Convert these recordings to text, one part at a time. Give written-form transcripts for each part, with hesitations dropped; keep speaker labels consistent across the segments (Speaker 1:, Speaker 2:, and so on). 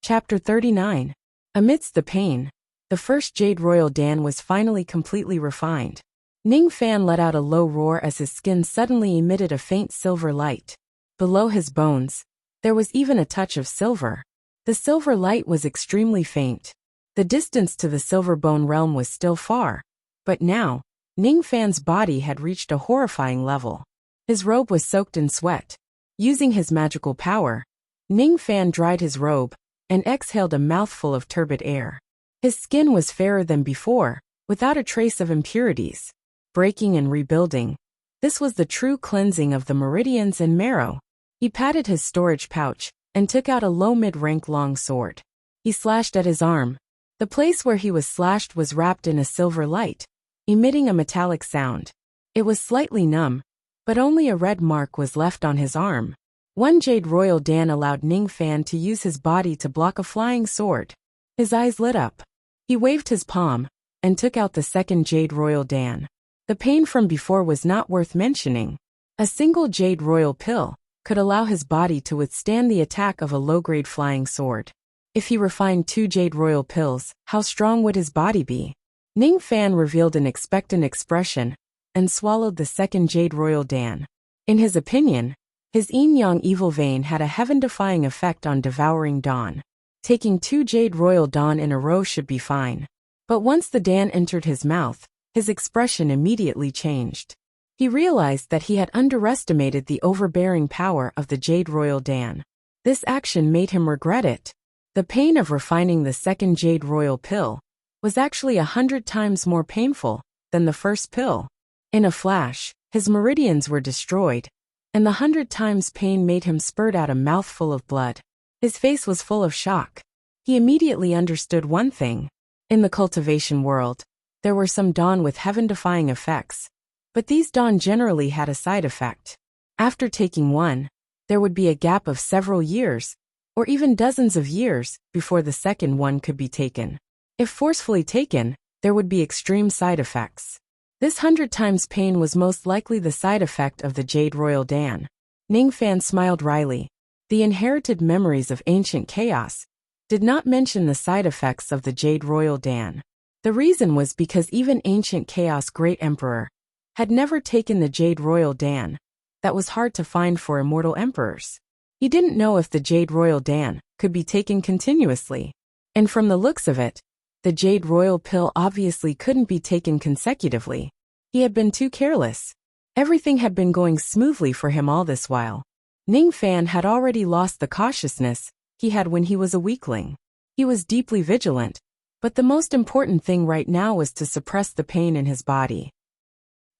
Speaker 1: Chapter 39. Amidst the pain, the first Jade Royal Dan was finally completely refined. Ning Fan let out a low roar as his skin suddenly emitted a faint silver light. Below his bones, there was even a touch of silver. The silver light was extremely faint. The distance to the silver bone realm was still far, but now, Ning Fan's body had reached a horrifying level. His robe was soaked in sweat. Using his magical power, Ning Fan dried his robe and exhaled a mouthful of turbid air. His skin was fairer than before, without a trace of impurities. Breaking and rebuilding. This was the true cleansing of the meridians and marrow. He patted his storage pouch and took out a low mid-rank long sword. He slashed at his arm. The place where he was slashed was wrapped in a silver light, emitting a metallic sound. It was slightly numb, but only a red mark was left on his arm. One Jade Royal Dan allowed Ning Fan to use his body to block a flying sword. His eyes lit up. He waved his palm and took out the second Jade Royal Dan. The pain from before was not worth mentioning. A single Jade Royal pill could allow his body to withstand the attack of a low-grade flying sword. If he refined 2 Jade Royal pills, how strong would his body be? Ning Fan revealed an expectant expression and swallowed the second Jade Royal Dan. In his opinion, his yin-yang evil vein had a heaven-defying effect on devouring dawn. Taking 2 Jade Royal Dan in a row should be fine. But once the Dan entered his mouth, his expression immediately changed. He realized that he had underestimated the overbearing power of the Jade Royal Dan. This action made him regret it. The pain of refining the second Jade Royal pill was actually 100 times more painful than the first pill. In a flash, his meridians were destroyed, and the 100 times pain made him spurt out a mouthful of blood. His face was full of shock. He immediately understood one thing. In the cultivation world, there were some dawn with heaven-defying effects, but these dawn generally had a side effect. After taking one, there would be a gap of several years, or even dozens of years, before the second one could be taken. If forcefully taken, there would be extreme side effects. This 100 times pain was most likely the side effect of the Jade Royal Dan. Ning Fan smiled wryly. The inherited memories of ancient chaos did not mention the side effects of the Jade Royal Dan. The reason was because even ancient chaos Great Emperor had never taken the Jade Royal Dan. That was hard to find for immortal emperors. He didn't know if the Jade Royal Dan could be taken continuously. And from the looks of it, the Jade Royal pill obviously couldn't be taken consecutively. He had been too careless. Everything had been going smoothly for him all this while. Ning Fan had already lost the cautiousness he had when he was a weakling. He was deeply vigilant, but the most important thing right now was to suppress the pain in his body.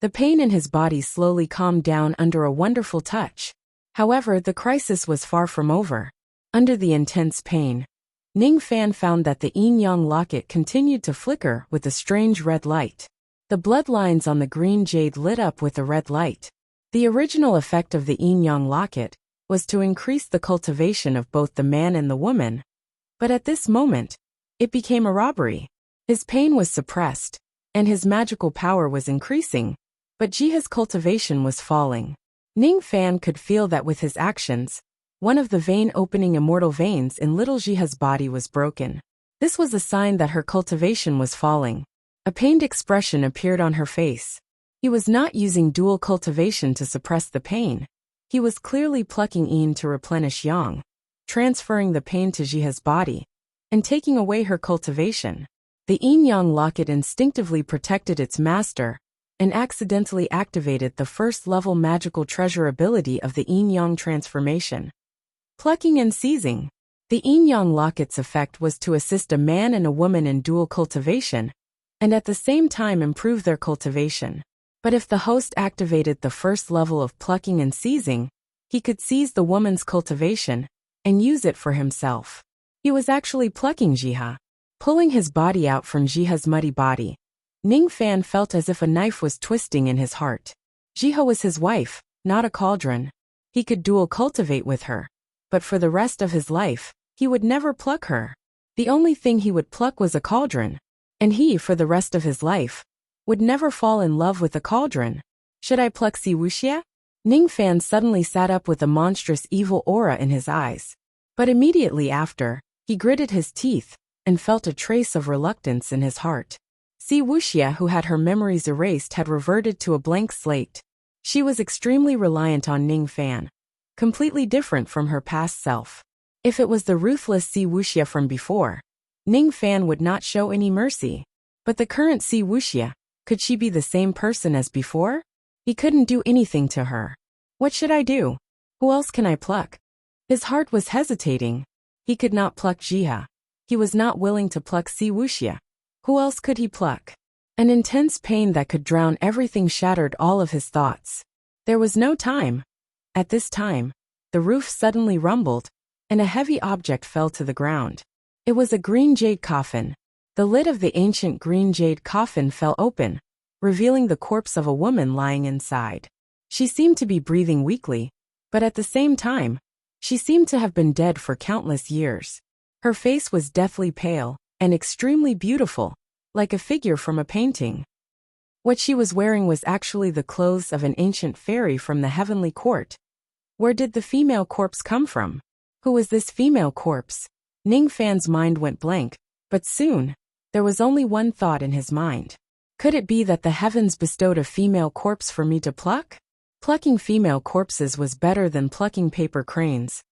Speaker 1: The pain in his body slowly calmed down under a wonderful touch. However, the crisis was far from over. Under the intense pain, Ning Fan found that the yin-yang locket continued to flicker with a strange red light. The bloodlines on the green jade lit up with a red light. The original effect of the yin-yang locket was to increase the cultivation of both the man and the woman. But at this moment, it became a robbery. His pain was suppressed, and his magical power was increasing, but Jiha's cultivation was falling. Ning Fan could feel that with his actions, one of the vein-opening immortal veins in little Jiha's body was broken. This was a sign that her cultivation was falling. A pained expression appeared on her face. He was not using dual cultivation to suppress the pain. He was clearly plucking yin to replenish yang, transferring the pain to Jiha's body, and taking away her cultivation. The yin-yang locket instinctively protected its master, and accidentally activated the first-level magical treasure ability of the yin-yang transformation. Plucking and seizing. The yin-yang locket's effect was to assist a man and a woman in dual cultivation, and at the same time improve their cultivation. But if the host activated the first level of plucking and seizing, he could seize the woman's cultivation and use it for himself. He was actually plucking Jiha, pulling his body out from Jiha's muddy body. Ning Fan felt as if a knife was twisting in his heart. Jiha was his wife, not a cauldron. He could dual cultivate with her, but for the rest of his life, he would never pluck her. The only thing he would pluck was a cauldron, and he, for the rest of his life, would never fall in love with a cauldron. Should I pluck Wuxia? Ning Fan suddenly sat up with a monstrous evil aura in his eyes. But immediately after, He gritted his teeth and felt a trace of reluctance in his heart. Wuxia, who had her memories erased, had reverted to a blank slate. She was extremely reliant on Ning Fan, completely different from her past self. If it was the ruthless Wuxia from before, Ning Fan would not show any mercy. But the current Wuxia, could she be the same person as before? He couldn't do anything to her. What should I do? Who else can I pluck? His heart was hesitating. He could not pluck Jiha. He was not willing to pluck Wuxia. Who else could he pluck? An intense pain that could drown everything shattered all of his thoughts. There was no time. At this time, the roof suddenly rumbled, and a heavy object fell to the ground. It was a green jade coffin. The lid of the ancient green jade coffin fell open, revealing the corpse of a woman lying inside. She seemed to be breathing weakly, but at the same time, she seemed to have been dead for countless years. Her face was deathly pale and extremely beautiful, like a figure from a painting. What she was wearing was actually the clothes of an ancient fairy from the heavenly court. Where did the female corpse come from? Who was this female corpse? Ning Fan's mind went blank, but soon, there was only one thought in his mind. Could it be that the heavens bestowed a female corpse for me to pluck? Plucking female corpses was better than plucking paper cranes.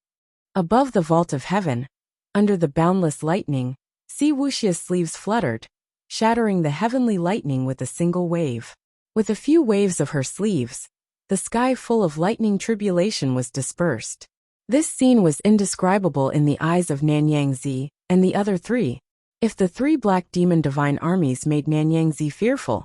Speaker 1: Above the vault of heaven, under the boundless lightning, Wuxia's sleeves fluttered, shattering the heavenly lightning with a single wave. With a few waves of her sleeves, the sky full of lightning tribulation was dispersed. This scene was indescribable in the eyes of Nanyangzi and the other three. If the three black demon divine armies made Nanyangzi fearful,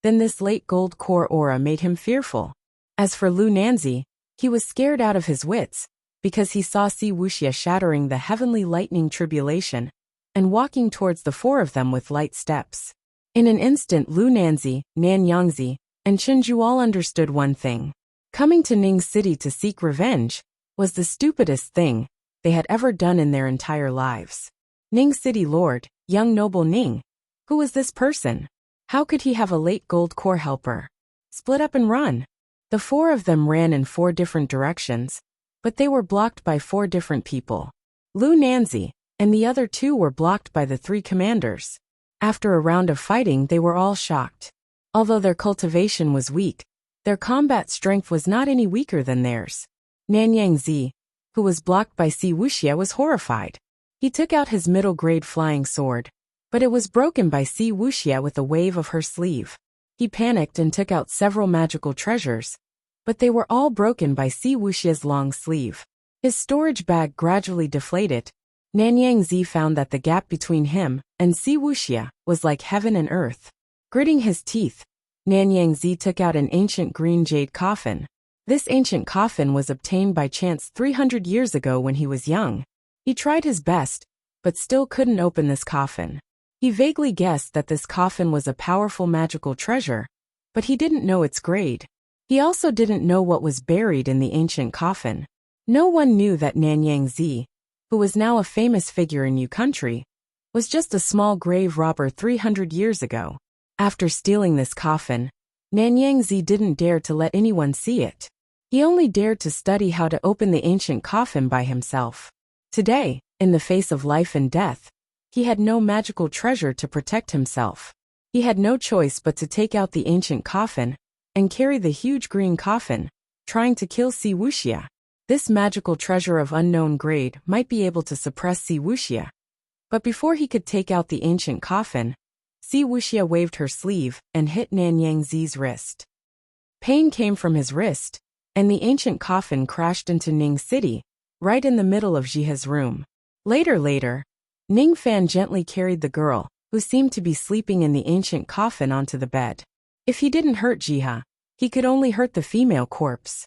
Speaker 1: then this late gold core aura made him fearful. As for Lu Nanzi, he was scared out of his wits, because he saw Wuxia shattering the heavenly lightning tribulation, and walking towards the four of them with light steps. In an instant Lu Nanzi, Nanyangzi, and Chenju all understood one thing. Coming to Ning City to seek revenge was the stupidest thing they had ever done in their entire lives. Ning City Lord, young noble Ning. Who was this person? How could he have a late gold core helper? Split up and run. The four of them ran in 4 different directions, but they were blocked by 4 different people. Lu Nanzi and the other 2 were blocked by the 3 commanders. After a round of fighting, they were all shocked. Although their cultivation was weak, their combat strength was not any weaker than theirs. Nanyangzi, who was blocked by Wuxia, was horrified. He took out his middle-grade flying sword, but it was broken by Wuxia with a wave of her sleeve. He panicked and took out several magical treasures, but they were all broken by Wuxia's long sleeve. His storage bag gradually deflated. Nanyangzi found that the gap between him and Wuxia was like heaven and earth. Gritting his teeth, Nanyangzi took out an ancient green jade coffin. This ancient coffin was obtained by chance 300 years ago when he was young. He tried his best, but still couldn't open this coffin. He vaguely guessed that this coffin was a powerful magical treasure, but he didn't know its grade. He also didn't know what was buried in the ancient coffin. No one knew that Nanyangzi, who was now a famous figure in Yu country, was just a small grave robber 300 years ago. After stealing this coffin, Nanyangzi didn't dare to let anyone see it. He only dared to study how to open the ancient coffin by himself. Today, in the face of life and death, he had no magical treasure to protect himself. He had no choice but to take out the ancient coffin and carry the huge green coffin, trying to kill Wuxia. This magical treasure of unknown grade might be able to suppress Wuxia. But before he could take out the ancient coffin, Wuxia waved her sleeve and hit Nanyangzi's wrist. Pain came from his wrist, and the ancient coffin crashed into Ning City, right in the middle of Jiha's room. Later, Ning Fan gently carried the girl, who seemed to be sleeping in the ancient coffin, onto the bed. If he didn't hurt Jiha, he could only hurt the female corpse.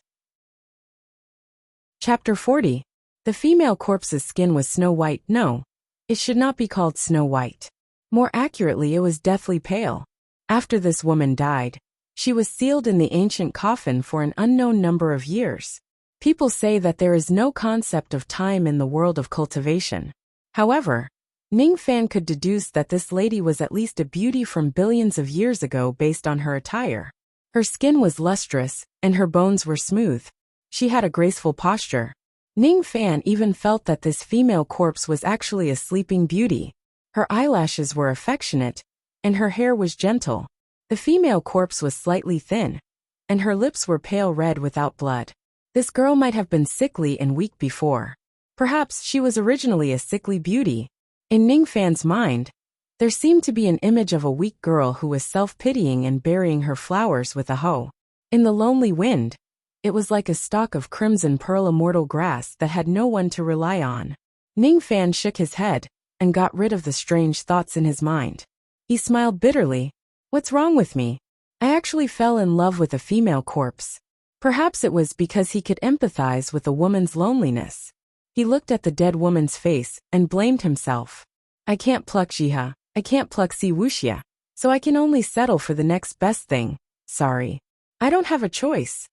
Speaker 1: Chapter 40. The female corpse's skin was snow white. No, it should not be called snow white. More accurately, it was deathly pale. After this woman died, she was sealed in the ancient coffin for an unknown number of years. People say that there is no concept of time in the world of cultivation. However, Ning Fan could deduce that this lady was at least a beauty from billions of years ago based on her attire. Her skin was lustrous, and her bones were smooth. She had a graceful posture. Ning Fan even felt that this female corpse was actually a sleeping beauty. Her eyelashes were affectionate, and her hair was gentle. The female corpse was slightly thin, and her lips were pale red without blood. This girl might have been sickly and weak before. Perhaps she was originally a sickly beauty. In Ning Fan's mind, there seemed to be an image of a weak girl who was self-pitying and burying her flowers with a hoe. In the lonely wind, it was like a stalk of crimson pearl immortal grass that had no one to rely on. Ning Fan shook his head and got rid of the strange thoughts in his mind. He smiled bitterly. What's wrong with me? I actually fell in love with a female corpse. Perhaps it was because he could empathize with a woman's loneliness. He looked at the dead woman's face and blamed himself. I can't pluck Jiha, I can't pluck Wuxia, so I can only settle for the next best thing. Sorry. I don't have a choice.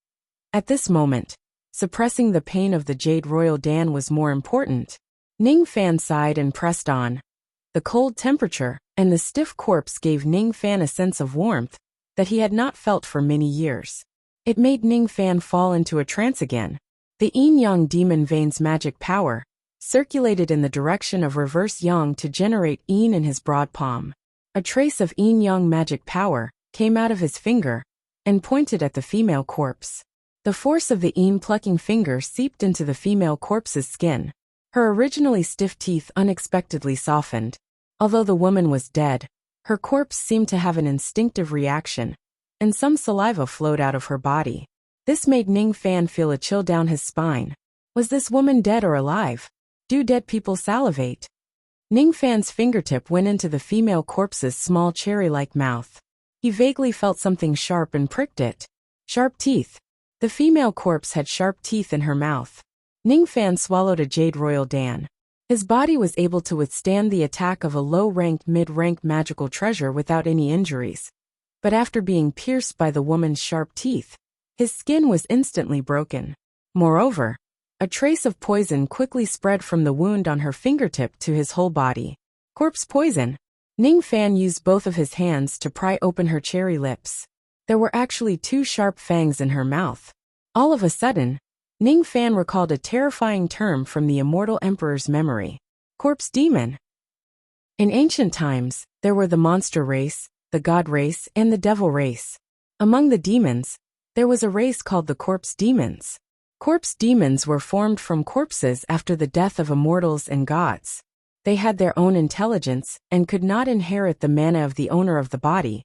Speaker 1: At this moment, suppressing the pain of the Jade Royal Dan was more important. Ning Fan sighed and pressed on. The cold temperature and the stiff corpse gave Ning Fan a sense of warmth that he had not felt for many years. It made Ning Fan fall into a trance again. The yin-yang demon vein's magic power circulated in the direction of reverse yang to generate yin in his broad palm. A trace of yin-yang magic power came out of his finger and pointed at the female corpse. The force of the yin plucking finger seeped into the female corpse's skin. Her originally stiff teeth unexpectedly softened. Although the woman was dead, her corpse seemed to have an instinctive reaction, and some saliva flowed out of her body. This made Ning Fan feel a chill down his spine. Was this woman dead or alive? Do dead people salivate? Ning Fan's fingertip went into the female corpse's small cherry-like mouth. He vaguely felt something sharp and pricked it. Sharp teeth. The female corpse had sharp teeth in her mouth. Ning Fan swallowed a Jade Royal Dan. His body was able to withstand the attack of a low-ranked mid-ranked magical treasure without any injuries. But after being pierced by the woman's sharp teeth, his skin was instantly broken. Moreover, a trace of poison quickly spread from the wound on her fingertip to his whole body. Corpse poison. Ning Fan used both of his hands to pry open her cherry lips. There were actually 2 sharp fangs in her mouth. All of a sudden, Ning Fan recalled a terrifying term from the immortal emperor's memory. Corpse demon. In ancient times, there were the monster race, the god race, and the devil race. Among the demons, there was a race called the corpse demons. Corpse demons were formed from corpses after the death of immortals and gods. They had their own intelligence and could not inherit the mana of the owner of the body,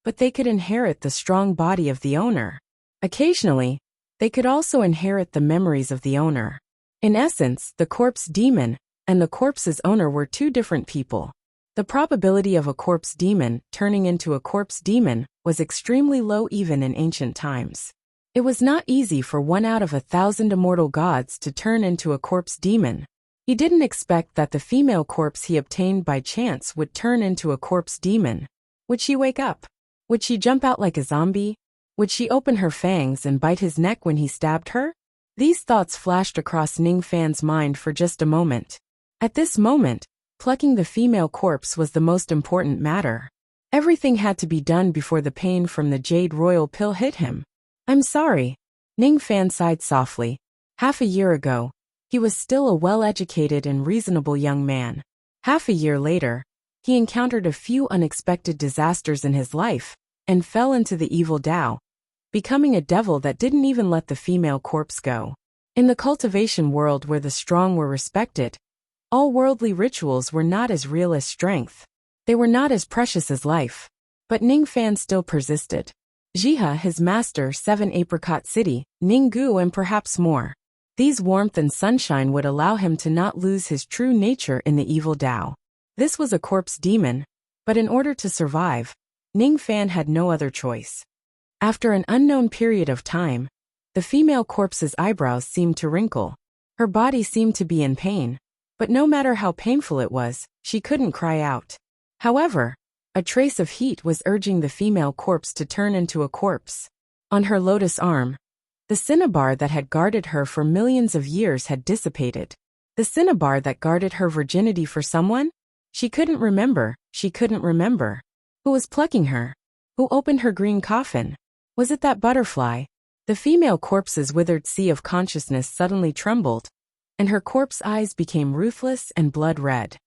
Speaker 1: but they could inherit the strong body of the owner. Occasionally, they could also inherit the memories of the owner. In essence, the corpse demon and the corpse's owner were 2 different people. The probability of a corpse demon turning into a corpse demon was extremely low even in ancient times. It was not easy for 1 out of 1,000 immortal gods to turn into a corpse demon. He didn't expect that the female corpse he obtained by chance would turn into a corpse demon. Would she wake up? Would she jump out like a zombie? Would she open her fangs and bite his neck when he stabbed her? These thoughts flashed across Ning Fan's mind for just a moment. At this moment, plucking the female corpse was the most important matter. Everything had to be done before the pain from the Jade Royal pill hit him. I'm sorry. Ning Fan sighed softly. Half a year ago, he was still a well-educated and reasonable young man. Half a year later, he encountered a few unexpected disasters in his life and fell into the evil Tao, becoming a devil that didn't even let the female corpse go. In the cultivation world where the strong were respected, all worldly rituals were not as real as strength. They were not as precious as life. But Ning Fan still persisted. Jiha, his master, 7 Apricot City, Ninggu, and perhaps more. These warmth and sunshine would allow him to not lose his true nature in the evil Tao. This was a corpse demon, but in order to survive, Ning Fan had no other choice. After an unknown period of time, the female corpse's eyebrows seemed to wrinkle. Her body seemed to be in pain, but no matter how painful it was, she couldn't cry out. However, a trace of heat was urging the female corpse to turn into a corpse. On her lotus arm, the cinnabar that had guarded her for millions of years had dissipated. The cinnabar that guarded her virginity for someone? She couldn't remember. Who was plucking her? Who opened her green coffin? Was it that butterfly? The female corpse's withered sea of consciousness suddenly trembled. and her corpse eyes became ruthless and blood red.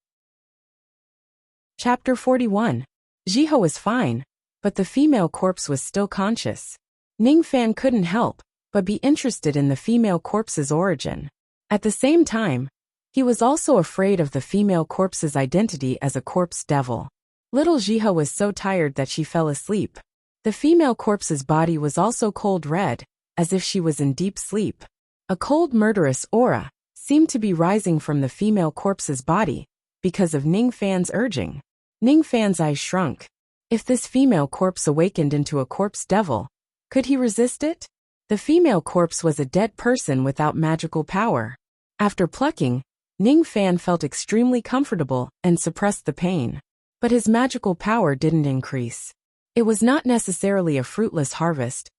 Speaker 1: Chapter 41. Jiho was fine, but the female corpse was still conscious. Ning Fan couldn't help but be interested in the female corpse's origin. At the same time, he was also afraid of the female corpse's identity as a corpse devil. Little Jiho was so tired that she fell asleep. The female corpse's body was also cold red, as if she was in deep sleep. A cold murderous aura seemed to be rising from the female corpse's body because of Ning Fan's urging. Ning Fan's eyes shrunk. If this female corpse awakened into a corpse devil, could he resist it? The female corpse was a dead person without magical power. After plucking, Ning Fan felt extremely comfortable and suppressed the pain. But his magical power didn't increase. It was not necessarily a fruitless harvest,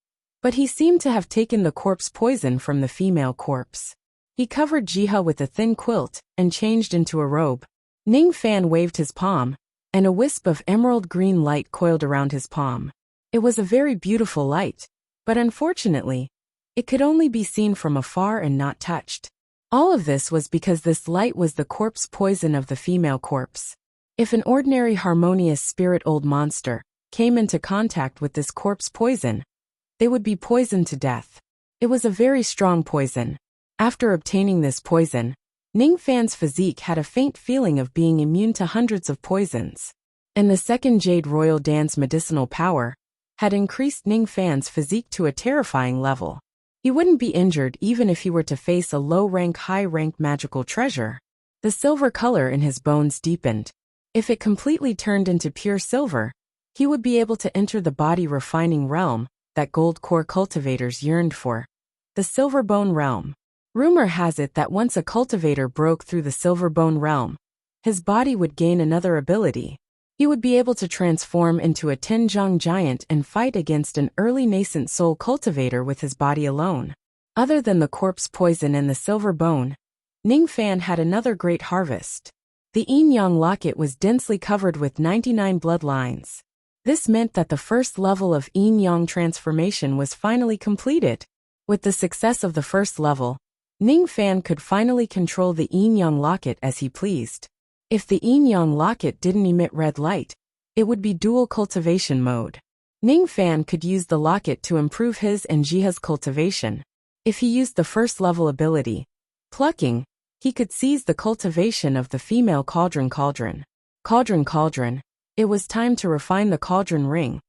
Speaker 1: but he seemed to have taken the corpse poison from the female corpse. He covered Jiho with a thin quilt and changed into a robe. Ning Fan waved his palm, and a wisp of emerald green light coiled around his palm. It was a very beautiful light, but unfortunately, it could only be seen from afar and not touched. All of this was because this light was the corpse poison of the female corpse. If an ordinary harmonious spirit old monster came into contact with this corpse poison, they would be poisoned to death. It was a very strong poison. After obtaining this poison, Ning Fan's physique had a faint feeling of being immune to hundreds of poisons. And the second Jade Royal Dan's medicinal power had increased Ning Fan's physique to a terrifying level. He wouldn't be injured even if he were to face a low-rank, high-rank magical treasure. The silver color in his bones deepened. If it completely turned into pure silver, he would be able to enter the body-refining realm that gold core cultivators yearned for. The Silver Bone Realm. Rumor has it that once a cultivator broke through the Silver Bone Realm, his body would gain another ability. He would be able to transform into a Tinjiang giant and fight against an early nascent soul cultivator with his body alone. Other than the corpse poison and the silver bone, Ning Fan had another great harvest. The Yin Yang locket was densely covered with 99 bloodlines. This meant that the first level of Yin Yang transformation was finally completed. With the success of the first level, Ning Fan could finally control the Yin Yang locket as he pleased. If the Yin Yang locket didn't emit red light, it would be dual cultivation mode. Ning Fan could use the locket to improve his and Jiha's cultivation. If he used the first level ability, plucking, he could seize the cultivation of the female cauldron. Cauldron. It was time to refine the cauldron ring,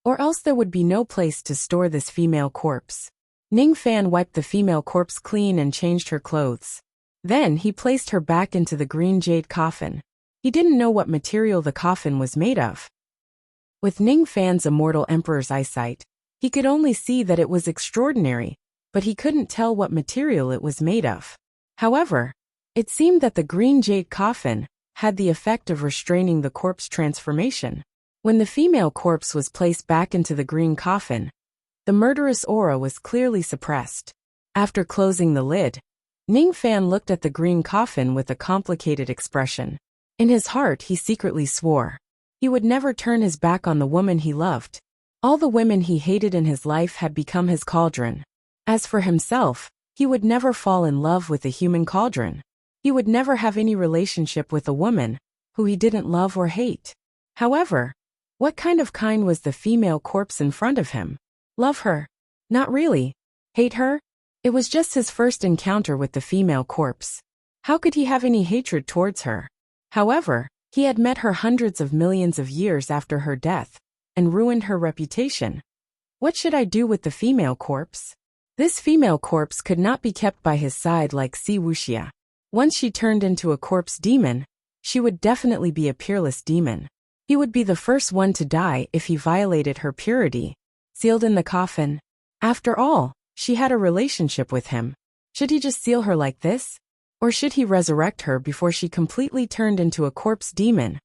Speaker 1: or else there would be no place to store this female corpse. Ning Fan wiped the female corpse clean and changed her clothes. Then he placed her back into the green jade coffin. He didn't know what material the coffin was made of. With Ning Fan's immortal emperor's eyesight, he could only see that it was extraordinary, but he couldn't tell what material it was made of. However, it seemed that the green jade coffin had the effect of restraining the corpse transformation. When the female corpse was placed back into the green coffin, the murderous aura was clearly suppressed. After closing the lid, Ning Fan looked at the green coffin with a complicated expression. In his heart he secretly swore he would never turn his back on the woman he loved. All the women he hated in his life had become his cauldron. As for himself, he would never fall in love with a human cauldron. He would never have any relationship with a woman who he didn't love or hate. However, what kind was the female corpse in front of him? Love her? Not really. Hate her? It was just his first encounter with the female corpse. How could he have any hatred towards her? However, he had met her hundreds of millions of years after her death, and ruined her reputation. What should I do with the female corpse? This female corpse could not be kept by his side like Wuxia. Once she turned into a corpse demon, she would definitely be a peerless demon. He would be the first one to die if he violated her purity. Sealed in the coffin. After all, she had a relationship with him. Should he just seal her like this? Or should he resurrect her before she completely turned into a corpse demon?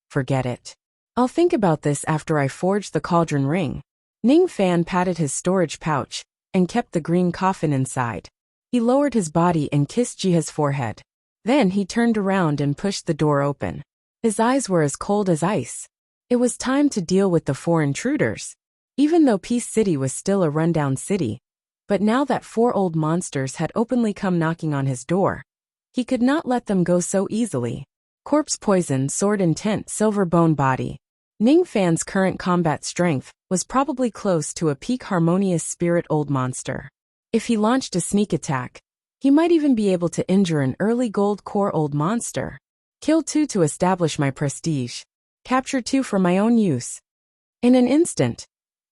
Speaker 1: Forget it. I'll think about this after I forge the cauldron ring. Ning Fan patted his storage pouch and kept the green coffin inside. He lowered his body and kissed Jiha's forehead. Then he turned around and pushed the door open. His eyes were as cold as ice. It was time to deal with the 4 intruders. Even though Peace City was still a rundown city, but now that 4 old monsters had openly come knocking on his door, He could not let them go so easily. Corpse poison, sword intent, silver bone body. Ning Fan's current combat strength was probably close to a peak harmonious spirit old monster. If he launched a sneak attack, he might even be able to injure an early gold core old monster. Kill 2 to establish my prestige. Capture 2 for my own use. In an instant,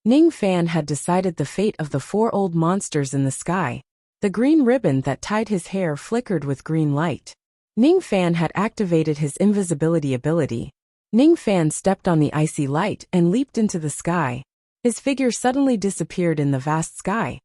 Speaker 1: Ning Fan had decided the fate of the 4 old monsters in the sky. The green ribbon that tied his hair flickered with green light. Ning Fan had activated his invisibility ability. Ning Fan stepped on the icy light and leaped into the sky. His figure suddenly disappeared in the vast sky.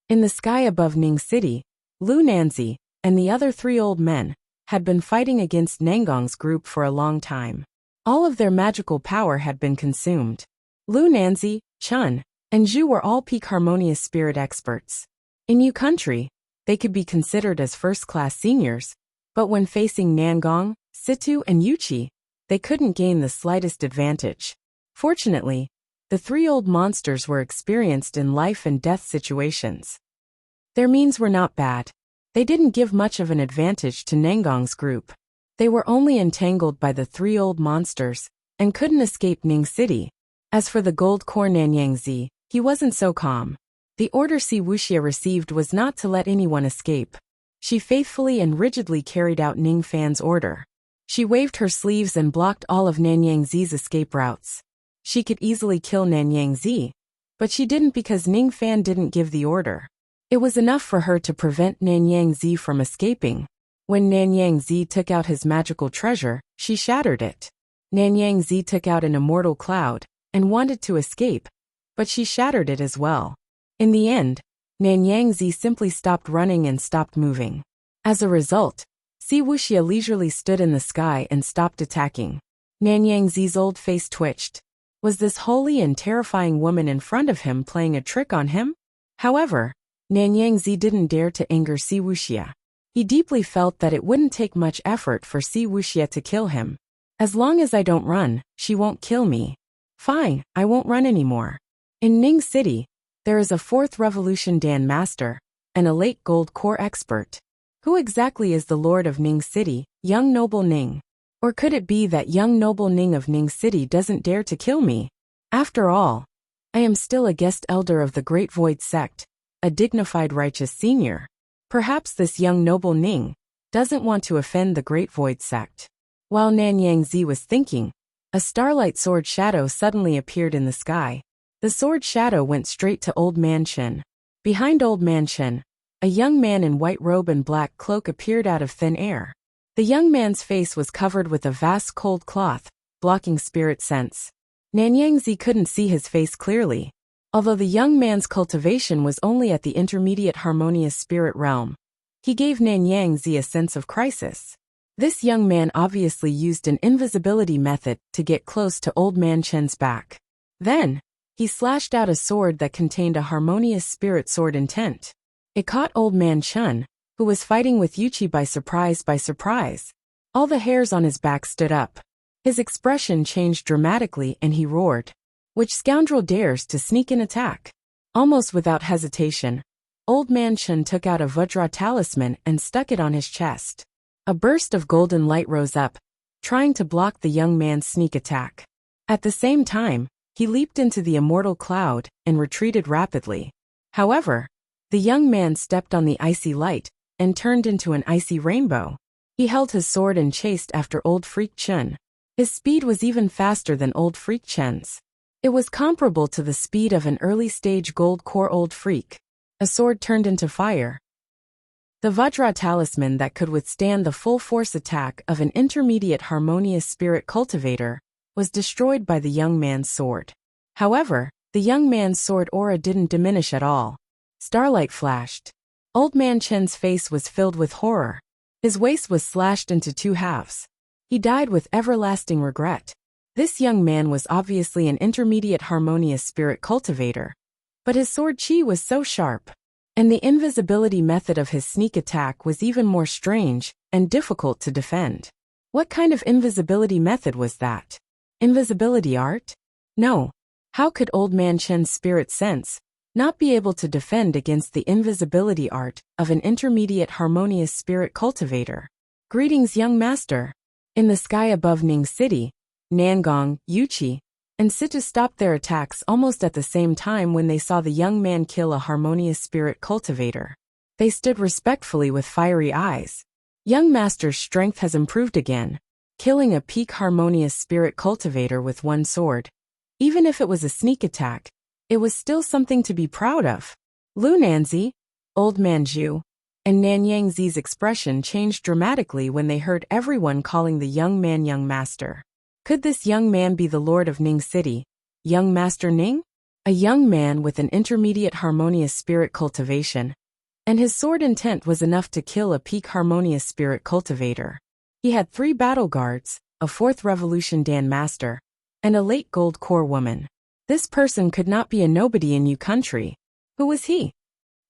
Speaker 1: In the sky above Ning City, Lu Nanzi and the other 3 old men had been fighting against Nangong's group for a long time. All of their magical power had been consumed. Lu Nanzi, Chun, and Zhu were all peak harmonious spirit experts. In Yu Country, they could be considered as first-class seniors, but when facing Nangong, Situ, and Yuchi, they couldn't gain the slightest advantage. Fortunately, the 3 old monsters were experienced in life and death situations. Their means were not bad. They didn't give much of an advantage to Nangong's group. They were only entangled by the 3 old monsters and couldn't escape Ning City. As for the gold core Nanyangzi, he wasn't so calm. The order Wuxia received was not to let anyone escape. She faithfully and rigidly carried out Ning Fan's order. She waved her sleeves and blocked all of Nanyangzi's escape routes. She could easily kill Nanyangzi, but she didn't because Ning Fan didn't give the order. It was enough for her to prevent Nanyangzi from escaping. When Nanyangzi took out his magical treasure, she shattered it. Nanyangzi took out an immortal cloud and wanted to escape, but she shattered it as well. In the end, Nanyangzi simply stopped running and stopped moving. As a result, Wuxia leisurely stood in the sky and stopped attacking. Nanyangzi's old face twitched. Was this holy and terrifying woman in front of him playing a trick on him? However, Nanyangzi didn't dare to anger Wuxia. He deeply felt that it wouldn't take much effort for Wuxia to kill him. As long as I don't run, she won't kill me. Fine, I won't run anymore. In Ning City, there is a 4th Revolution Dan Master, and a late gold core expert. Who exactly is the Lord of Ning City, young noble Ning? Or could it be that young noble Ning of Ning City doesn't dare to kill me? After all, I am still a guest elder of the Great Void Sect, a dignified righteous senior. Perhaps this young noble Ning doesn't want to offend the Great Void Sect. While Nanyangzi was thinking, a starlight sword shadow suddenly appeared in the sky. The sword shadow went straight to Old Man Chen. Behind Old Man Chen, a young man in white robe and black cloak appeared out of thin air. The young man's face was covered with a vast cold cloth, blocking spirit sense. Nanyangzi couldn't see his face clearly. Although the young man's cultivation was only at the intermediate harmonious spirit realm, he gave Nanyangzi a sense of crisis. This young man obviously used an invisibility method to get close to Old Man Chen's back. Then, he slashed out a sword that contained a harmonious spirit sword intent. It caught Old Man Chen, who was fighting with Yuchi by surprise. All the hairs on his back stood up. His expression changed dramatically and he roared. Which scoundrel dares to sneak an attack? Almost without hesitation, Old Man Chen took out a Vajra talisman and stuck it on his chest. A burst of golden light rose up, trying to block the young man's sneak attack. At the same time, he leaped into the immortal cloud and retreated rapidly. However, the young man stepped on the icy light and turned into an icy rainbow. He held his sword and chased after Old Freak Chen. His speed was even faster than Old Freak Chen's. It was comparable to the speed of an early-stage gold core Old Freak. A sword turned into fire. The Vajra talisman that could withstand the full force attack of an intermediate harmonious spirit cultivator was destroyed by the young man's sword. However, the young man's sword aura didn't diminish at all. Starlight flashed. Old Man Chen's face was filled with horror. His waist was slashed into 2 halves. He died with everlasting regret. This young man was obviously an intermediate harmonious spirit cultivator, but his sword chi was so sharp, and the invisibility method of his sneak attack was even more strange and difficult to defend. What kind of invisibility method was that? Invisibility art? No. How could Old Man Chen's spirit sense not be able to defend against the invisibility art of an intermediate harmonious spirit cultivator? Greetings, young master. In the sky above Ning City, Nangong, Yuchi, and Sita stopped their attacks almost at the same time when they saw the young man kill a harmonious spirit cultivator. They stood respectfully with fiery eyes. Young master's strength has improved again, killing a peak harmonious spirit cultivator with one sword. Even if it was a sneak attack, it was still something to be proud of. Lu Nanzi, Old Man Zhu, and Nanyang Zi's expression changed dramatically when they heard everyone calling the young man young master. Could this young man be the lord of Ning City, young master Ning? A young man with an intermediate harmonious spirit cultivation, and his sword intent was enough to kill a peak harmonious spirit cultivator. He had 3 battle guards, a 4th Revolution Dan master, and a late gold core woman. This person could not be a nobody in Yu country. Who was he?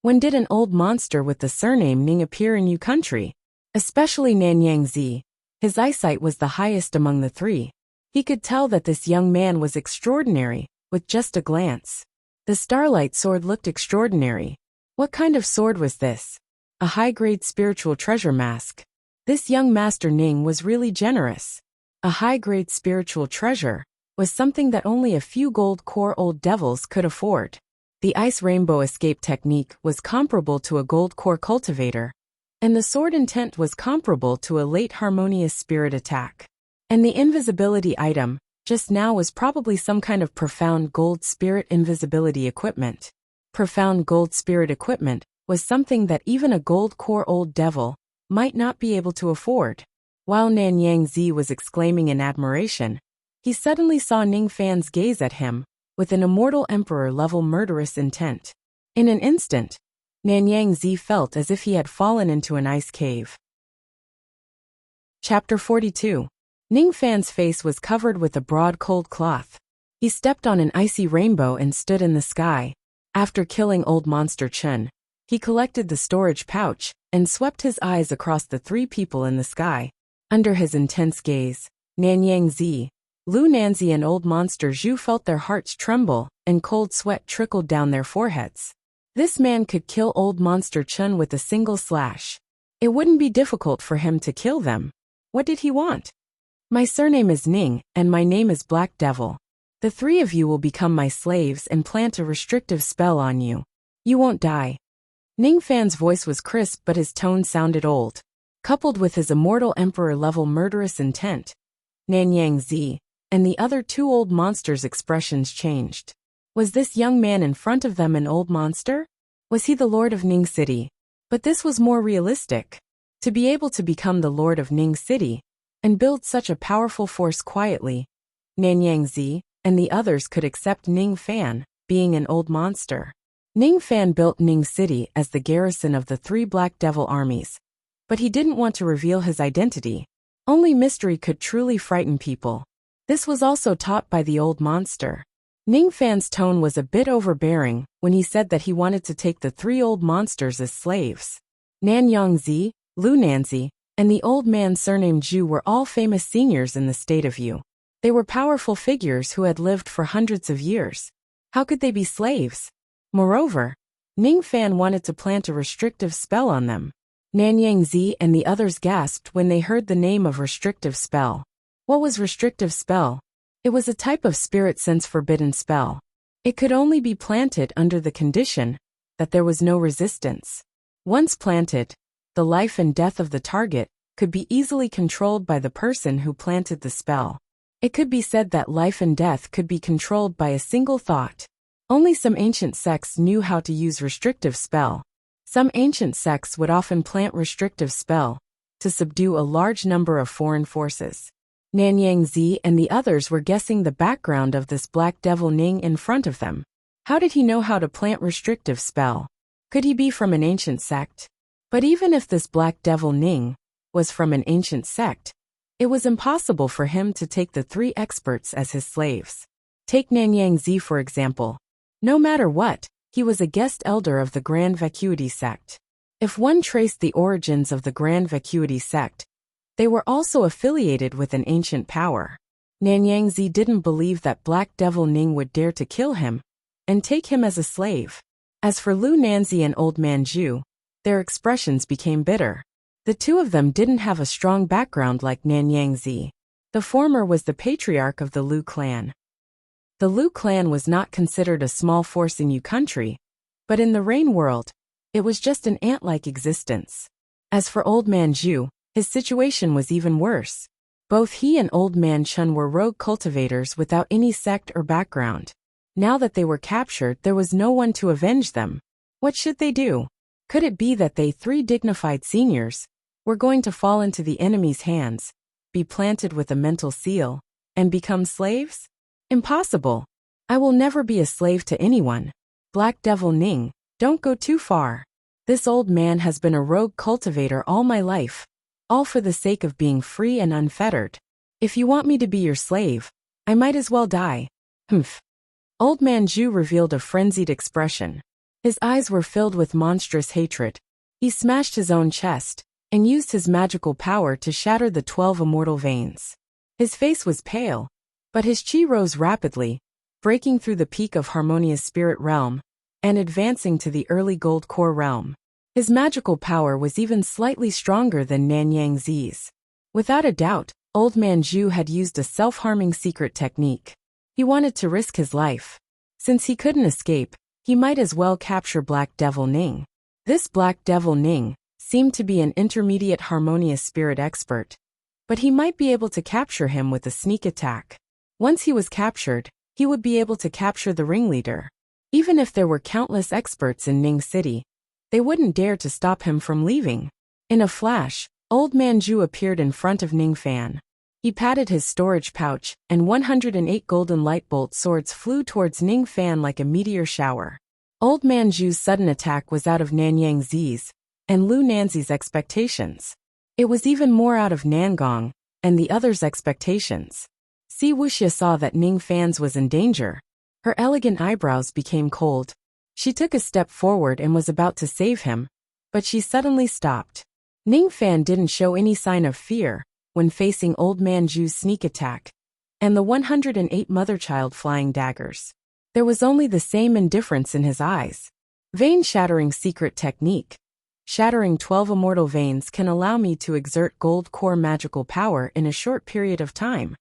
Speaker 1: When did an old monster with the surname Ning appear in Yu country? Especially Nanyang Zi. His eyesight was the highest among the 3. He could tell that this young man was extraordinary, with just a glance. The starlight sword looked extraordinary. What kind of sword was this? A high-grade spiritual treasure mask. This young master Ning was really generous. A high-grade spiritual treasure was something that only a few gold core old devils could afford. The ice rainbow escape technique was comparable to a gold core cultivator, and the sword intent was comparable to a late harmonious spirit attack. And the invisibility item, just now, was probably some kind of profound gold spirit invisibility equipment. Profound gold spirit equipment was something that even a gold core old devil might not be able to afford. While Nanyang Zi was exclaiming in admiration, he suddenly saw Ning Fan's gaze at him, with an immortal emperor-level murderous intent. In an instant, Nanyang Zi felt as if he had fallen into an ice cave. Chapter 42. Ning Fan's face was covered with a broad cold cloth. He stepped on an icy rainbow and stood in the sky. After killing old monster Chun, he collected the storage pouch and swept his eyes across the 3 people in the sky. Under his intense gaze, Nanyang Zi, Lu Nanzi and old monster Zhu felt their hearts tremble and cold sweat trickled down their foreheads. This man could kill old monster Chun with a single slash. It wouldn't be difficult for him to kill them. What did he want? My surname is Ning, and my name is Black Devil. The 3 of you will become my slaves and plant a restrictive spell on you. You won't die. Ning Fan's voice was crisp, but his tone sounded old. Coupled with his immortal emperor-level murderous intent, Nanyang Zi and the other 2 old monsters' expressions changed. Was this young man in front of them an old monster? Was he the lord of Ning City? But this was more realistic. To be able to become the lord of Ning City and build such a powerful force quietly, Nanyang Zi and the others could accept Ning Fan being an old monster. Ning Fan built Ning City as the garrison of the 3 Black Devil armies, but he didn't want to reveal his identity. Only mystery could truly frighten people. This was also taught by the old monster. Ning Fan's tone was a bit overbearing when he said that he wanted to take the 3 old monsters as slaves. Nanyang Zi, Lu Nanzi, and the old man surnamed Zhu were all famous seniors in the state of Yu. They were powerful figures who had lived for hundreds of years. How could they be slaves? Moreover, Ning Fan wanted to plant a restrictive spell on them. Nanyang Zi and the others gasped when they heard the name of restrictive spell. What was restrictive spell? It was a type of spirit sense forbidden spell. It could only be planted under the condition that there was no resistance. Once planted, the life and death of the target could be easily controlled by the person who planted the spell. It could be said that life and death could be controlled by a single thought. Only some ancient sects knew how to use restrictive spell. Some ancient sects would often plant restrictive spell to subdue a large number of foreign forces. Nanyang Zi and the others were guessing the background of this Black Devil Ning in front of them. How did he know how to plant restrictive spell? Could he be from an ancient sect? But even if this Black Devil Ning was from an ancient sect, it was impossible for him to take the 3 experts as his slaves. Take Nanyang Zi for example. No matter what, he was a guest elder of the Grand Vacuity sect. If one traced the origins of the Grand Vacuity sect, they were also affiliated with an ancient power. Nanyang Zi didn't believe that Black Devil Ning would dare to kill him and take him as a slave. As for Lu Nanzi and Old Man Zhu, their expressions became bitter. The two of them didn't have a strong background like Nanyang Zi. The former was the patriarch of the Lu clan. The Lu clan was not considered a small force in Yu country, but in the Rain world, it was just an ant-like existence. As for Old Man Zhu, his situation was even worse. Both he and Old Man Chun were rogue cultivators without any sect or background. Now that they were captured, there was no one to avenge them. What should they do? Could it be that they, three dignified seniors, were going to fall into the enemy's hands, be planted with a mental seal, and become slaves? Impossible. I will never be a slave to anyone. Black Devil Ning, don't go too far. This old man has been a rogue cultivator all my life, all for the sake of being free and unfettered. If you want me to be your slave, I might as well die. Humph. Old Man Zhu revealed a frenzied expression. His eyes were filled with monstrous hatred. He smashed his own chest, and used his magical power to shatter the 12 immortal veins. His face was pale, but his chi rose rapidly, breaking through the peak of Harmonious Spirit Realm, and advancing to the early Gold Core Realm. His magical power was even slightly stronger than Nanyang Zi's. Without a doubt, Old Man Zhu had used a self-harming secret technique. He wanted to risk his life. Since he couldn't escape, he might as well capture Black Devil Ning. This Black Devil Ning seemed to be an intermediate Harmonious Spirit expert, but he might be able to capture him with a sneak attack. Once he was captured, he would be able to capture the ringleader. Even if there were countless experts in Ning City, they wouldn't dare to stop him from leaving. In a flash, Old Man Zhu appeared in front of Ning Fan. He patted his storage pouch, and 108 golden light bolt swords flew towards Ning Fan like a meteor shower. Old Man Zhu's sudden attack was out of Nanyang Zi's and Lu Nanzi's expectations. It was even more out of Nangong and the others' expectations. Si Wuxia saw that Ning Fan's was in danger. Her elegant eyebrows became cold. She took a step forward and was about to save him, but she suddenly stopped. Ning Fan didn't show any sign of fear when facing Old Man Zhu's sneak attack and the 108 mother-child flying daggers. There was only the same indifference in his eyes. Vein-shattering secret technique. Shattering 12 immortal veins can allow me to exert gold core magical power in a short period of time.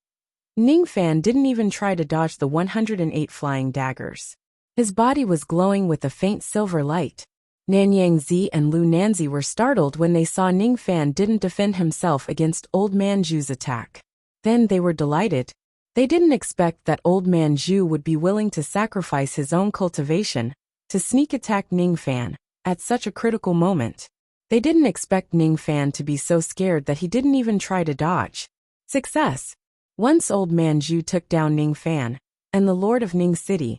Speaker 1: Ning Fan didn't even try to dodge the 108 flying daggers. His body was glowing with a faint silver light. Nanyang Zi and Lu Nanzi were startled when they saw Ning Fan didn't defend himself against Old Man Zhu's attack. Then they were delighted. They didn't expect that Old Man Zhu would be willing to sacrifice his own cultivation to sneak attack Ning Fan at such a critical moment. They didn't expect Ning Fan to be so scared that he didn't even try to dodge. Success! Once Old Man Zhu took down Ning Fan and the Lord of Ning City,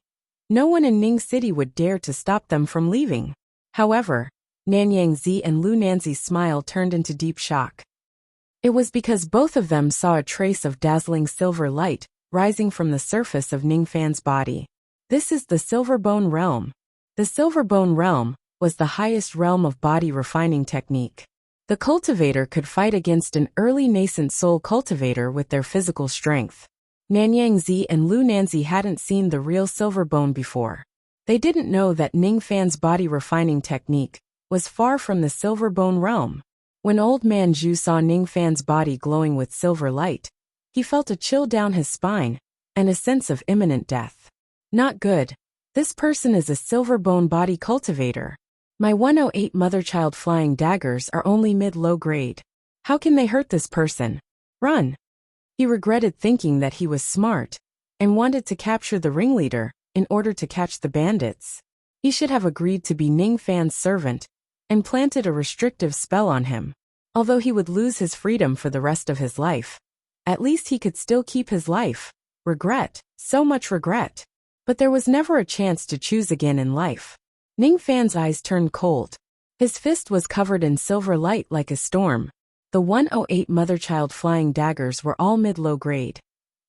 Speaker 1: no one in Ning City would dare to stop them from leaving. However, Nanyang Zi and Lu Nanzi's smile turned into deep shock. It was because both of them saw a trace of dazzling silver light rising from the surface of Ning Fan's body. This is the Silverbone Realm. The Silverbone Realm was the highest realm of body refining technique. The cultivator could fight against an early nascent soul cultivator with their physical strength. Nanyang Zi and Lu Nanzi hadn't seen the real Silverbone before. They didn't know that Ning Fan's body refining technique was far from the Silverbone Realm. When Old Man Zhu saw Ning Fan's body glowing with silver light, he felt a chill down his spine and a sense of imminent death. Not good. This person is a Silverbone body cultivator. My 108 mother-child flying daggers are only mid-low grade. How can they hurt this person? Run! He regretted thinking that he was smart and wanted to capture the ringleader in order to catch the bandits. He should have agreed to be Ning Fan's servant and planted a restrictive spell on him. Although he would lose his freedom for the rest of his life, at least he could still keep his life. Regret, so much regret. But there was never a chance to choose again in life. Ning Fan's eyes turned cold. His fist was covered in silver light like a storm. The 108 mother-child flying daggers were all mid-low grade.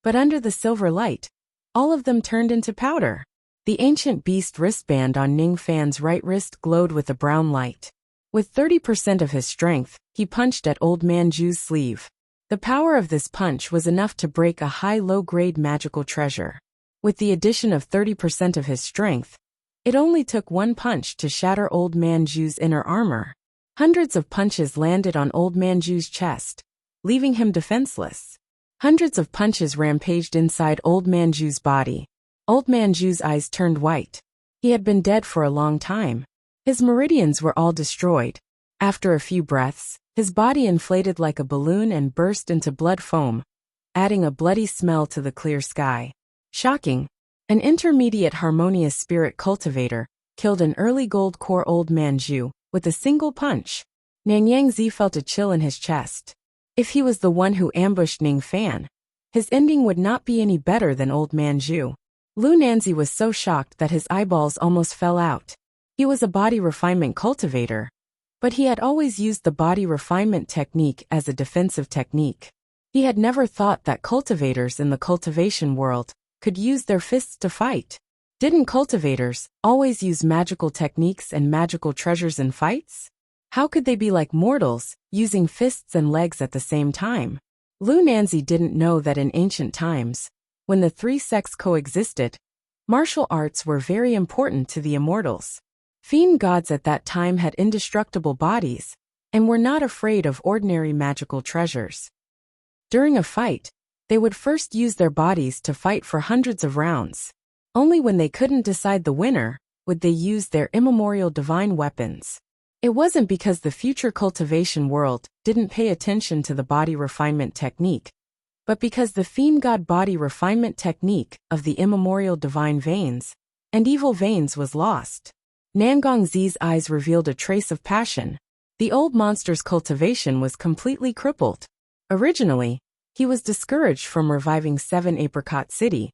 Speaker 1: But under the silver light, all of them turned into powder. The ancient beast wristband on Ning Fan's right wrist glowed with a brown light. With 30% of his strength, he punched at Old Man Zhu's sleeve. The power of this punch was enough to break a high low-grade magical treasure. With the addition of 30% of his strength, it only took one punch to shatter Old Man Zhu's inner armor. Hundreds of punches landed on Old Man Zhu's chest, leaving him defenseless. Hundreds of punches rampaged inside Old Man Zhu's body. Old Man Zhu's eyes turned white. He had been dead for a long time. His meridians were all destroyed. After a few breaths, his body inflated like a balloon and burst into blood foam, adding a bloody smell to the clear sky. Shocking! An intermediate harmonious spirit cultivator killed an early gold core Old Man Zhu with a single punch. Nanyangzi felt a chill in his chest. If he was the one who ambushed Ning Fan, his ending would not be any better than Old Man Zhu. Lu Nanzi was so shocked that his eyeballs almost fell out. He was a body refinement cultivator, but he had always used the body refinement technique as a defensive technique. He had never thought that cultivators in the cultivation world could use their fists to fight. Didn't cultivators always use magical techniques and magical treasures in fights? How could they be like mortals, using fists and legs at the same time? Lu Nanzi didn't know that in ancient times, when the three sects coexisted, martial arts were very important to the immortals. Fiend gods at that time had indestructible bodies, and were not afraid of ordinary magical treasures. During a fight, they would first use their bodies to fight for hundreds of rounds. Only when they couldn't decide the winner, would they use their immemorial divine weapons. It wasn't because the future cultivation world didn't pay attention to the body refinement technique, but because the fiend god body refinement technique of the immemorial divine veins and evil veins was lost. Nangongzi's eyes revealed a trace of passion. The old monster's cultivation was completely crippled. Originally, he was discouraged from reviving 7 Apricot City,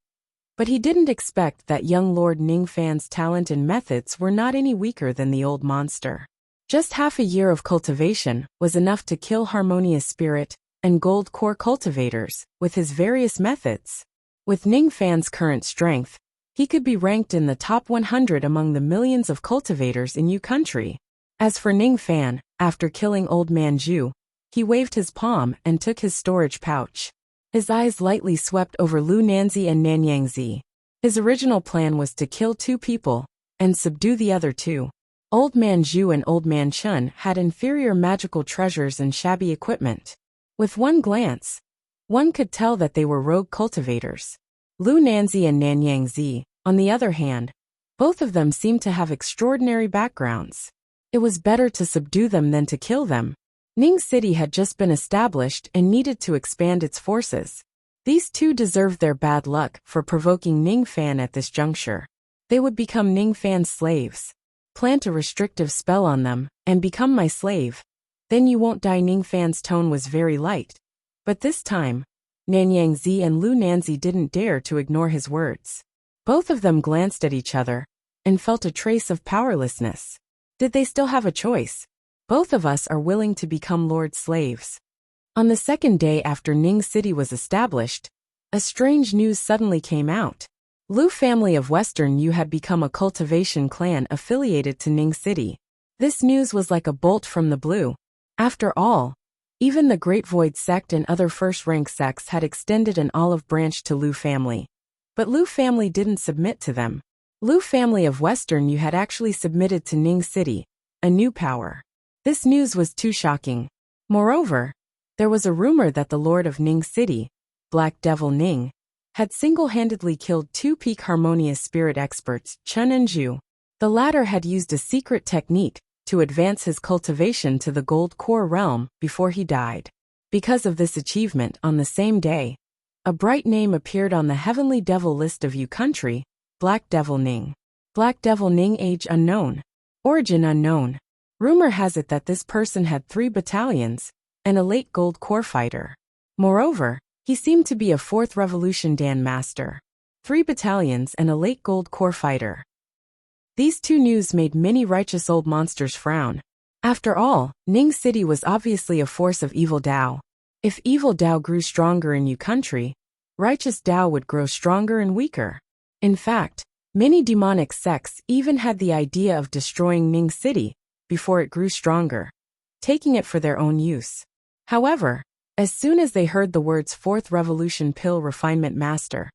Speaker 1: but he didn't expect that young Lord Ning Fan's talent and methods were not any weaker than the old monster. Just half a year of cultivation was enough to kill Harmonious Spirit and Gold Core cultivators with his various methods. With Ning Fan's current strength, he could be ranked in the top 100 among the millions of cultivators in Yu country. As for Ning Fan, after killing Old Man Zhu, he waved his palm and took his storage pouch. His eyes lightly swept over Lu Nanzi and Nanyangzi. His original plan was to kill 2 people and subdue the other 2. Old Man Zhu and Old Man Chun had inferior magical treasures and shabby equipment. With one glance, one could tell that they were rogue cultivators. Lu Nanzi and Nanyangzi, on the other hand, both of them seemed to have extraordinary backgrounds. It was better to subdue them than to kill them. Ning City had just been established and needed to expand its forces. These 2 deserved their bad luck for provoking Ning Fan at this juncture. They would become Ning Fan's slaves. Plant a restrictive spell on them, and become my slave. Then you won't die. Ning Fan's tone was very light. But this time, Nanyangzi and Lu Nanzi didn't dare to ignore his words. Both of them glanced at each other, and felt a trace of powerlessness. Did they still have a choice? Both of us are willing to become Lord's slaves. On the second day after Ning City was established, a strange news suddenly came out. Lu family of Western Yu had become a cultivation clan affiliated to Ning City. This news was like a bolt from the blue. After all, even the Great Void sect and other first-rank sects had extended an olive branch to Lu family. But Lu family didn't submit to them. Lu family of Western Yu had actually submitted to Ning City, a new power. This news was too shocking. Moreover, there was a rumor that the Lord of Ning City, Black Devil Ning, had single-handedly killed 2 peak harmonious spirit experts, Chun and Zhu. The latter had used a secret technique to advance his cultivation to the Gold Core realm before he died. Because of this achievement on the same day, a bright name appeared on the Heavenly Devil list of Yu country, Black Devil Ning. Black Devil Ning, age unknown, origin unknown. Rumor has it that this person had 3 battalions and a late Gold Core fighter. Moreover, he seemed to be a 4th Revolution Dan master. 3 battalions and a late Gold Core fighter. These 2 news made many righteous old monsters frown. After all, Ning City was obviously a force of evil Dao. If evil Dao grew stronger in Yu country, righteous Dao would grow stronger and weaker. In fact, many demonic sects even had the idea of destroying Ning City before it grew stronger, taking it for their own use. However, as soon as they heard the words 4th Revolution Pill Refinement Master,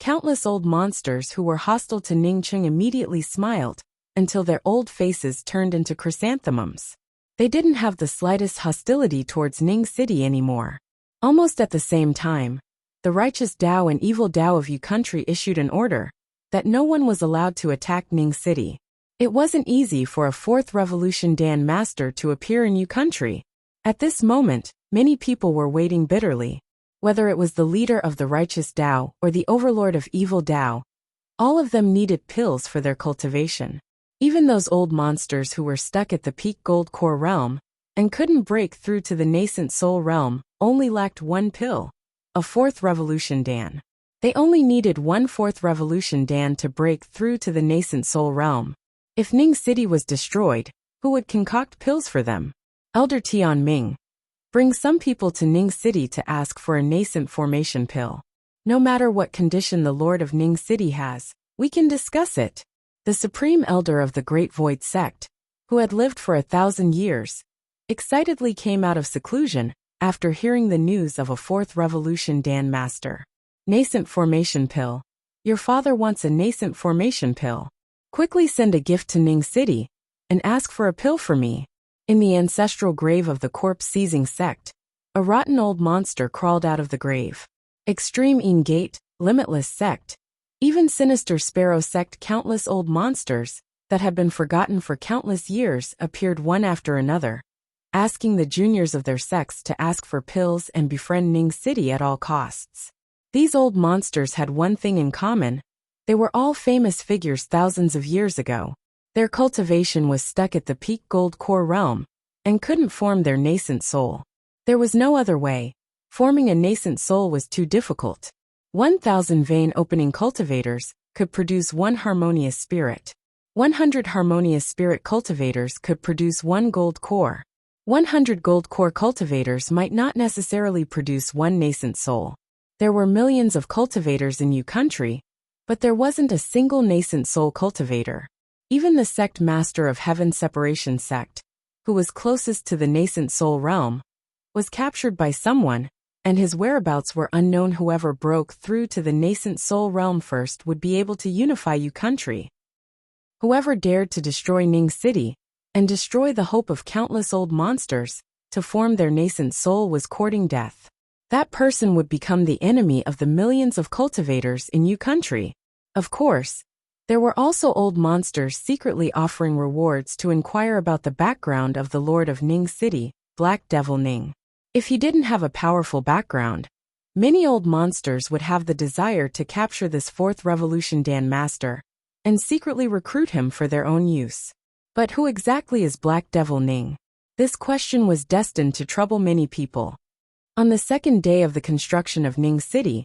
Speaker 1: countless old monsters who were hostile to Ning Chung immediately smiled until their old faces turned into chrysanthemums. They didn't have the slightest hostility towards Ning City anymore. Almost at the same time, the righteous Dao and evil Dao of Yu country issued an order that no one was allowed to attack Ning City. It wasn't easy for a fourth Revolution Dan master to appear in Yu country. At this moment, many people were waiting bitterly. Whether it was the leader of the righteous Dao or the overlord of evil Dao, all of them needed pills for their cultivation. Even those old monsters who were stuck at the peak gold core realm and couldn't break through to the nascent soul realm only lacked one pill, a fourth Revolution Dan. They only needed one fourth Revolution Dan to break through to the nascent soul realm. If Ning City was destroyed, who would concoct pills for them? Elder Tian Ming. Bring some people to Ning City to ask for a nascent formation pill. No matter what condition the Lord of Ning City has, we can discuss it. The supreme elder of the Great Void sect, who had lived for 1,000 years, excitedly came out of seclusion after hearing the news of a fourth Revolution Dan master. Nascent formation pill. Your father wants a nascent formation pill. Quickly send a gift to Ning City and ask for a pill for me. In the ancestral grave of the corpse-seizing sect, a rotten old monster crawled out of the grave. Extreme Ingate, limitless sect. Even sinister Sparrow sect, countless old monsters that had been forgotten for countless years appeared one after another, asking the juniors of their sects to ask for pills and befriend Ning City at all costs. These old monsters had one thing in common. They were all famous figures thousands of years ago. Their cultivation was stuck at the peak gold core realm and couldn't form their nascent soul. There was no other way. Forming a nascent soul was too difficult. 1,000 vein opening cultivators could produce one harmonious spirit. 100 harmonious spirit cultivators could produce one gold core. 100 gold core cultivators might not necessarily produce one nascent soul. There were millions of cultivators in Yu country, but there wasn't a single nascent soul cultivator. Even the sect master of Heaven Separation sect, who was closest to the nascent soul realm, was captured by someone, and his whereabouts were unknown. Whoever broke through to the nascent soul realm first would be able to unify Yu country. Whoever dared to destroy Ning City and destroy the hope of countless old monsters to form their nascent soul was courting death. That person would become the enemy of the millions of cultivators in Yu country. Of course, there were also old monsters secretly offering rewards to inquire about the background of the Lord of Ning City, Black Devil Ning. If he didn't have a powerful background, many old monsters would have the desire to capture this fourth Revolution Dan master and secretly recruit him for their own use. But who exactly is Black Devil Ning? This question was destined to trouble many people. On the second day of the construction of Ning City,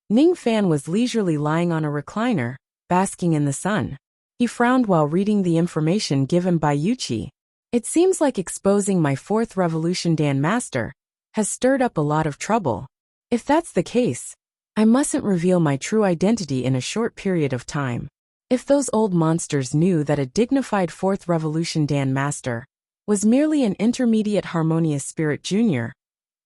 Speaker 1: Ning Fan was leisurely lying on a recliner, basking in the sun. He frowned while reading the information given by Yuchi. It seems like exposing my fourth Revolution Dan master has stirred up a lot of trouble. If that's the case, I mustn't reveal my true identity in a short period of time. If those old monsters knew that a dignified fourth Revolution Dan master was merely an intermediate harmonious spirit junior,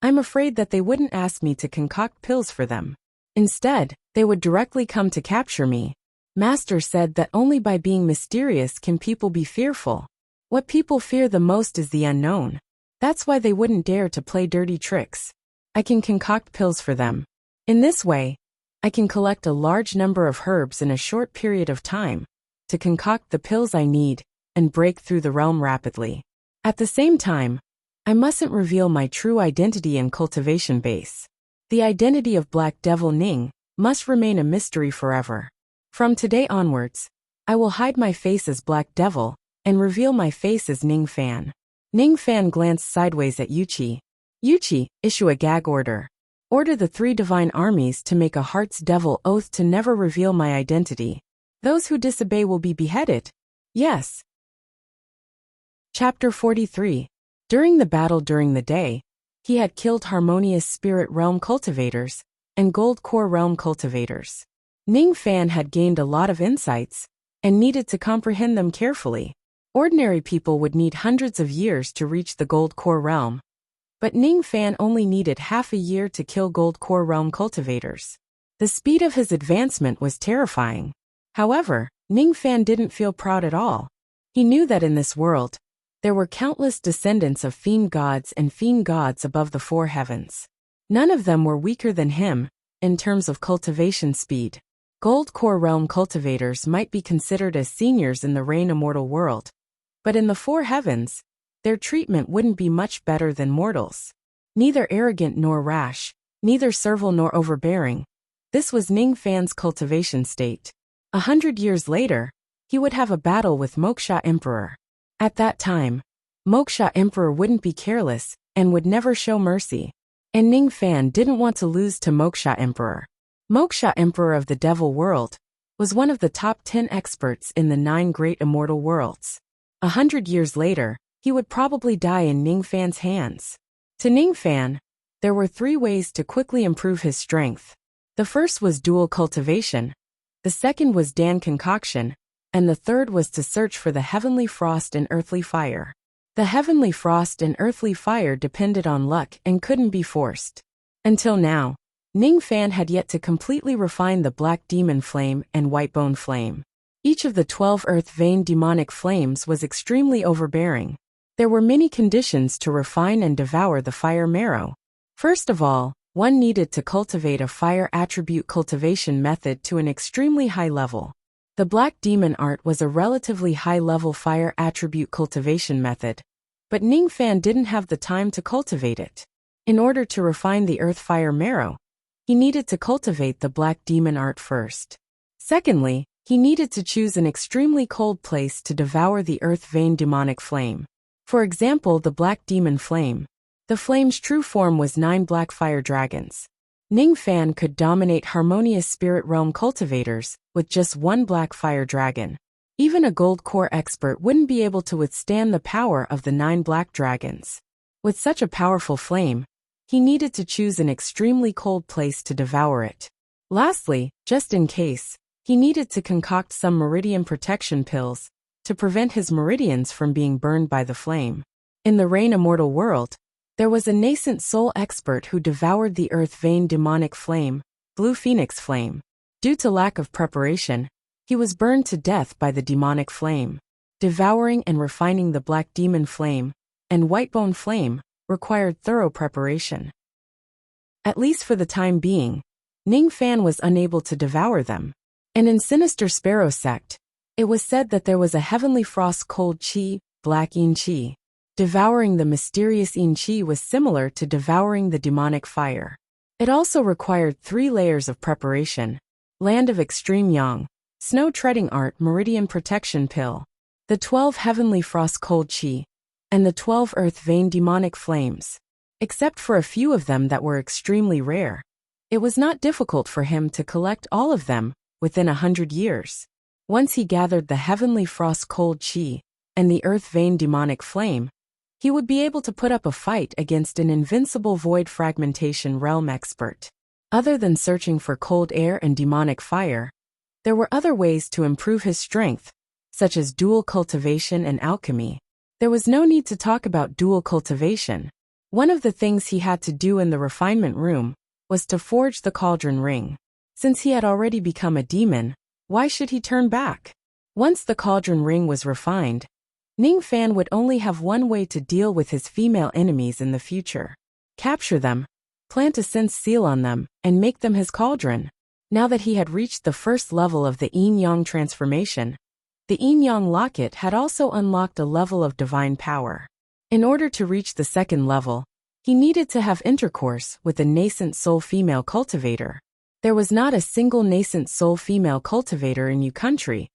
Speaker 1: I'm afraid that they wouldn't ask me to concoct pills for them. Instead, they would directly come to capture me. Master said that only by being mysterious can people be fearful. What people fear the most is the unknown. That's why they wouldn't dare to play dirty tricks. I can concoct pills for them. In this way, I can collect a large number of herbs in a short period of time to concoct the pills I need and break through the realm rapidly. At the same time, I mustn't reveal my true identity and cultivation base. The identity of Black Devil Ning must remain a mystery forever. From today onwards, I will hide my face as Black Devil and reveal my face as Ning Fan. Ning Fan glanced sideways at Yuchi. Yuchi, issue a gag order. Order the 3 divine armies to make a Heart's Devil oath to never reveal my identity. Those who disobey will be beheaded. Yes. Chapter 43. During the battle during the day, he had killed harmonious spirit realm cultivators and gold core realm cultivators. Ning Fan had gained a lot of insights and needed to comprehend them carefully. Ordinary people would need hundreds of years to reach the gold core realm, but Ning Fan only needed half a year to kill gold core realm cultivators. The speed of his advancement was terrifying. However, Ning Fan didn't feel proud at all. He knew that in this world, There were countless descendants of fiend gods and fiend gods above the four heavens. None of them were weaker than him, in terms of cultivation speed. Gold core realm cultivators might be considered as seniors in the Reign Immortal world, but in the four heavens, their treatment wouldn't be much better than mortals. Neither arrogant nor rash, neither servile nor overbearing. This was Ning Fan's cultivation state. 100 years later, he would have a battle with Moksha Emperor. At that time, Moksha Emperor wouldn't be careless and would never show mercy. And Ning Fan didn't want to lose to Moksha Emperor. Moksha Emperor of the Devil World was one of the top 10 experts in the 9 great immortal worlds. 100 years later, he would probably die in Ning Fan's hands. To Ning Fan, there were 3 ways to quickly improve his strength. The first was dual cultivation, the second was Dan concoction, and the third was to search for the heavenly frost and earthly fire. The heavenly frost and earthly fire depended on luck and couldn't be forced. Until now, Ning Fan had yet to completely refine the black demon flame and white bone flame. Each of the 12 earth vein demonic flames was extremely overbearing. There were many conditions to refine and devour the fire marrow. First of all, one needed to cultivate a fire attribute cultivation method to an extremely high level. The Black Demon Art was a relatively high-level fire attribute cultivation method, but Ning Fan didn't have the time to cultivate it. In order to refine the earth fire marrow, he needed to cultivate the Black Demon Art first. Secondly, he needed to choose an extremely cold place to devour the earth vein demonic flame. For example, the Black Demon Flame. The flame's true form was 9 black fire dragons. Ning Fan could dominate harmonious spirit realm cultivators with just 1 black fire dragon. Even a gold core expert wouldn't be able to withstand the power of the 9 black dragons. With such a powerful flame, he needed to choose an extremely cold place to devour it. Lastly, just in case, he needed to concoct some meridian protection pills to prevent his meridians from being burned by the flame. In the Reign Immortal world, there was a nascent soul expert who devoured the earth vein demonic flame, Blue Phoenix Flame. Due to lack of preparation, he was burned to death by the demonic flame. Devouring and refining the Black Demon Flame and Whitebone Flame required thorough preparation. At least for the time being, Ning Fan was unable to devour them. And in Sinister Sparrow Sect, it was said that there was a heavenly frost cold chi, Black Yin Chi. Devouring the mysterious Yin Chi was similar to devouring the demonic fire. It also required 3 layers of preparation: Land of Extreme Yang, Snow Treading Art Meridian Protection Pill, the 12 Heavenly Frost Cold Chi, and the 12 Earth Vein Demonic Flames. Except for a few of them that were extremely rare, it was not difficult for him to collect all of them within 100 years. Once he gathered the Heavenly Frost Cold Chi and the Earth Vein Demonic Flame, he would be able to put up a fight against an invincible void fragmentation realm expert. Other than searching for cold air and demonic fire, there were other ways to improve his strength, such as dual cultivation and alchemy. There was no need to talk about dual cultivation. One of the things he had to do in the refinement room was to forge the cauldron ring. Since he had already become a demon, why should he turn back? Once the cauldron ring was refined, Ning Fan would only have one way to deal with his female enemies in the future: capture them, plant a sense seal on them, and make them his cauldron. Now that he had reached the first level of the Yin-Yang transformation, the Yin-Yang locket had also unlocked a level of divine power. In order to reach the second level, he needed to have intercourse with a nascent soul female cultivator. There was not a single nascent soul female cultivator in Yu country,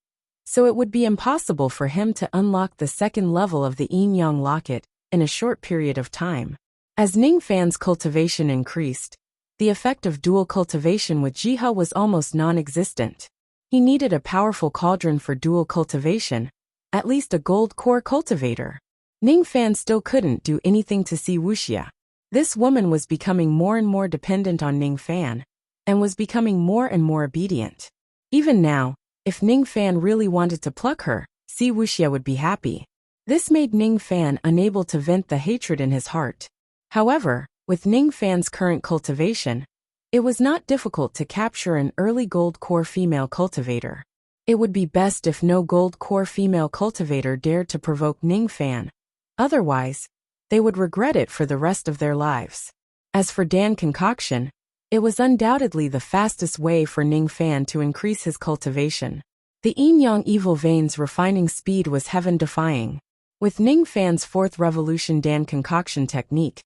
Speaker 1: so it would be impossible for him to unlock the second level of the Yin-Yang locket in a short period of time. As Ning Fan's cultivation increased, the effect of dual cultivation with Jiha was almost non-existent. He needed a powerful cauldron for dual cultivation, at least a gold core cultivator. Ning Fan still couldn't do anything to see Wuxia. This woman was becoming more and more dependent on Ning Fan, and was becoming more and more obedient. Even now, if Ning Fan really wanted to pluck her, Si Wuxia would be happy. This made Ning Fan unable to vent the hatred in his heart. However, with Ning Fan's current cultivation, it was not difficult to capture an early gold core female cultivator. It would be best if no gold core female cultivator dared to provoke Ning Fan, Otherwise, they would regret it for the rest of their lives. As for Dan concoction, it was undoubtedly the fastest way for Ning Fan to increase his cultivation. The yin-yang evil vein's refining speed was heaven-defying. With Ning Fan's fourth revolution Dan concoction technique,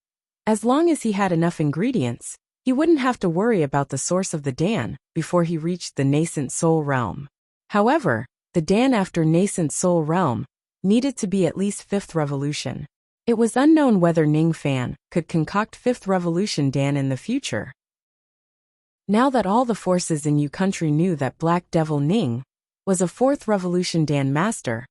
Speaker 1: as long as he had enough ingredients, he wouldn't have to worry about the source of the Dan before he reached the nascent soul realm. However, the Dan after nascent soul realm needed to be at least fifth revolution. It was unknown whether Ning Fan could concoct fifth revolution Dan in the future. Now that all the forces in Yu country knew that Black Devil Ning was a fourth revolution Dan master,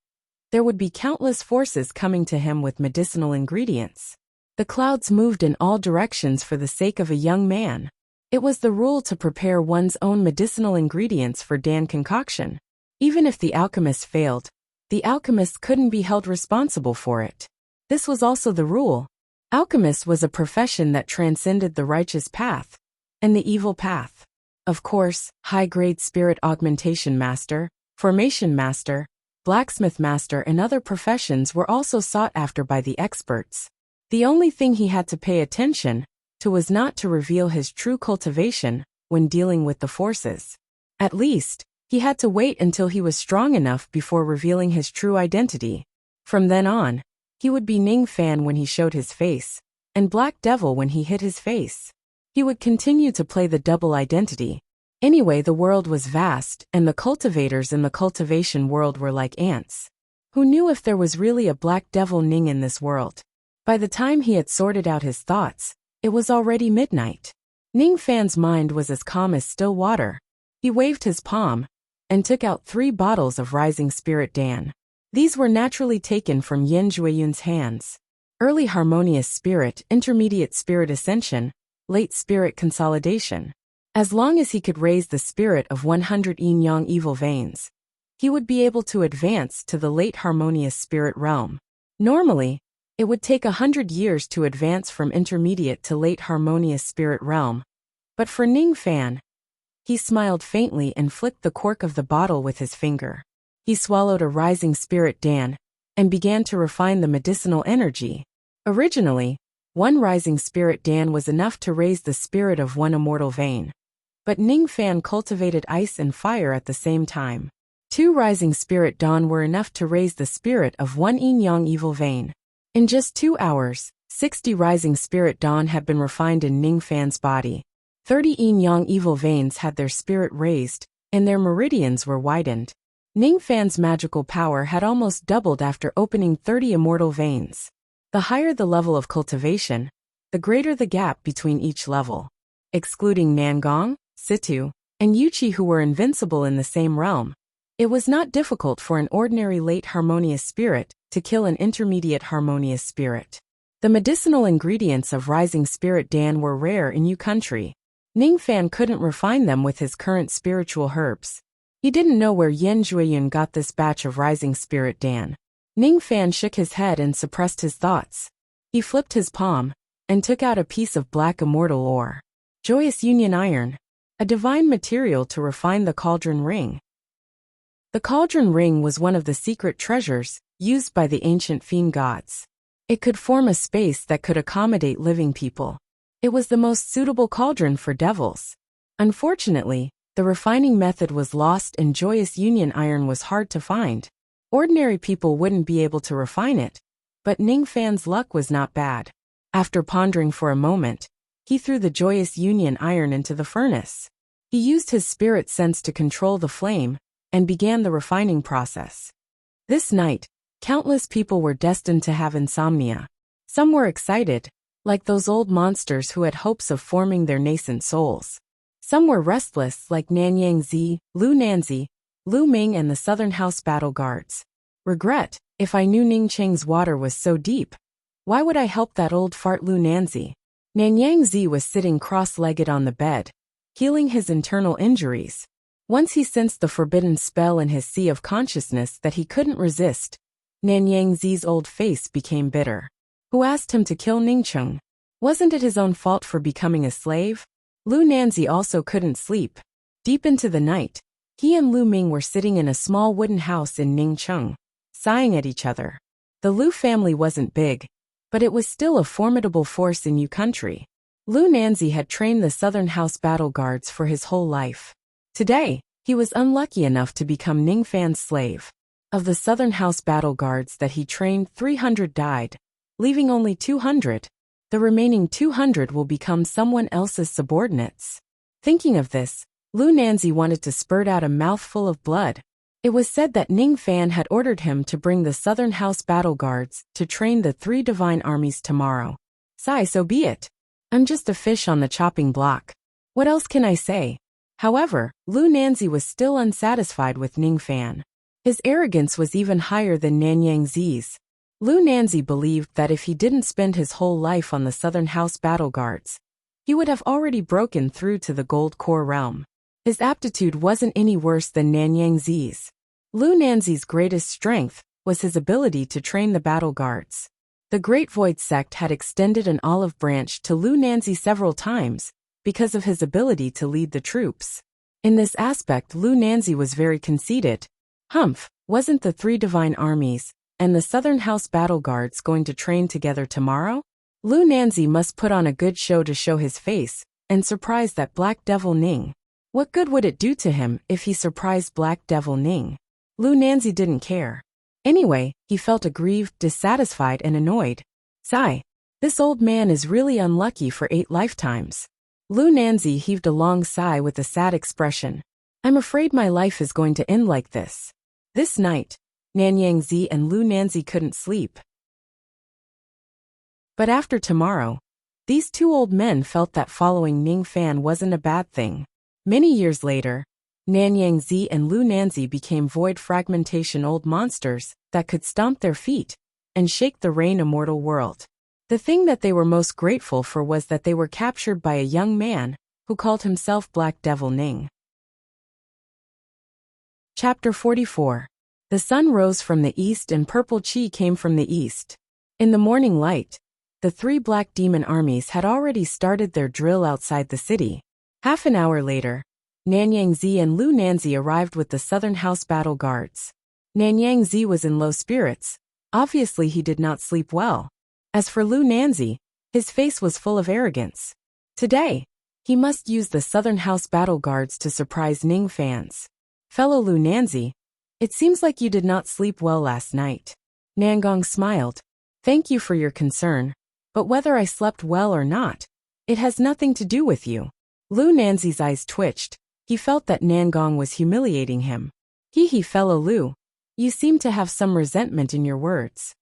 Speaker 1: there would be countless forces coming to him with medicinal ingredients. The clouds moved in all directions for the sake of a young man. It was the rule to prepare one's own medicinal ingredients for Dan concoction. Even if the alchemist failed, the alchemist couldn't be held responsible for it. This was also the rule. Alchemist was a profession that transcended the righteous path and the evil path. Of course, high-grade spirit augmentation master, formation master, blacksmith master and other professions were also sought after by the experts. The only thing he had to pay attention to was not to reveal his true cultivation when dealing with the forces. At least, he had to wait until he was strong enough before revealing his true identity. From then on, he would be Ning Fan when he showed his face, and Black Devil when he hid his face. He would continue to play the double identity. Anyway, the world was vast, and the cultivators in the cultivation world were like ants. Who knew if there was really a Black Devil Ning in this world? By the time he had sorted out his thoughts, it was already midnight. Ning Fan's mind was as calm as still water. He waved his palm and took out 3 bottles of Rising Spirit Dan. These were naturally taken from Yin Jueyun's hands. Early Harmonious Spirit, Intermediate Spirit Ascension, Late Spirit Consolidation. As long as he could raise the spirit of 100 yin-yang evil veins, he would be able to advance to the Late Harmonious Spirit realm. Normally, it would take 100 years to advance from Intermediate to Late Harmonious Spirit realm. But for Ning Fan, he smiled faintly and flicked the cork of the bottle with his finger. He swallowed a Rising Spirit Dan and began to refine the medicinal energy. Originally, 1 Rising Spirit Dan was enough to raise the spirit of 1 immortal vein. But Ning Fan cultivated ice and fire at the same time. 2 Rising Spirit Dan were enough to raise the spirit of 1 yin-yang evil vein. In just 2 hours, 60 Rising Spirit Dan had been refined in Ning Fan's body. 30 yin-yang evil veins had their spirit raised, and their meridians were widened. Ning Fan's magical power had almost doubled after opening 30 immortal veins. The higher the level of cultivation, the greater the gap between each level. Excluding Nangong, Situ, and Yuchi who were invincible in the same realm, it was not difficult for an ordinary late harmonious spirit to kill an intermediate harmonious spirit. The medicinal ingredients of Rising Spirit Dan were rare in Yu country. Ning Fan couldn't refine them with his current spiritual herbs. He didn't know where Yin Jueyun got this batch of Rising Spirit Dan. Ning Fan shook his head and suppressed his thoughts. He flipped his palm and took out a piece of black immortal ore. Joyous Union Iron, a divine material to refine the cauldron ring. The cauldron ring was one of the secret treasures used by the ancient fiend gods. It could form a space that could accommodate living people. It was the most suitable cauldron for devils. Unfortunately, the refining method was lost and Joyous Union Iron was hard to find. Ordinary people wouldn't be able to refine it, but Ning Fan's luck was not bad. After pondering for a moment, he threw the Joyous Union Iron into the furnace. He used his spirit sense to control the flame and began the refining process. This night, countless people were destined to have insomnia. Some were excited, like those old monsters who had hopes of forming their nascent souls. Some were restless, like Nanyang Zi, Lu Nanzi, Lu Ming and the Southern House Battle Guards. Regret, if I knew Ning Cheng's water was so deep, why would I help that old fart Lu Nanzi? Nanyang Zi was sitting cross-legged on the bed, healing his internal injuries. Once he sensed the forbidden spell in his sea of consciousness that he couldn't resist, Nanyang Zi's old face became bitter. Who asked him to kill Ning Cheng? Wasn't it his own fault for becoming a slave? Lu Nanzi also couldn't sleep. Deep into the night, he and Lu Ming were sitting in a small wooden house in Ningcheng, sighing at each other. The Lu family wasn't big, but it was still a formidable force in Yu country. Lu Nanzi had trained the Southern House battle guards for his whole life. Today, he was unlucky enough to become Ning Fan's slave. Of the Southern House battle guards that he trained, 300 died, leaving only 200. The remaining 200 will become someone else's subordinates. Thinking of this, Lu Nanzi wanted to spurt out a mouthful of blood. It was said that Ning Fan had ordered him to bring the Southern House battle guards to train the 3 divine armies tomorrow. Sigh, so be it. I'm just a fish on the chopping block. What else can I say? However, Lu Nanzi was still unsatisfied with Ning Fan. His arrogance was even higher than Nanyang Zi's. Lu Nanzi believed that if he didn't spend his whole life on the Southern House battle guards, he would have already broken through to the Gold Core realm. His aptitude wasn't any worse than Nanyang Zi's. Lu Nanzi's greatest strength was his ability to train the battle guards. The Great Void sect had extended an olive branch to Lu Nanzi several times because of his ability to lead the troops. In this aspect, Lu Nanzi was very conceited. Wasn't the 3 divine armies and the Southern House battle guards going to train together tomorrow? Lu Nanzi must put on a good show to show his face and surprise that Black Devil Ning. What good would it do to him if he surprised Black Devil Ning? Lu Nanzi didn't care. Anyway, he felt aggrieved, dissatisfied, and annoyed. Sigh. This old man is really unlucky for 8 lifetimes. Lu Nanzi heaved a long sigh with a sad expression. I'm afraid my life is going to end like this. This night, Nanyang Zi and Lu Nanzi couldn't sleep. But after tomorrow, these 2 old men felt that following Ning Fan wasn't a bad thing. Many years later, Nanyang Zi and Lu Nanzi became void fragmentation old monsters that could stomp their feet and shake the rain immortal world. The thing that they were most grateful for was that they were captured by a young man who called himself Black Devil Ning. Chapter 44. The sun rose from the east and purple chi came from the east. In the morning light, the 3 black demon armies had already started their drill outside the city. Half an hour later, Nanyang Zi and Lu Nanzi arrived with the Southern House battle guards. Nanyang Zi was in low spirits. Obviously he did not sleep well. As for Lu Nanzi, his face was full of arrogance. Today, he must use the Southern House battle guards to surprise Ning fans. Fellow Lu Nanzi, it seems like you did not sleep well last night. Nangong smiled. Thank you for your concern, but whether I slept well or not, it has nothing to do with you. Lu Nanzi's eyes twitched. He felt that Nangong was humiliating him. Hee, fellow Lu. You seem to have some resentment in your words.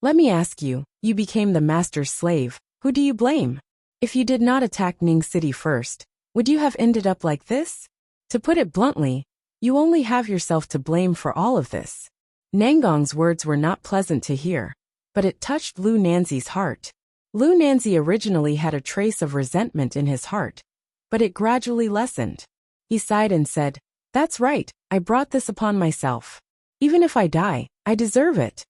Speaker 1: Let me ask you, you became the master's slave. Who do you blame? If you did not attack Ning City first, would you have ended up like this? To put it bluntly, you only have yourself to blame for all of this. Nangong's words were not pleasant to hear, but it touched Lu Nanzi's heart. Lu Nanzi originally had a trace of resentment in his heart, but it gradually lessened. He sighed and said, That's right, I brought this upon myself. Even if I die, I deserve it.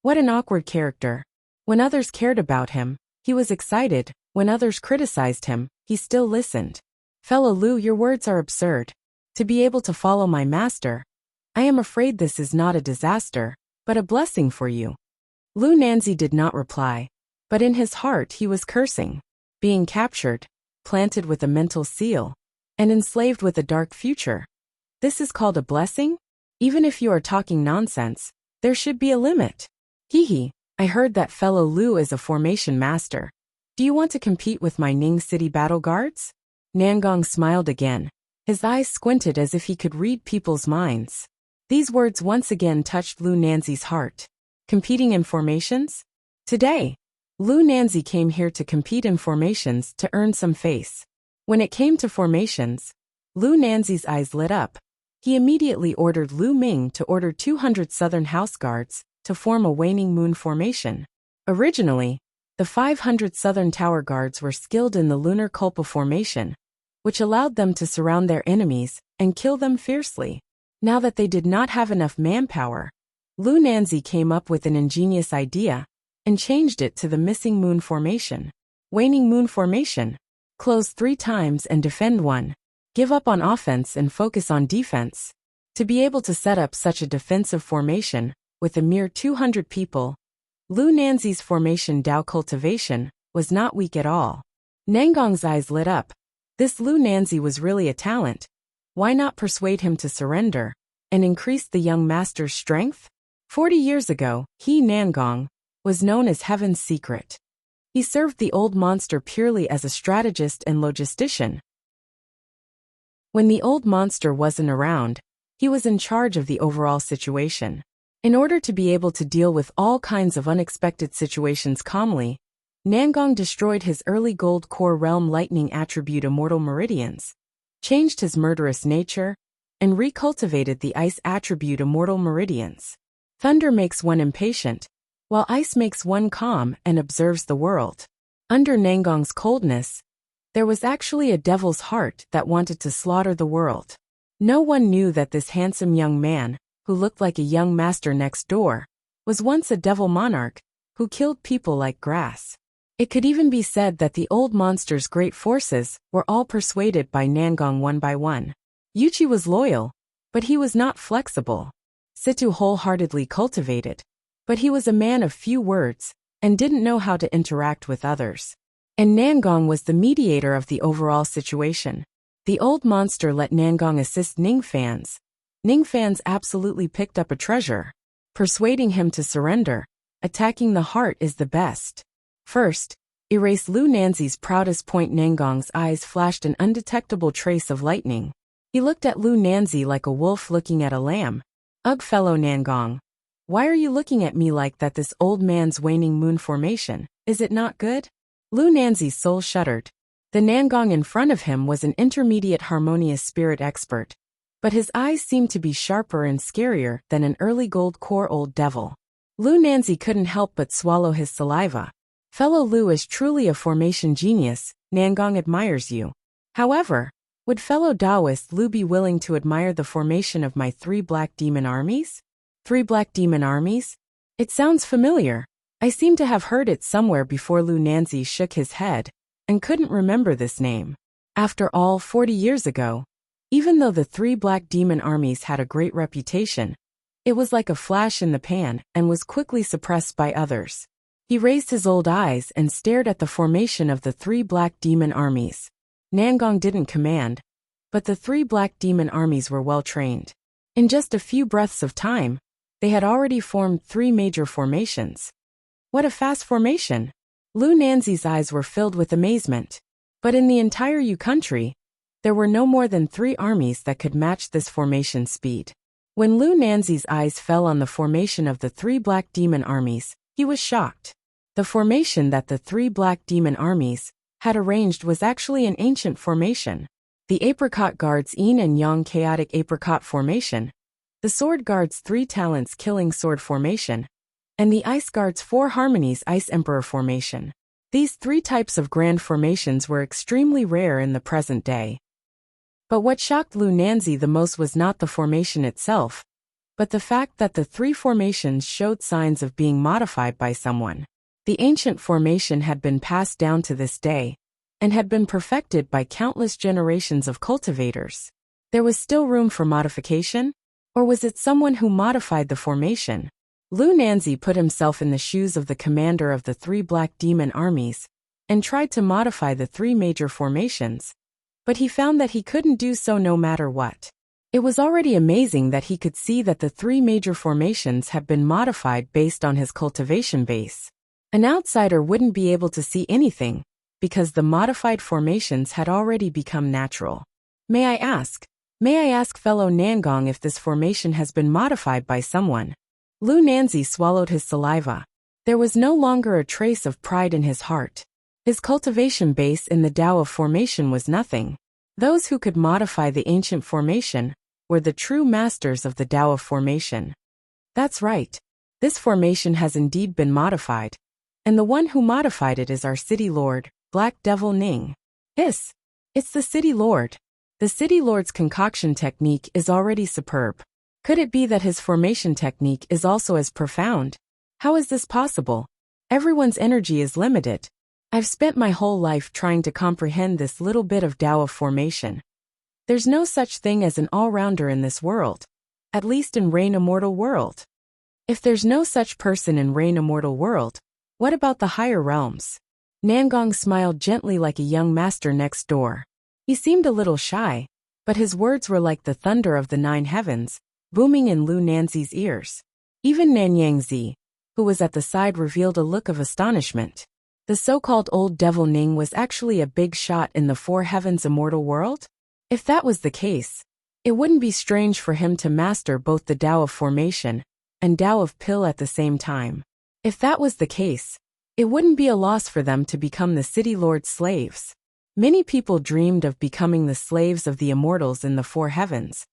Speaker 1: What an awkward character. When others cared about him, he was excited. When others criticized him, he still listened. Fellow Lu, your words are absurd. To be able to follow my master, I am afraid this is not a disaster, but a blessing for you. Lu Nanzi did not reply, but in his heart he was cursing. Being captured, planted with a mental seal, and enslaved with a dark future. This is called a blessing? Even if you are talking nonsense, there should be a limit. Hee, I heard that fellow Lu is a formation master. Do you want to compete with my Ning City battle guards? Nangong smiled again. His eyes squinted as if he could read people's minds. These words once again touched Lu Nanzi's heart. Competing in formations? Today, Lu Nanzi came here to compete in formations to earn some face. When it came to formations, Lu Nanzi's eyes lit up. He immediately ordered Lu Ming to order 200 Southern House Guards to form a waning moon formation. Originally, the 500 Southern Tower Guards were skilled in the lunar Kulpa formation, which allowed them to surround their enemies and kill them fiercely. Now that they did not have enough manpower, Lu Nanzi came up with an ingenious idea and changed it to the missing moon formation. Waning moon formation. Close 3 times and defend 1. Give up on offense and focus on defense. To be able to set up such a defensive formation, with a mere 200 people, Lu Nanzi's formation Dao cultivation was not weak at all. Nangong's eyes lit up. This Lu Nanzi was really a talent. Why not persuade him to surrender and increase the young master's strength? 40 years ago, he, Nangong, was known as Heaven's Secret. He served the old monster purely as a strategist and logistician. When the old monster wasn't around, he was in charge of the overall situation. In order to be able to deal with all kinds of unexpected situations calmly, Nangong destroyed his early gold core realm lightning attribute immortal meridians, changed his murderous nature, and recultivated the ice attribute immortal meridians. Thunder makes one impatient, while ice makes one calm and observes the world. Under Nangong's coldness, there was actually a devil's heart that wanted to slaughter the world. No one knew that this handsome young man, who looked like a young master next door, was once a devil monarch who killed people like grass. It could even be said that the old monster's great forces were all persuaded by Nangong one by one. Yuchi was loyal, but he was not flexible. Situ wholeheartedly cultivated, but he was a man of few words and didn't know how to interact with others. And Nangong was the mediator of the overall situation. The old monster let Nangong assist Ningfan's. Ningfan's absolutely picked up a treasure. Persuading him to surrender, attacking the heart is the best. First, erase Lu Nanzi's proudest point. Nangong's eyes flashed an undetectable trace of lightning. He looked at Lu Nanzi like a wolf looking at a lamb. Ugh, fellow Nangong. Why are you looking at me like that? This old man's waning moon formation, is it not good? Lu Nanzi's soul shuddered. The Nangong in front of him was an intermediate harmonious spirit expert, but his eyes seemed to be sharper and scarier than an early gold core old devil. Lu Nanzi couldn't help but swallow his saliva. Fellow Lu is truly a formation genius. Nangong admires you. However, would fellow Taoist Lu be willing to admire the formation of my 3 black demon armies? 3 black demon armies? It sounds familiar. I seem to have heard it somewhere before. Lu Nanzi shook his head and couldn't remember this name. After all, 40 years ago, even though the 3 black demon armies had a great reputation, it was like a flash in the pan and was quickly suppressed by others. He raised his old eyes and stared at the formation of the 3 black demon armies. Nangong didn't command, but the 3 black demon armies were well trained. In just a few breaths of time, they had already formed 3 major formations. What a fast formation! Lu Nanzi's eyes were filled with amazement. But in the entire Yu country, there were no more than 3 armies that could match this formation speed. When Lu Nanzi's eyes fell on the formation of the 3 black demon armies, he was shocked. The formation that the 3 black demon armies had arranged was actually an ancient formation. The Apricot Guard's Yin and Yang chaotic apricot formation, the Sword Guard's 3 talents killing sword formation, and the Ice Guard's 4 harmonies ice emperor formation. These 3 types of grand formations were extremely rare in the present day. But what shocked Lu Nanzi the most was not the formation itself, but the fact that the 3 formations showed signs of being modified by someone. The ancient formation had been passed down to this day, and had been perfected by countless generations of cultivators. There was still room for modification? Or was it someone who modified the formation? Lu Nanzi put himself in the shoes of the commander of the 3 black demon armies, and tried to modify the 3 major formations, but he found that he couldn't do so no matter what. It was already amazing that he could see that the 3 major formations had been modified based on his cultivation base. An outsider wouldn't be able to see anything, because the modified formations had already become natural. May I ask fellow Nangong if this formation has been modified by someone? Lu Nanzi swallowed his saliva. There was no longer a trace of pride in his heart. His cultivation base in the Tao of formation was nothing. Those who could modify the ancient formation were the true masters of the Tao of formation. That's right. This formation has indeed been modified, and the one who modified it is our city lord, Black Devil Ning. It's the city lord. The city lord's concoction technique is already superb. Could it be that his formation technique is also as profound? How is this possible? Everyone's energy is limited. I've spent my whole life trying to comprehend this little bit of Tao of formation. There's no such thing as an all-rounder in this world, at least in Reign Immortal world. If there's no such person in Rain Immortal World, what about the higher realms? Nangong smiled gently like a young master next door. He seemed a little shy, but his words were like the thunder of the 9 heavens, booming in Lu Nanzi's ears. Even Nanyang Zi, who was at the side, revealed a look of astonishment. The so-called old devil Ning was actually a big shot in the 4 heavens immortal world? If that was the case, it wouldn't be strange for him to master both the Tao of Formation and Tao of Pill at the same time. If that was the case, it wouldn't be a loss for them to become the City Lord's slaves. Many people dreamed of becoming the slaves of the immortals in the 4 heavens,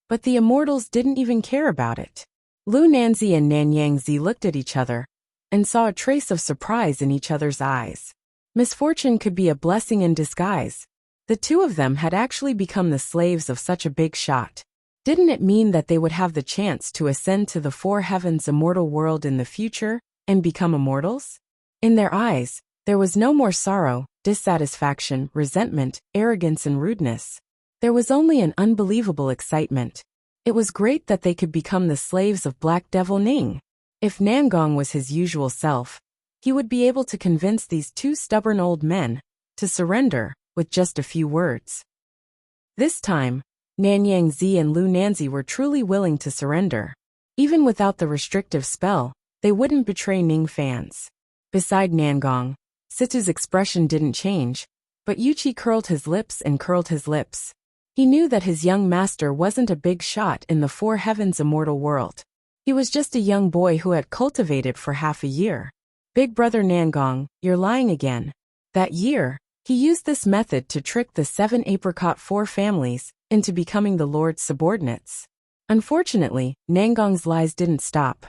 Speaker 1: but the immortals didn't even care about it. Lu Nanzi and Nanyang Zi looked at each other and saw a trace of surprise in each other's eyes. Misfortune could be a blessing in disguise. The two of them had actually become the slaves of such a big shot. Didn't it mean that they would have the chance to ascend to the 4 heavens immortal world in the future and become immortals? In their eyes, there was no more sorrow, dissatisfaction, resentment, arrogance, and rudeness. There was only an unbelievable excitement. It was great that they could become the slaves of Black Devil Ning. If Nangong was his usual self, he would be able to convince these 2 stubborn old men to surrender with just a few words. This time, Nanyang Zi and Lu Nanzi were truly willing to surrender. Even without the restrictive spell, they wouldn't betray Ning fans. Beside Nangong, Situ's expression didn't change, but Yuchi curled his lips and curled his lips. He knew that his young master wasn't a big shot in the 4 heavens immortal world. He was just a young boy who had cultivated for half a year. Big brother Nangong, you're lying again. That year, he used this method to trick the 7 apricot 4 families into becoming the Lord's subordinates. Unfortunately, Nangong's lies didn't stop.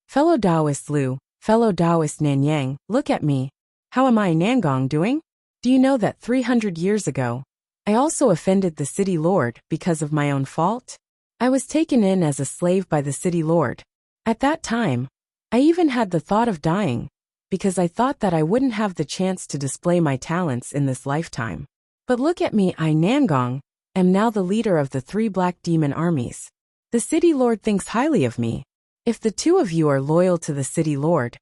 Speaker 1: Fellow Taoist Lu, fellow Taoist Nanyang, look at me. How am I, Nangong, doing? Do you know that 300 years ago, I also offended the City Lord because of my own fault? I was taken in as a slave by the City Lord. At that time, I even had the thought of dying, because I thought that I wouldn't have the chance to display my talents in this lifetime. But look at me, I, Nangong, am now the leader of the 3 black demon armies. The City Lord thinks highly of me. If the 2 of you are loyal to the City Lord,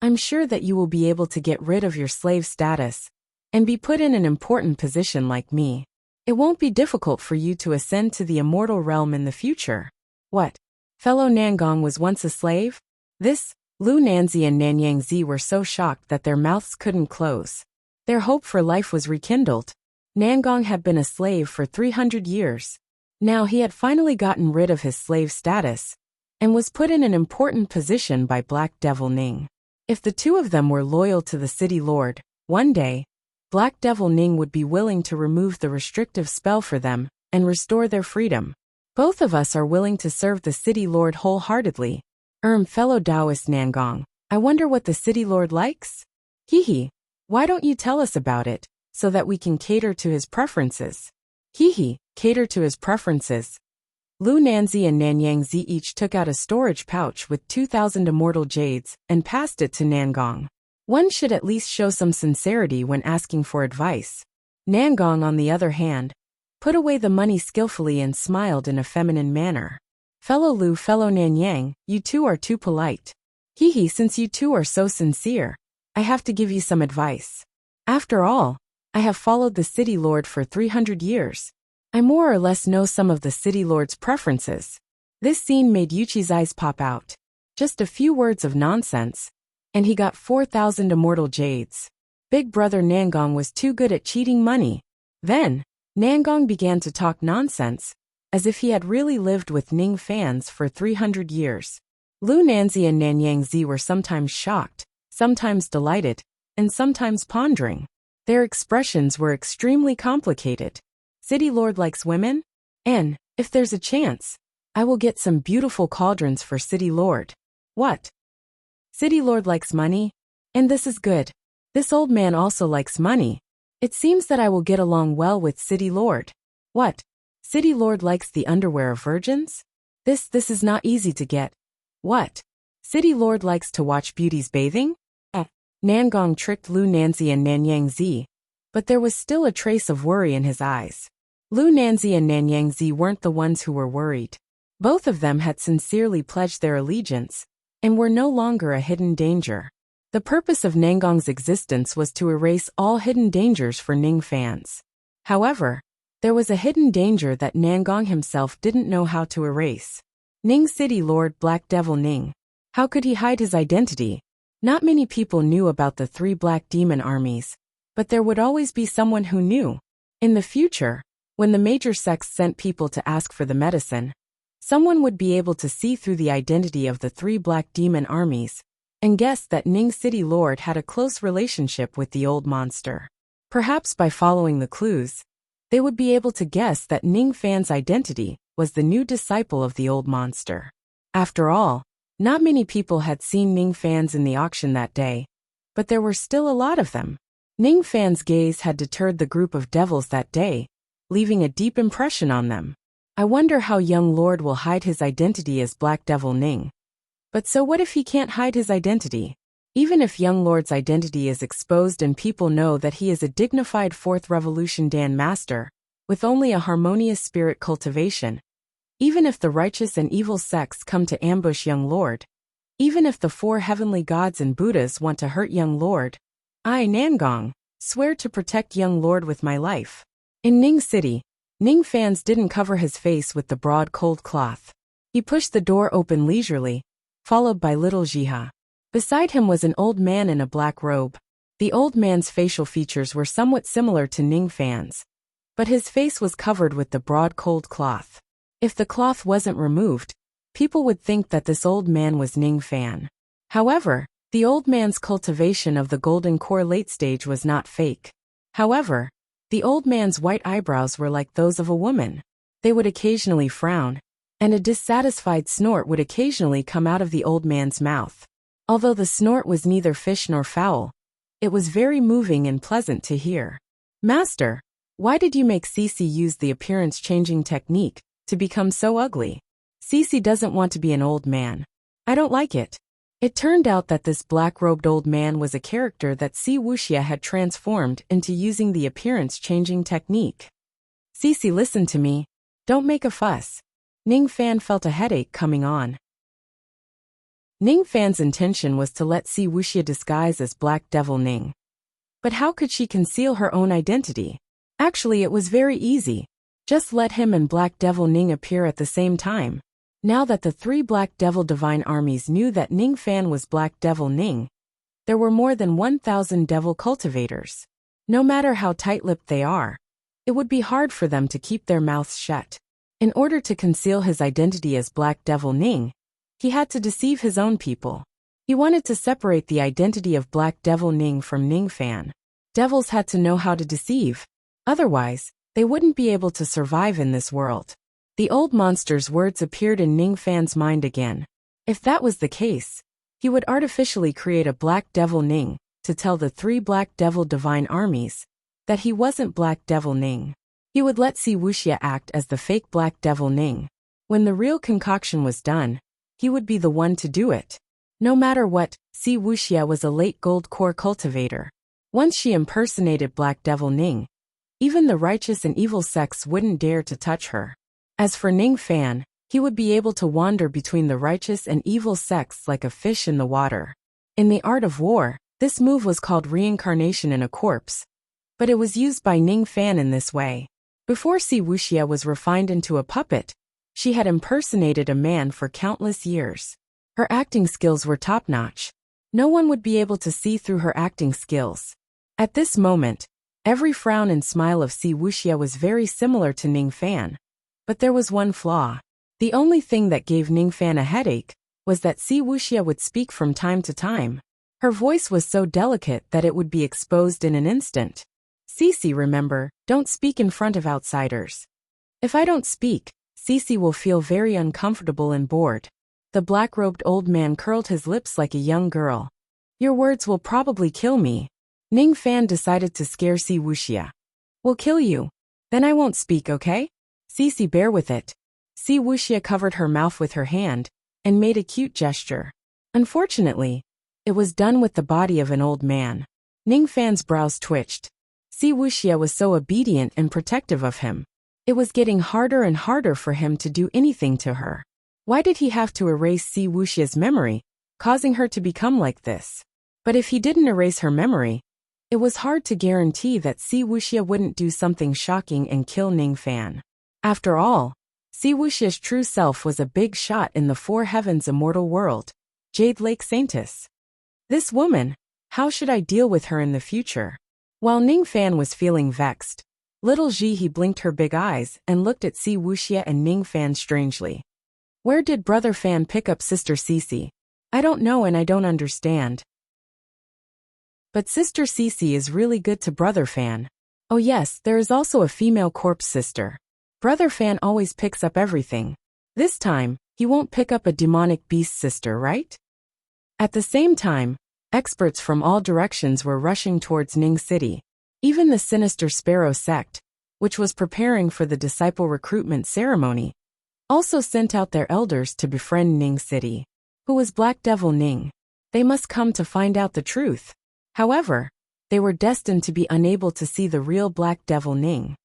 Speaker 1: I'm sure that you will be able to get rid of your slave status and be put in an important position like me. It won't be difficult for you to ascend to the immortal realm in the future. What? Fellow Nangong was once a slave? This, Lu Nanzi and Nanyang Zi were so shocked that their mouths couldn't close. Their hope for life was rekindled. Nangong had been a slave for 300 years. Now he had finally gotten rid of his slave status and was put in an important position by Black Devil Ning. If the 2 of them were loyal to the City Lord, one day, Black Devil Ning would be willing to remove the restrictive spell for them and restore their freedom. Both of us are willing to serve the City Lord wholeheartedly. Fellow Taoist Nangong, I wonder what the City Lord likes? Hee. Why don't you tell us about it, so that we can cater to his preferences? Hee, cater to his preferences. Lu Nanzi and Nanyang Zi each took out a storage pouch with 2,000 immortal jades and passed it to Nangong. One should at least show some sincerity when asking for advice. Nangong, on the other hand, put away the money skillfully and smiled in a feminine manner. Fellow Lu, fellow Nanyang, you 2 are too polite. Hee, since you 2 are so sincere, I have to give you some advice. After all, I have followed the City Lord for 300 years. I more or less know some of the City Lord's preferences. This scene made Yuchi's eyes pop out. Just a few words of nonsense, and he got 4,000 immortal jades. Big brother Nangong was too good at cheating money. Then, Nangong began to talk nonsense, as if he had really lived with Ning fans for 300 years. Lu Nanzi and Nanyang Zi were sometimes shocked, sometimes delighted, and sometimes pondering. Their expressions were extremely complicated. City Lord likes women? And, if there's a chance, I will get some beautiful cauldrons for City Lord. What? City Lord likes money? And this is good. This old man also likes money. It seems that I will get along well with City Lord. What? City Lord likes the underwear of virgins? This is not easy to get. What? City Lord likes to watch beauties bathing? Nangong tricked Lu Nanzi and Nanyang Zi, but there was still a trace of worry in his eyes. Lu Nanzi and Nanyang Zi weren't the ones who were worried. Both of them had sincerely pledged their allegiance and were no longer a hidden danger. The purpose of Nangong's existence was to erase all hidden dangers for Ning fans. However, there was a hidden danger that Nangong himself didn't know how to erase. Ning City Lord Black Devil Ning. How could he hide his identity? Not many people knew about the 3 black demon armies, but there would always be someone who knew. In the future, when the major sects sent people to ask for the medicine, someone would be able to see through the identity of the 3 black demon armies and guess that Ning City Lord had a close relationship with the old monster. Perhaps by following the clues, they would be able to guess that Ning Fan's identity was the new disciple of the old monster. After all, not many people had seen Ning fans in the auction that day, but there were still a lot of them. Ning Fan's gaze had deterred the group of devils that day, leaving a deep impression on them. I wonder how young Lord will hide his identity as Black Devil Ning. But so what if he can't hide his identity? Even if young Lord's identity is exposed and people know that he is a dignified 4th Revolution Dan Master, with only a harmonious spirit cultivation, even if the righteous and evil sects come to ambush young Lord, even if the 4 heavenly gods and Buddhas want to hurt young Lord, I, Nangong, swear to protect young Lord with my life. In Ning City, Ning fans didn't cover his face with the broad cold cloth. He pushed the door open leisurely, followed by little Jiha. Beside him was an old man in a black robe. The old man's facial features were somewhat similar to Ning fans, but his face was covered with the broad cold cloth. If the cloth wasn't removed, people would think that this old man was Ning Fan. However, the old man's cultivation of the golden core late stage was not fake. However, the old man's white eyebrows were like those of a woman. They would occasionally frown, and a dissatisfied snort would occasionally come out of the old man's mouth. Although the snort was neither fish nor fowl, it was very moving and pleasant to hear. Master, why did you make Cece use the appearance-changing technique to become so ugly? Cece doesn't want to be an old man. I don't like it. It turned out that this black-robed old man was a character that Wuxia had transformed into using the appearance-changing technique. Cece, listen to me. Don't make a fuss. Ning Fan felt a headache coming on. Ning Fan's intention was to let Wuxia disguise as Black Devil Ning. But how could she conceal her own identity? Actually, it was very easy. Just let him and Black Devil Ning appear at the same time. Now that the 3 Black Devil Divine armies knew that Ning Fan was Black Devil Ning, there were more than 1,000 devil cultivators. No matter how tight-lipped they are, it would be hard for them to keep their mouths shut. In order to conceal his identity as Black Devil Ning, he had to deceive his own people. He wanted to separate the identity of Black Devil Ning from Ning Fan. Devils had to know how to deceive. Otherwise, they wouldn't be able to survive in this world. The old monster's words appeared in Ning Fan's mind again. If that was the case, he would artificially create a Black Devil Ning to tell the 3 Black Devil Divine armies that he wasn't Black Devil Ning. He would let Wuxia act as the fake Black Devil Ning. When the real concoction was done, he would be the one to do it. No matter what, Wuxia was a late gold core cultivator. Once she impersonated Black Devil Ning, even the righteous and evil sects wouldn't dare to touch her. As for Ning Fan, he would be able to wander between the righteous and evil sects like a fish in the water. In the art of war, this move was called reincarnation in a corpse, but it was used by Ning Fan in this way. Before Wuxia was refined into a puppet, she had impersonated a man for countless years. Her acting skills were top-notch. No one would be able to see through her acting skills. At this moment, every frown and smile of Wuxia was very similar to Ning Fan. But there was one flaw. The only thing that gave Ning Fan a headache was that Wuxia would speak from time to time. Her voice was so delicate that it would be exposed in an instant. Cece, remember, don't speak in front of outsiders. If I don't speak, Cece will feel very uncomfortable and bored. The black-robed old man curled his lips like a young girl. Your words will probably kill me. Ning Fan decided to scare Wuxia. Will kill you. Then I won't speak, okay? Cece, bear with it. Wuxia covered her mouth with her hand and made a cute gesture. Unfortunately, it was done with the body of an old man. Ning Fan's brows twitched. Wuxia was so obedient and protective of him. It was getting harder and harder for him to do anything to her. Why did he have to erase Wuxia's memory causing her to become like this. But if he didn't erase her memory, it was hard to guarantee that Si Wuxia wouldn't do something shocking and kill Ning Fan. After all, Si Wuxia's true self was a big shot in the Four Heavens immortal world, Jade Lake Saintess. This woman, how should I deal with her in the future? While Ning Fan was feeling vexed, little Ji blinked her big eyes and looked at Si Wuxia and Ning Fan strangely. Where did Brother Fan pick up Sister Cece? I don't know and I don't understand. But Sister Cece is really good to Brother Fan. Oh yes, there is also a female corpse sister. Brother Fan always picks up everything. This time, he won't pick up a demonic beast sister, right? At the same time, experts from all directions were rushing towards Ning City. Even the sinister Sparrow sect, which was preparing for the disciple recruitment ceremony, also sent out their elders to befriend Ning City. Who was Black Devil Ning? They must come to find out the truth. However, they were destined to be unable to see the real Black Devil Ning.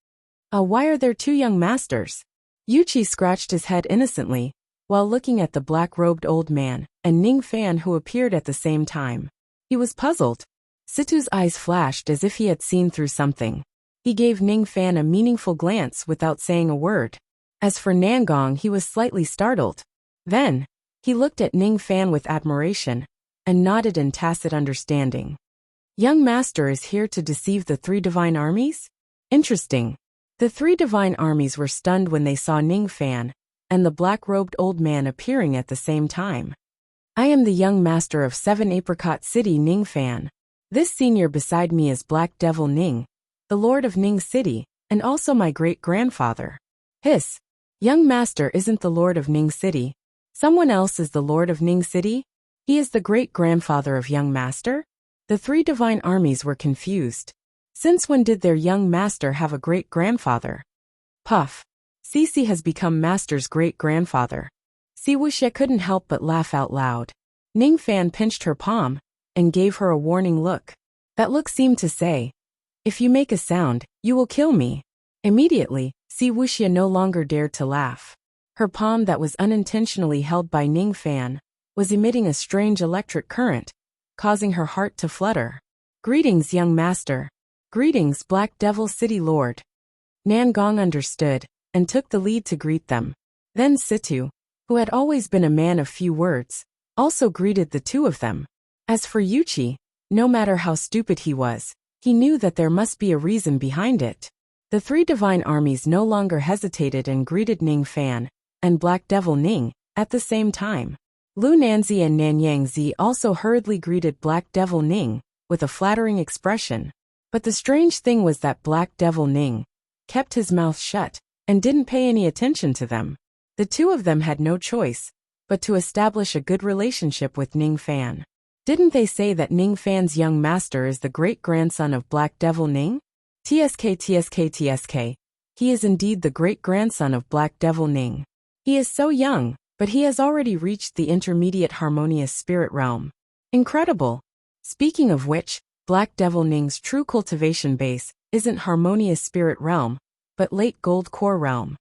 Speaker 1: Why are there two young masters? Yuchi scratched his head innocently, while looking at the black-robed old man, and Ning Fan who appeared at the same time. He was puzzled. Situ's eyes flashed as if he had seen through something. He gave Ning Fan a meaningful glance without saying a word. As for Nangong, he was slightly startled. Then, he looked at Ning Fan with admiration, and nodded in tacit understanding. Young Master is here to deceive the three divine armies? Interesting. The three divine armies were stunned when they saw Ning Fan and the black-robed old man appearing at the same time. I am the young master of 7 Apricot City, Ning Fan. This senior beside me is Black Devil Ning, the Lord of Ning City, and also my great-grandfather. Hiss. Young Master isn't the Lord of Ning City. Someone else is the Lord of Ning City? He is the great-grandfather of Young Master? The three divine armies were confused. Since when did their young master have a great-grandfather? Puff. Cece has become Master's great-grandfather. Si Wuxia couldn't help but laugh out loud. Ning Fan pinched her palm and gave her a warning look. That look seemed to say, if you make a sound, you will kill me. Immediately, Si Wuxia no longer dared to laugh. Her palm that was unintentionally held by Ning Fan was emitting a strange electric current, causing her heart to flutter. Greetings, young master. Greetings, Black Devil City Lord. Nangong understood and took the lead to greet them. Then Situ, who had always been a man of few words, also greeted the two of them. As for Yuchi, no matter how stupid he was, he knew that there must be a reason behind it. The three divine armies no longer hesitated and greeted Ning Fan and Black Devil Ning at the same time. Lu Nanzi and Nanyang Zi also hurriedly greeted Black Devil Ning with a flattering expression. But the strange thing was that Black Devil Ning kept his mouth shut and didn't pay any attention to them. The two of them had no choice but to establish a good relationship with Ning Fan. Didn't they say that Ning Fan's young master is the great-grandson of Black Devil Ning? TSK. He is indeed the great-grandson of Black Devil Ning. He is so young, but he has already reached the intermediate harmonious spirit realm. Incredible. Speaking of which, Black Devil Ning's true cultivation base isn't harmonious spirit realm, but late gold core realm.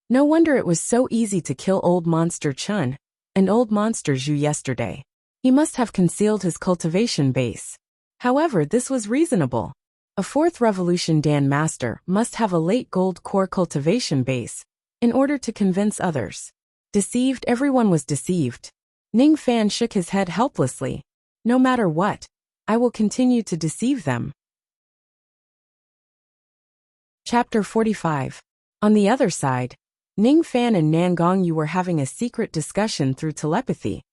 Speaker 1: No wonder it was so easy to kill old monster Chun and old monster Zhu yesterday. He must have concealed his cultivation base. However, this was reasonable. A fourth revolution Dan master must have a late gold core cultivation base in order to convince others. Deceived, everyone was deceived. Ning Fan shook his head helplessly. No matter what, I will continue to deceive them. Chapter 45. On the other side, Ning Fan and Nangong Yu were having a secret discussion through telepathy,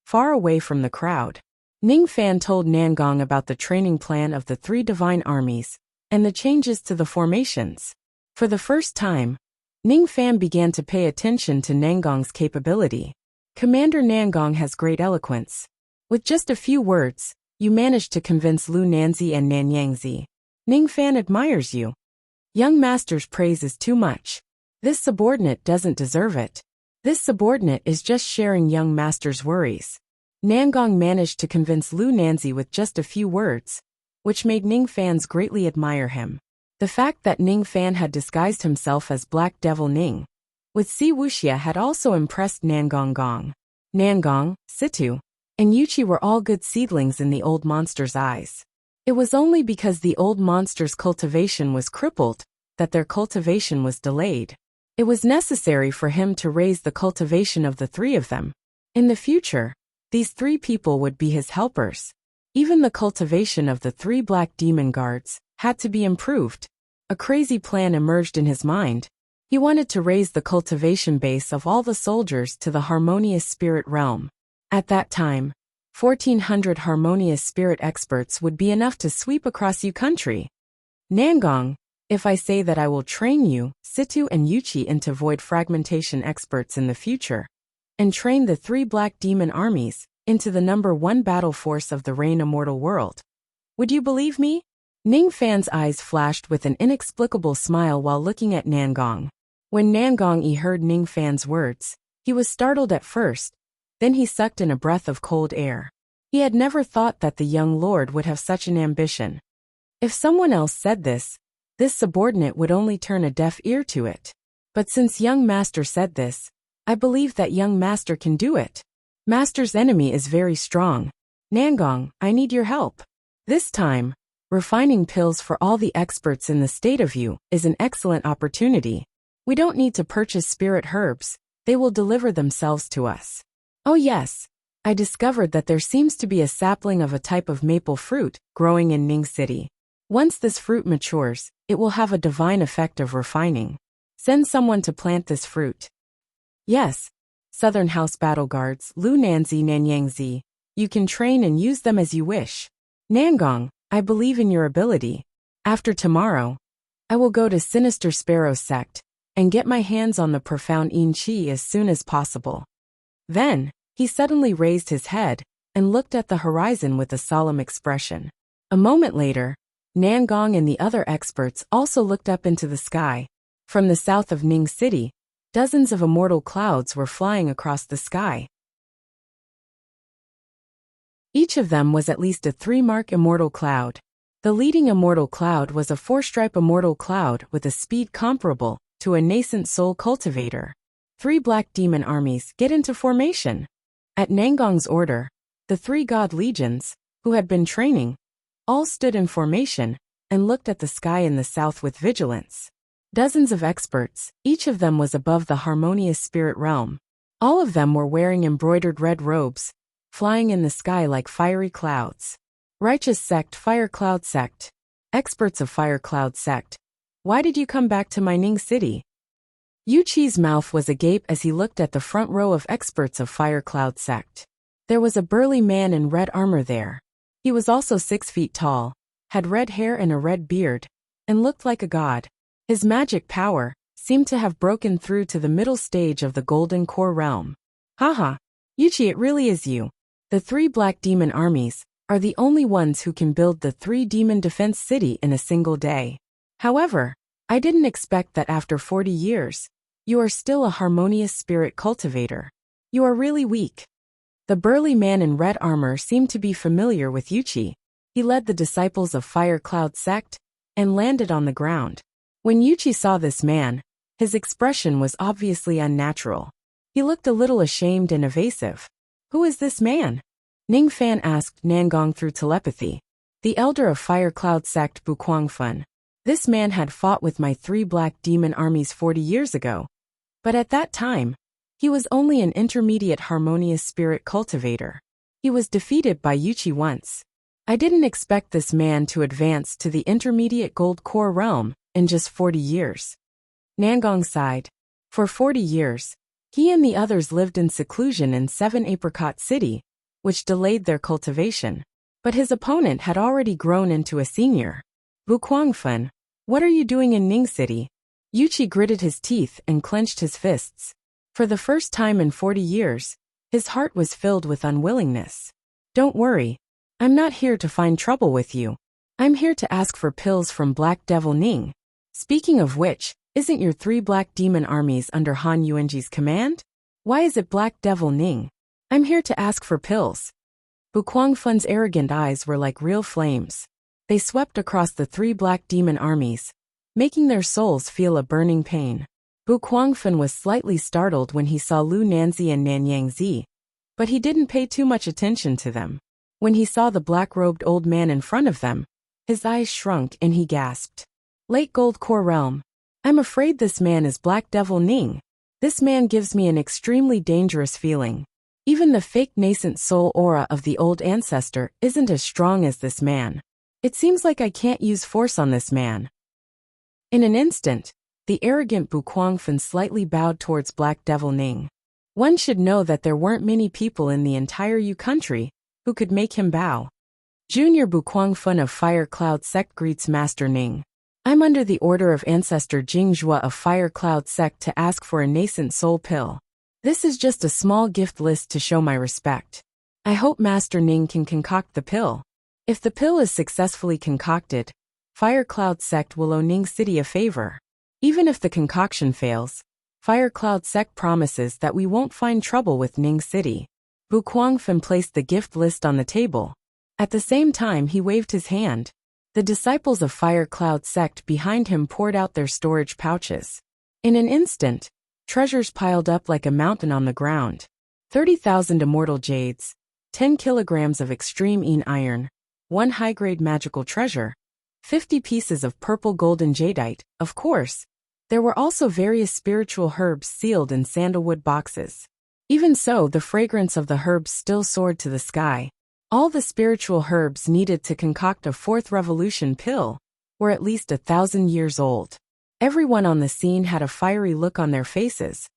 Speaker 1: far away from the crowd. Ning Fan told Nangong about the training plan of the three divine armies and the changes to the formations. For the first time, Ning Fan began to pay attention to Nangong's capability. Commander Nangong has great eloquence. With just a few words, you managed to convince Lu Nanzi and Nanyang Zi. Ning Fan admires you. Young master's praise is too much. This subordinate doesn't deserve it. This subordinate is just sharing young master's worries. Nangong managed to convince Lu Nanzi with just a few words, which made Ning Fans greatly admire him. The fact that Ning Fan had disguised himself as Black Devil Ning with Si Wuxia had also impressed Nangong Gong. Nangong, Situ, and Yuchi were all good seedlings in the old monster's eyes. It was only because the old monster's cultivation was crippled that their cultivation was delayed. It was necessary for him to raise the cultivation of the three of them. In the future, these three people would be his helpers. Even the cultivation of the three black demon guards had to be improved. A crazy plan emerged in his mind. He wanted to raise the cultivation base of all the soldiers to the harmonious spirit realm. At that time, 1,400 harmonious spirit experts would be enough to sweep across Yu country. Nangong, if I say that I will train you, Situ and Yuchi into void fragmentation experts in the future, and train the three black demon armies into the #1 battle force of the Rain Immortal world, would you believe me? Ning Fan's eyes flashed with an inexplicable smile while looking at Nangong. When Nangong heard Ning Fan's words, he was startled at first, then he sucked in a breath of cold air. He had never thought that the young lord would have such an ambition. If someone else said this subordinate would only turn a deaf ear to it. But since young master said this, I believe that young master can do it. Master's enemy is very strong. Nangong, I need your help. This time, refining pills for all the experts in the state of Yu is an excellent opportunity. We don't need to purchase spirit herbs, they will deliver themselves to us. Oh yes, I discovered that there seems to be a sapling of a type of maple fruit growing in Ning City. Once this fruit matures, it will have a divine effect of refining. Send someone to plant this fruit. Yes, Southern House Battle Guards, Lu Nanzi Nanyangzi, you can train and use them as you wish. Nangong, I believe in your ability. After tomorrow, I will go to Sinister Sparrow Sect and get my hands on the profound Yin Chi as soon as possible. Then, he suddenly raised his head and looked at the horizon with a solemn expression. A moment later, Nangong and the other experts also looked up into the sky. From the south of Ning City, dozens of immortal clouds were flying across the sky. Each of them was at least a 3-mark immortal cloud. The leading immortal cloud was a 4-stripe immortal cloud with a speed comparable to a nascent soul cultivator. 3 black demon armies get into formation. At Nangong's order, the 3 god legions, who had been training, all stood in formation and looked at the sky in the south with vigilance. Dozens of experts, each of them was above the harmonious spirit realm. All of them were wearing embroidered red robes, flying in the sky like fiery clouds. Righteous Sect, Fire Cloud Sect. Experts of Fire Cloud Sect. Why did you come back to my Ning City? Yuchi's mouth was agape as he looked at the front row of experts of Fire Cloud Sect. There was a burly man in red armor there. He was also 6 feet tall, had red hair and a red beard, and looked like a god. His magic power seemed to have broken through to the middle stage of the Golden Core realm. Haha, Yuchi, it really is you. The 3 black demon armies are the only ones who can build the 3 demon defense city in a single day. However, I didn't expect that after 40 years, you are still a harmonious spirit cultivator. You are really weak. The burly man in red armor seemed to be familiar with Yuchi. He led the disciples of Fire Cloud Sect and landed on the ground. When Yuchi saw this man, his expression was obviously unnatural. He looked a little ashamed and evasive. Who is this man? Ning Fan asked Nangong through telepathy. The elder of Fire Cloud Sect, Bukwangfun. This man had fought with my 3 black demon armies 40 years ago. But at that time, he was only an intermediate harmonious spirit cultivator. He was defeated by Yuchi once. I didn't expect this man to advance to the intermediate gold core realm in just 40 years. Nangong sighed. For 40 years, he and the others lived in seclusion in 7 Apricot City, which delayed their cultivation. But his opponent had already grown into a senior. Bukwangfun, what are you doing in Ning City? Yuchi gritted his teeth and clenched his fists. For the first time in 40 years, his heart was filled with unwillingness. Don't worry. I'm not here to find trouble with you. I'm here to ask for pills from Black Devil Ning. Speaking of which, isn't your 3 black demon armies under Han Yuanji's command? Why is it Black Devil Ning? I'm here to ask for pills. Bukwangfun's arrogant eyes were like real flames. They swept across the 3 black demon armies, making their souls feel a burning pain. Bukwangfun was slightly startled when he saw Lu Nanzi and Nanyangzi, But he didn't pay too much attention to them. When he saw the black-robed old man in front of them, his eyes shrunk and he gasped. Late Gold Core Realm. I'm afraid this man is Black Devil Ning. This man gives me an extremely dangerous feeling. Even the fake nascent soul aura of the old ancestor isn't as strong as this man. It seems like I can't use force on this man. In an instant, the arrogant Bu Kuangfen slightly bowed towards Black Devil Ning. One should know that there weren't many people in the entire Yu country who could make him bow. Junior Bu Kuangfen of Fire Cloud Sect greets Master Ning. I'm under the order of Ancestor Jingzhua of Fire Cloud Sect to ask for a nascent soul pill. This is just a small gift list to show my respect. I hope Master Ning can concoct the pill. If the pill is successfully concocted, Fire Cloud Sect will owe Ning City a favor. Even if the concoction fails, Fire Cloud Sect promises that we won't find trouble with Ning City. Bu Kuangfen placed the gift list on the table. At the same time he waved his hand. The disciples of Fire Cloud Sect behind him poured out their storage pouches. In an instant, treasures piled up like a mountain on the ground. 30,000 immortal jades, 10 kilograms of extreme iron, 1 high-grade magical treasure, 50 pieces of purple golden jadeite. Of course, there were also various spiritual herbs sealed in sandalwood boxes. Even so, the fragrance of the herbs still soared to the sky. All the spiritual herbs needed to concoct a fourth revolution pill were at least 1,000 years old. Everyone on the scene had a fiery look on their faces,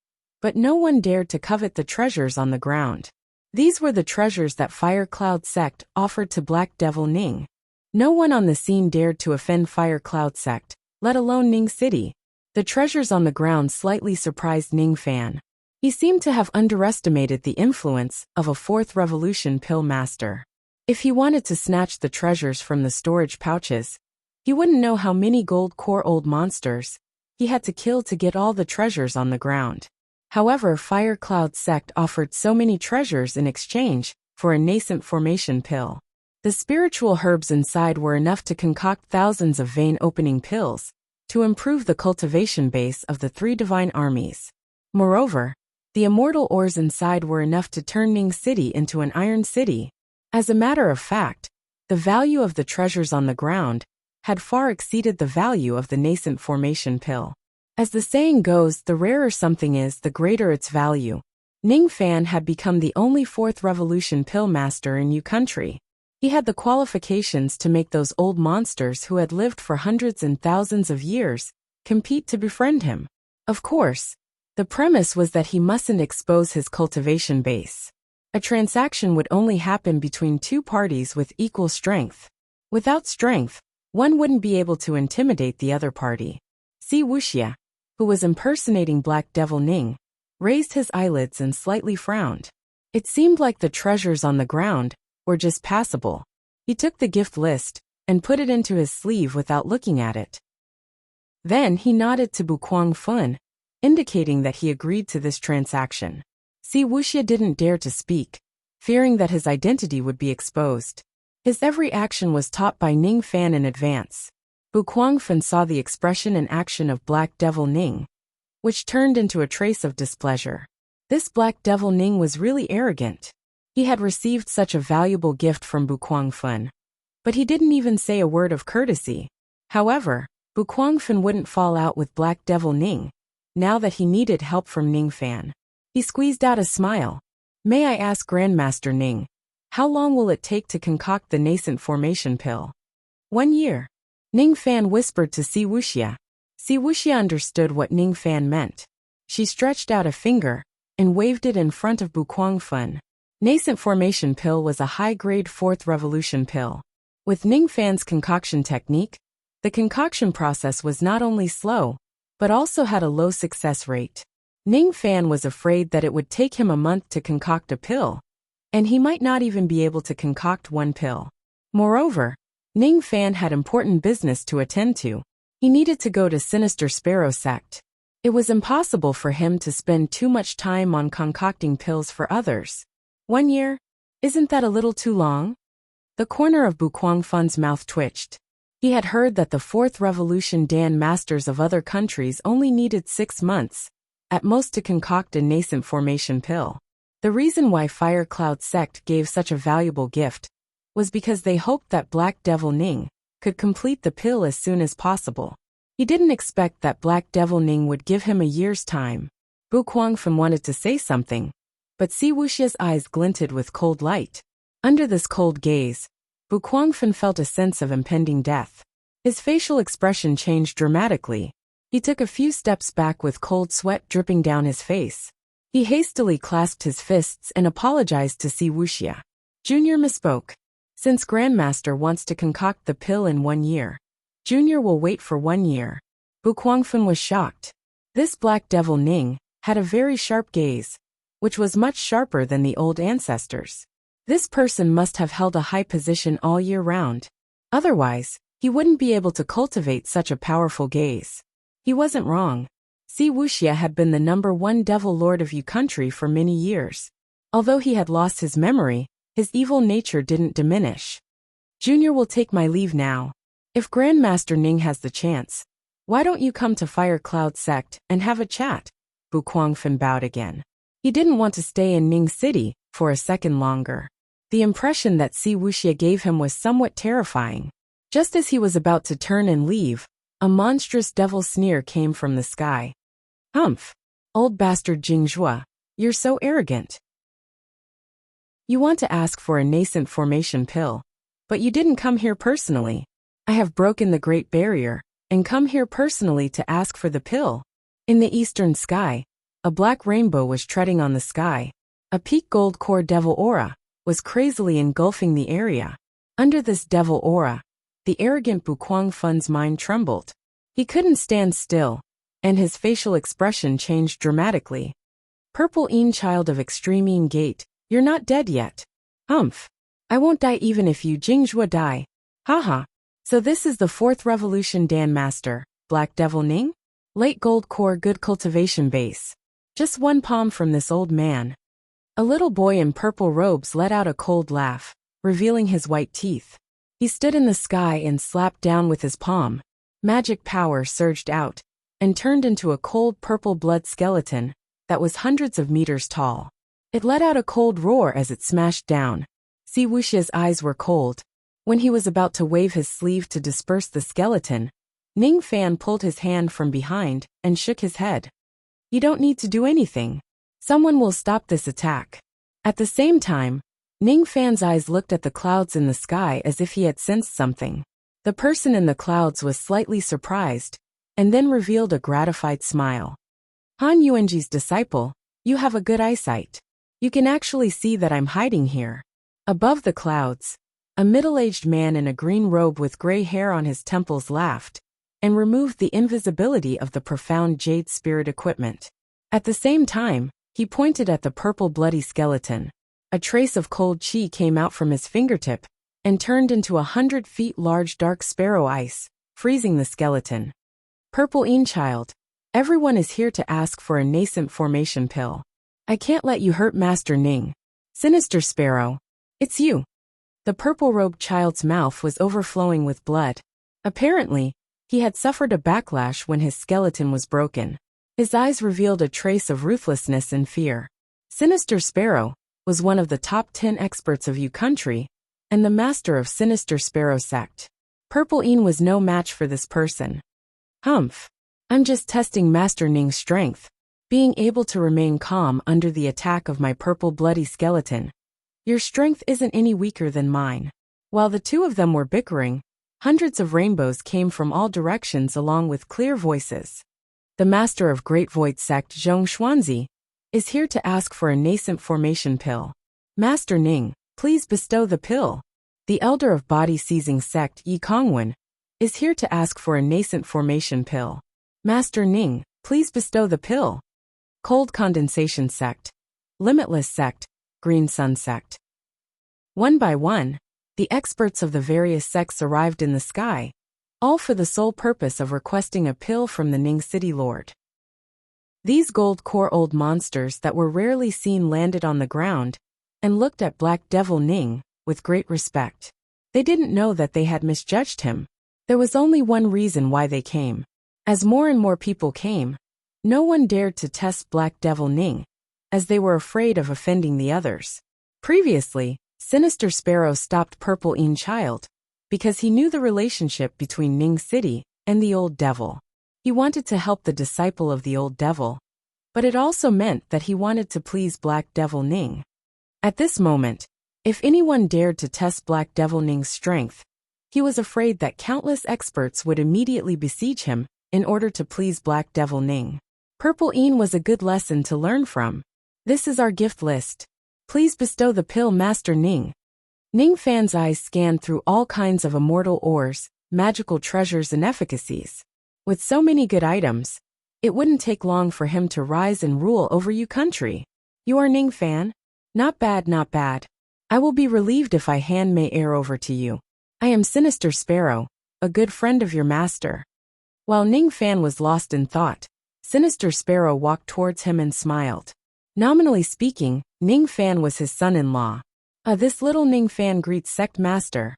Speaker 1: but no one dared to covet the treasures on the ground. These were the treasures that Fire Cloud Sect offered to Black Devil Ning. No one on the scene dared to offend Fire Cloud Sect, let alone Ning City. The treasures on the ground slightly surprised Ning Fan. He seemed to have underestimated the influence of a fourth revolution pill master. If he wanted to snatch the treasures from the storage pouches, he wouldn't know how many gold core old monsters he had to kill to get all the treasures on the ground. However, Fire Cloud Sect offered so many treasures in exchange for a nascent formation pill. The spiritual herbs inside were enough to concoct thousands of vein-opening pills to improve the cultivation base of the 3 divine armies. Moreover, the immortal ores inside were enough to turn Ning City into an iron city. As a matter of fact, the value of the treasures on the ground had far exceeded the value of the nascent formation pill. As the saying goes, the rarer something is, the greater its value. Ning Fan had become the only fourth revolution pill master in Yu country. He had the qualifications to make those old monsters who had lived for hundreds and thousands of years compete to befriend him. Of course, the premise was that he mustn't expose his cultivation base. A transaction would only happen between 2 parties with equal strength. Without strength, one wouldn't be able to intimidate the other party. See Wuxia, who was impersonating Black Devil Ning, raised his eyelids and slightly frowned. It seemed like the treasures on the ground were just passable. He took the gift list and put it into his sleeve without looking at it. Then he nodded to Bu Kuangfen, indicating that he agreed to this transaction. Si Wuxia didn't dare to speak, fearing that his identity would be exposed. His every action was taught by Ning Fan in advance. Bu Kuangfen saw the expression and action of Black Devil Ning, which turned into a trace of displeasure. This Black Devil Ning was really arrogant. He had received such a valuable gift from Bu Kuangfen, but he didn't even say a word of courtesy. However, Bu Kuangfen wouldn't fall out with Black Devil Ning, now that he needed help from Ning Fan. He squeezed out a smile. May I ask Grandmaster Ning, how long will it take to concoct the nascent formation pill? 1 year. Ning Fan whispered to Si Wuxia. Si Wuxia understood what Ning Fan meant. She stretched out a finger and waved it in front of Bu Kuangfen. Nascent formation pill was a high-grade fourth revolution pill. With Ning Fan's concoction technique, the concoction process was not only slow, but also had a low success rate. Ning Fan was afraid that it would take him a month to concoct a pill, and he might not even be able to concoct 1 pill. Moreover, Ning Fan had important business to attend to. He needed to go to Sinister Sparrow Sect. It was impossible for him to spend too much time on concocting pills for others. 1 year? Isn't that a little too long? The corner of Bu Kuangfen's mouth twitched. He had heard that the Fourth Revolution Dan masters of other countries only needed 6 months, at most, to concoct a nascent formation pill. The reason why Fire Cloud sect gave such a valuable gift was because they hoped that Black Devil Ning could complete the pill as soon as possible. He didn't expect that Black Devil Ning would give him a year's time. Bu Guangfen wanted to say something, but Si Wuxia's eyes glinted with cold light. Under this cold gaze, Bu Guangfen felt a sense of impending death. His facial expression changed dramatically. He took a few steps back with cold sweat dripping down his face. He hastily clasped his fists and apologized to Si Wuxia. Junior misspoke. Since Grandmaster wants to concoct the pill in 1 year, Junior will wait for 1 year. Bu Guangfen was shocked. This Black Devil Ning had a very sharp gaze, which was much sharper than the old ancestors. This person must have held a high position all year round. Otherwise, he wouldn't be able to cultivate such a powerful gaze. He wasn't wrong. Si Wuxia had been the #1 devil lord of Yu country for many years. Although he had lost his memory, his evil nature didn't diminish. Junior will take my leave now. If Grandmaster Ning has the chance, why don't you come to Fire Cloud sect and have a chat? Bu Guangfen bowed again. He didn't want to stay in Ning City for a second longer. The impression that Si Wuxia gave him was somewhat terrifying. Just as he was about to turn and leave, a monstrous devil sneer came from the sky. Humph! Old bastard Jingzhua, you're so arrogant. You want to ask for a nascent formation pill, but you didn't come here personally. I have broken the Great Barrier and come here personally to ask for the pill. In the eastern sky, a black rainbow was treading on the sky. A peak gold core devil aura was crazily engulfing the area. Under this devil aura, the arrogant Bu Guangfen's mind trembled. He couldn't stand still, and his facial expression changed dramatically. Purple Een, child of extreme Een gate, you're not dead yet. Humph. I won't die even if you Jingzhua die. Haha. So this is the 4th revolution Dan Master, Black Devil Ning? Late gold core good cultivation base. Just 1 palm from this old man. A little boy in purple robes let out a cold laugh, revealing his white teeth. He stood in the sky and slapped down with his palm. Magic power surged out and turned into a cold purple blood skeleton that was hundreds of meters tall. It let out a cold roar as it smashed down. Si Wuxia's eyes were cold. When he was about to wave his sleeve to disperse the skeleton, Ning Fan pulled his hand from behind and shook his head. You don't need to do anything. Someone will stop this attack. At the same time, Ning Fan's eyes looked at the clouds in the sky as if he had sensed something. The person in the clouds was slightly surprised, and then revealed a gratified smile. Han Yuanji's disciple, you have a good eyesight. You can actually see that I'm hiding here. Above the clouds, a middle-aged man in a green robe with gray hair on his temples laughed, and removed the invisibility of the profound jade spirit equipment. At the same time, he pointed at the purple bloody skeleton. A trace of cold chi came out from his fingertip, and turned into 100 feet large dark sparrow ice, freezing the skeleton. Purple Een, child, everyone is here to ask for a nascent formation pill. I can't let you hurt Master Ning. Sinister Sparrow, it's you. The purple-robed child's mouth was overflowing with blood. Apparently, he had suffered a backlash when his skeleton was broken. His eyes revealed a trace of ruthlessness and fear. Sinister Sparrow was one of the top 10 experts of Yu country, and the master of Sinister Sparrow sect. Purple Een was no match for this person. Humph. I'm just testing Master Ning's strength, being able to remain calm under the attack of my purple bloody skeleton. Your strength isn't any weaker than mine. While the two of them were bickering, hundreds of rainbows came from all directions along with clear voices. The master of Great Void sect Zhong Xuanzi is here to ask for a nascent formation pill. Master Ning, please bestow the pill. The elder of body-seizing sect Yi Kongwen is here to ask for a nascent formation pill. Master Ning, please bestow the pill. Cold condensation sect, limitless sect, green sun sect. One by one, the experts of the various sects arrived in the sky, all for the sole purpose of requesting a pill from the Ning City Lord. These gold core old monsters that were rarely seen landed on the ground and looked at Black Devil Ning with great respect. They didn't know that they had misjudged him. There was only one reason why they came. As more and more people came, no one dared to test Black Devil Ning, as they were afraid of offending the others. Previously, Sinister Sparrow stopped Purple Een Child because he knew the relationship between Ning City and the Old Devil. He wanted to help the disciple of the Old Devil, but it also meant that he wanted to please Black Devil Ning. At this moment, if anyone dared to test Black Devil Ning's strength, he was afraid that countless experts would immediately besiege him in order to please Black Devil Ning. Purple Een was a good lesson to learn from. This is our gift list. Please bestow the pill, Master Ning. Ning Fan's eyes scanned through all kinds of immortal ores, magical treasures and efficacies. With so many good items, it wouldn't take long for him to rise and rule over you country. You are Ning Fan? Not bad, not bad. I will be relieved if I hand my heir over to you. I am Sinister Sparrow, a good friend of your master. While Ning Fan was lost in thought, Sinister Sparrow walked towards him and smiled. Nominally speaking, Ning Fan was his son-in-law. This little Ning Fan greets sect master.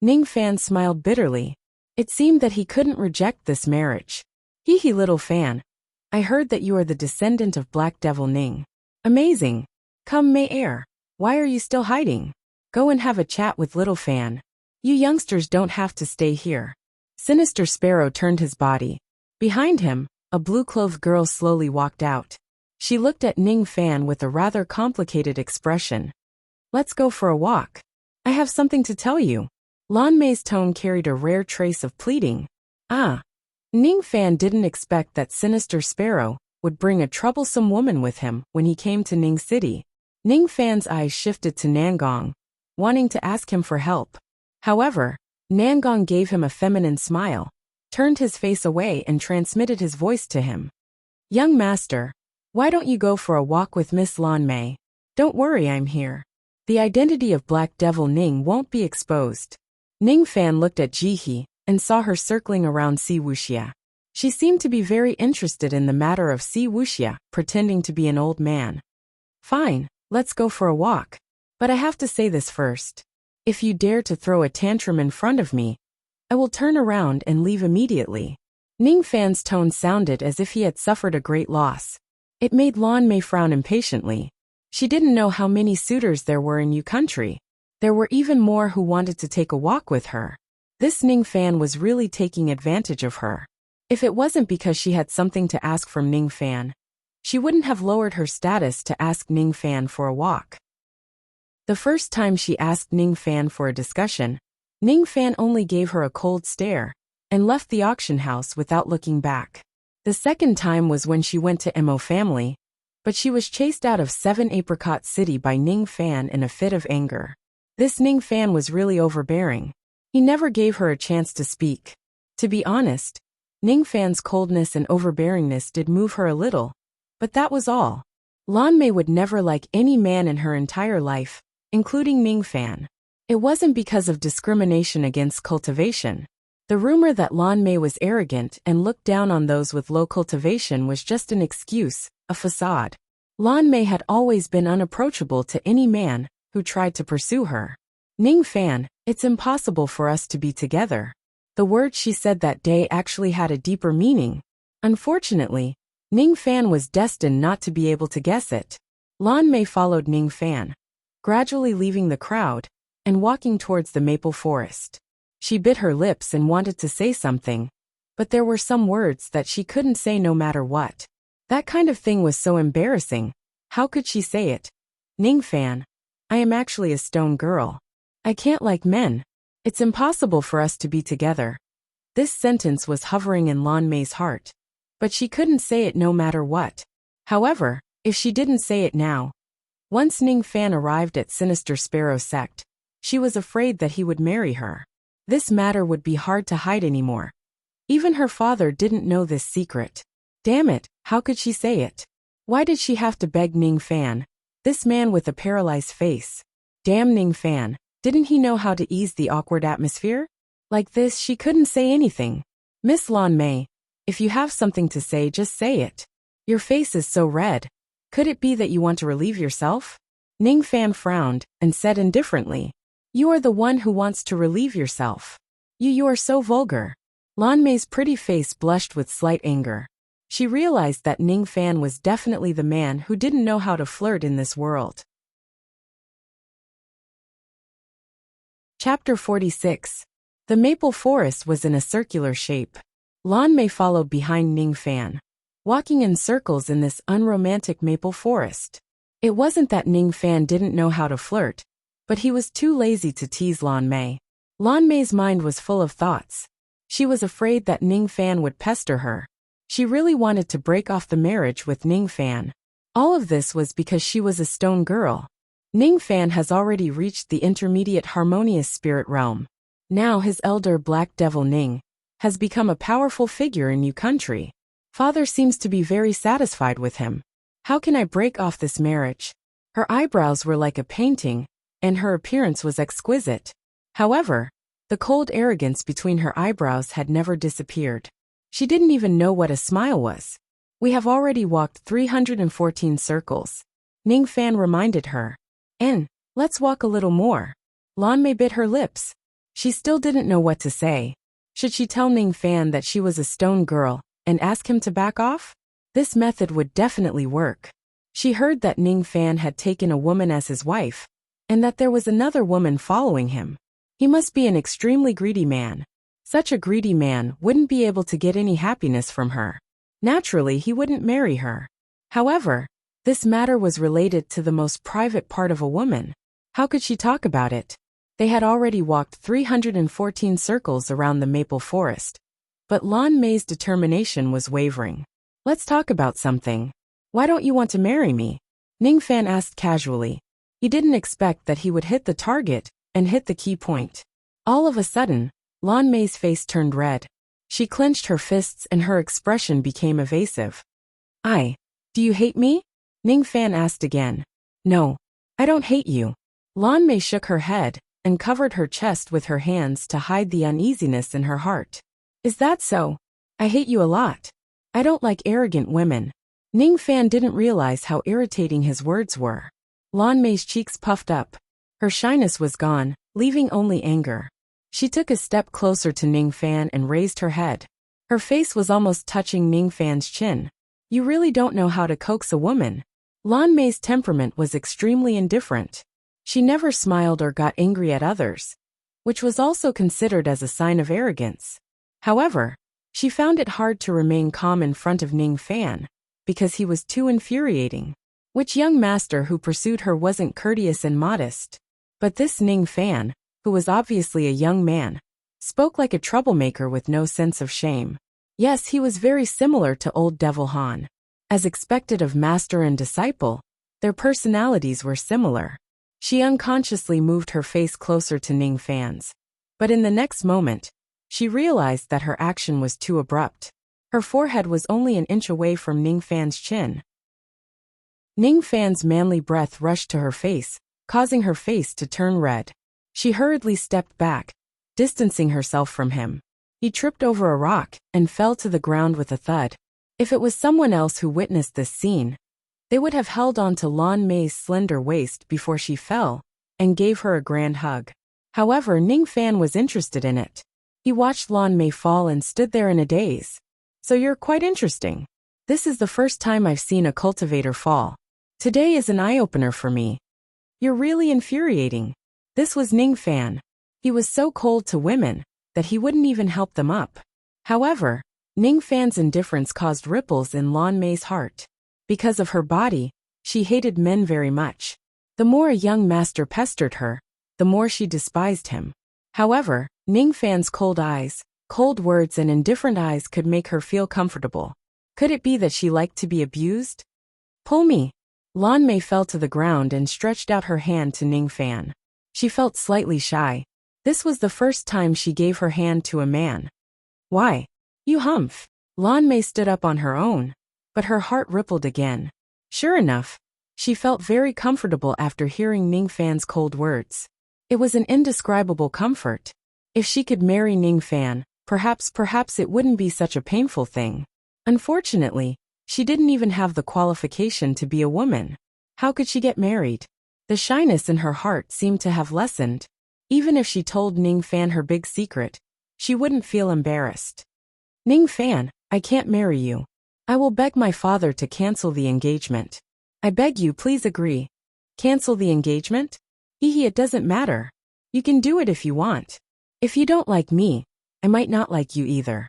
Speaker 1: Ning Fan smiled bitterly. It seemed that he couldn't reject this marriage. Hee little Fan. I heard that you are the descendant of Black Devil Ning. Amazing. Come, my heir. Why are you still hiding? Go and have a chat with little Fan. You youngsters don't have to stay here. Sinister Sparrow turned his body. Behind him, a blue-clothed girl slowly walked out. She looked at Ning Fan with a rather complicated expression. Let's go for a walk. I have something to tell you. Lan Mei's tone carried a rare trace of pleading. Ning Fan didn't expect that Sinister Sparrow would bring a troublesome woman with him when he came to Ning City. Ning Fan's eyes shifted to Nangong, wanting to ask him for help. However, Nangong gave him a feminine smile, turned his face away and transmitted his voice to him. Young master, why don't you go for a walk with Miss Lan Mei? Don't worry, I'm here. The identity of Black Devil Ning won't be exposed. Ning Fan looked at Jihe and saw her circling around Si Wuxia. She seemed to be very interested in the matter of Si Wuxia pretending to be an old man. Fine, let's go for a walk. But I have to say this first. If you dare to throw a tantrum in front of me, I will turn around and leave immediately. Ning Fan's tone sounded as if he had suffered a great loss. It made Lan Mei frown impatiently. She didn't know how many suitors there were in Yu country. There were even more who wanted to take a walk with her. This Ning Fan was really taking advantage of her. If it wasn't because she had something to ask from Ning Fan, she wouldn't have lowered her status to ask Ning Fan for a walk. The first time she asked Ning Fan for a discussion, Ning Fan only gave her a cold stare and left the auction house without looking back. The second time was when she went to Mo family, but she was chased out of 7 Apricot City by Ning Fan in a fit of anger. This Ning Fan was really overbearing. He never gave her a chance to speak. To be honest, Ning Fan's coldness and overbearingness did move her a little, but that was all. Lan Mei would never like any man in her entire life, including Ning Fan. It wasn't because of discrimination against cultivation. The rumor that Lan Mei was arrogant and looked down on those with low cultivation was just an excuse, a facade. Lan Mei had always been unapproachable to any man who tried to pursue her. Ning Fan, it's impossible for us to be together. The words she said that day actually had a deeper meaning. Unfortunately, Ning Fan was destined not to be able to guess it. Lan Mei followed Ning Fan, gradually leaving the crowd and walking towards the maple forest. She bit her lips and wanted to say something, but there were some words that she couldn't say no matter what. That kind of thing was so embarrassing. How could she say it? Ning Fan, I am actually a stone girl. I can't like men. It's impossible for us to be together. This sentence was hovering in Lan Mei's heart, but she couldn't say it no matter what. However, if she didn't say it now, once Ning Fan arrived at Sinister Sparrow sect, she was afraid that he would marry her. This matter would be hard to hide anymore. Even her father didn't know this secret. Damn it, how could she say it? Why did she have to beg Ning Fan, this man with a paralyzed face? Damn Ning Fan, didn't he know how to ease the awkward atmosphere? Like this, she couldn't say anything. Miss Lan Mei, if you have something to say, just say it. Your face is so red. Could it be that you want to relieve yourself? Ning Fan frowned and said indifferently, You are the one who wants to relieve yourself. You are so vulgar. Lan Mei's pretty face blushed with slight anger. She realized that Ning Fan was definitely the man who didn't know how to flirt in this world. Chapter 46. The maple forest was in a circular shape. Lan Mei followed behind Ning Fan, walking in circles in this unromantic maple forest. It wasn't that Ning Fan didn't know how to flirt, but he was too lazy to tease Lan Mei. Lan Mei's mind was full of thoughts. She was afraid that Ning Fan would pester her. She really wanted to break off the marriage with Ning Fan. All of this was because she was a stone girl. Ning Fan has already reached the intermediate harmonious spirit realm. Now his elder Black Devil Ning has become a powerful figure in Yu country. Father seems to be very satisfied with him. How can I break off this marriage? Her eyebrows were like a painting, and her appearance was exquisite. However, the cold arrogance between her eyebrows had never disappeared. She didn't even know what a smile was. We have already walked 314 circles. Ning Fan reminded her. And, let's walk a little more. Lan Mei bit her lips. She still didn't know what to say. Should she tell Ning Fan that she was a stone girl and ask him to back off? This method would definitely work. She heard that Ning Fan had taken a woman as his wife, and that there was another woman following him. He must be an extremely greedy man. Such a greedy man wouldn't be able to get any happiness from her. Naturally, he wouldn't marry her. However, this matter was related to the most private part of a woman. How could she talk about it? They had already walked 314 circles around the maple forest. But Lan Mei's determination was wavering. Let's talk about something. Why don't you want to marry me? Ning Fan asked casually. He didn't expect that he would hit the target and hit the key point. All of a sudden, Lan Mei's face turned red. She clenched her fists and her expression became evasive. Do you hate me? Ning Fan asked again. No, I don't hate you. Lan Mei shook her head and covered her chest with her hands to hide the uneasiness in her heart. Is that so? I hate you a lot. I don't like arrogant women. Ning Fan didn't realize how irritating his words were. Lan Mei's cheeks puffed up. Her shyness was gone, leaving only anger. She took a step closer to Ning Fan and raised her head. Her face was almost touching Ning Fan's chin. You really don't know how to coax a woman. Lan Mei's temperament was extremely indifferent. She never smiled or got angry at others, which was also considered as a sign of arrogance. However, she found it hard to remain calm in front of Ning Fan, because he was too infuriating. Which young master who pursued her wasn't courteous and modest? But this Ning Fan, who was obviously a young man, spoke like a troublemaker with no sense of shame. Yes, he was very similar to old Devil Han. As expected of master and disciple, their personalities were similar. She unconsciously moved her face closer to Ning Fan's. But in the next moment, she realized that her action was too abrupt. Her forehead was only an inch away from Ning Fan's chin. Ning Fan's manly breath rushed to her face, causing her face to turn red. She hurriedly stepped back, distancing herself from him. He tripped over a rock and fell to the ground with a thud. If it was someone else who witnessed this scene, they would have held on to Lan Mei's slender waist before she fell and gave her a grand hug. However, Ning Fan was interested in it. He watched Lan Mei fall and stood there in a daze. So you're quite interesting. This is the first time I've seen a cultivator fall. Today is an eye-opener for me. You're really infuriating. This was Ning Fan. He was so cold to women that he wouldn't even help them up. However, Ning Fan's indifference caused ripples in Lan Mei's heart. Because of her body, she hated men very much. The more a young master pestered her, the more she despised him. However, Ning Fan's cold eyes, cold words and indifferent eyes could make her feel comfortable. Could it be that she liked to be abused? Pull me. Lan Mei fell to the ground and stretched out her hand to Ning Fan. She felt slightly shy. This was the first time she gave her hand to a man. Why? You humph. Lan Mei stood up on her own, but her heart rippled again. Sure enough, she felt very comfortable after hearing Ning Fan's cold words. It was an indescribable comfort. If she could marry Ning Fan, perhaps it wouldn't be such a painful thing. Unfortunately, she didn't even have the qualification to be a woman. How could she get married? The shyness in her heart seemed to have lessened. Even if she told Ning Fan her big secret, she wouldn't feel embarrassed. Ning Fan, I can't marry you. I will beg my father to cancel the engagement. I beg you, please agree. Cancel the engagement? It doesn't matter. You can do it if you want. If you don't like me, I might not like you either.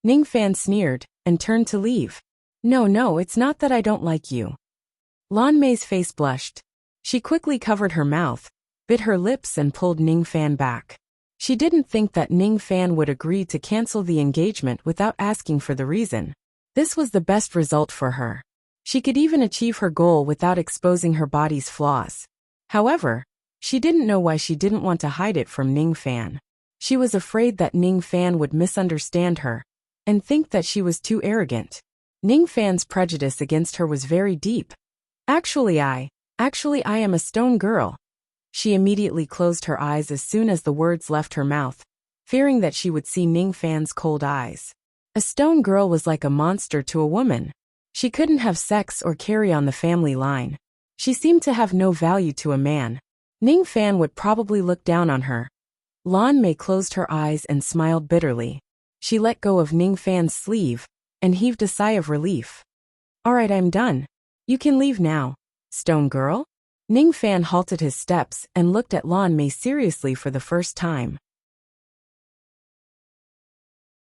Speaker 1: Ning Fan sneered and turned to leave. No, it's not that I don't like you. Lan Mei's face blushed. She quickly covered her mouth, bit her lips and pulled Ning Fan back. She didn't think that Ning Fan would agree to cancel the engagement without asking for the reason. This was the best result for her. She could even achieve her goal without exposing her body's flaws. However, she didn't know why she didn't want to hide it from Ning Fan. She was afraid that Ning Fan would misunderstand her and think that she was too arrogant. Ning Fan's prejudice against her was very deep. Actually I am a stone girl. She immediately closed her eyes as soon as the words left her mouth, fearing that she would see Ning Fan's cold eyes. A stone girl was like a monster to a woman. She couldn't have sex or carry on the family line. She seemed to have no value to a man. Ning Fan would probably look down on her. Lan Mei closed her eyes and smiled bitterly. She let go of Ning Fan's sleeve and heaved a sigh of relief. Alright, I'm done. You can leave now, stone girl. Ning Fan halted his steps and looked at Lan Mei seriously for the first time.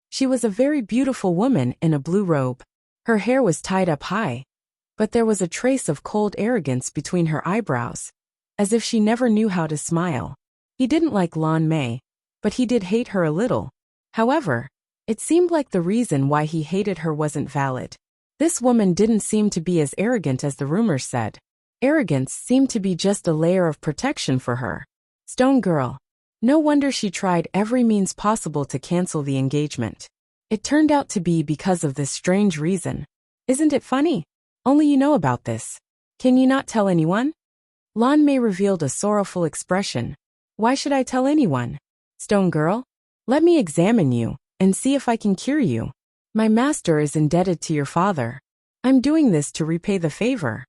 Speaker 1: She was a very beautiful woman in a blue robe. Her hair was tied up high, but there was a trace of cold arrogance between her eyebrows, as if she never knew how to smile. He didn't like Lan Mei, but he did hate her a little. However, it seemed like the reason why he hated her wasn't valid. This woman didn't seem to be as arrogant as the rumors said. Arrogance seemed to be just a layer of protection for her. Stone girl. No wonder she tried every means possible to cancel the engagement. It turned out to be because of this strange reason. Isn't it funny? Only you know about this. Can you not tell anyone? Lan Mei revealed a sorrowful expression. Why should I tell anyone? Stone girl? Let me examine you and see if I can cure you. My master is indebted to your father. I'm doing this to repay the favor.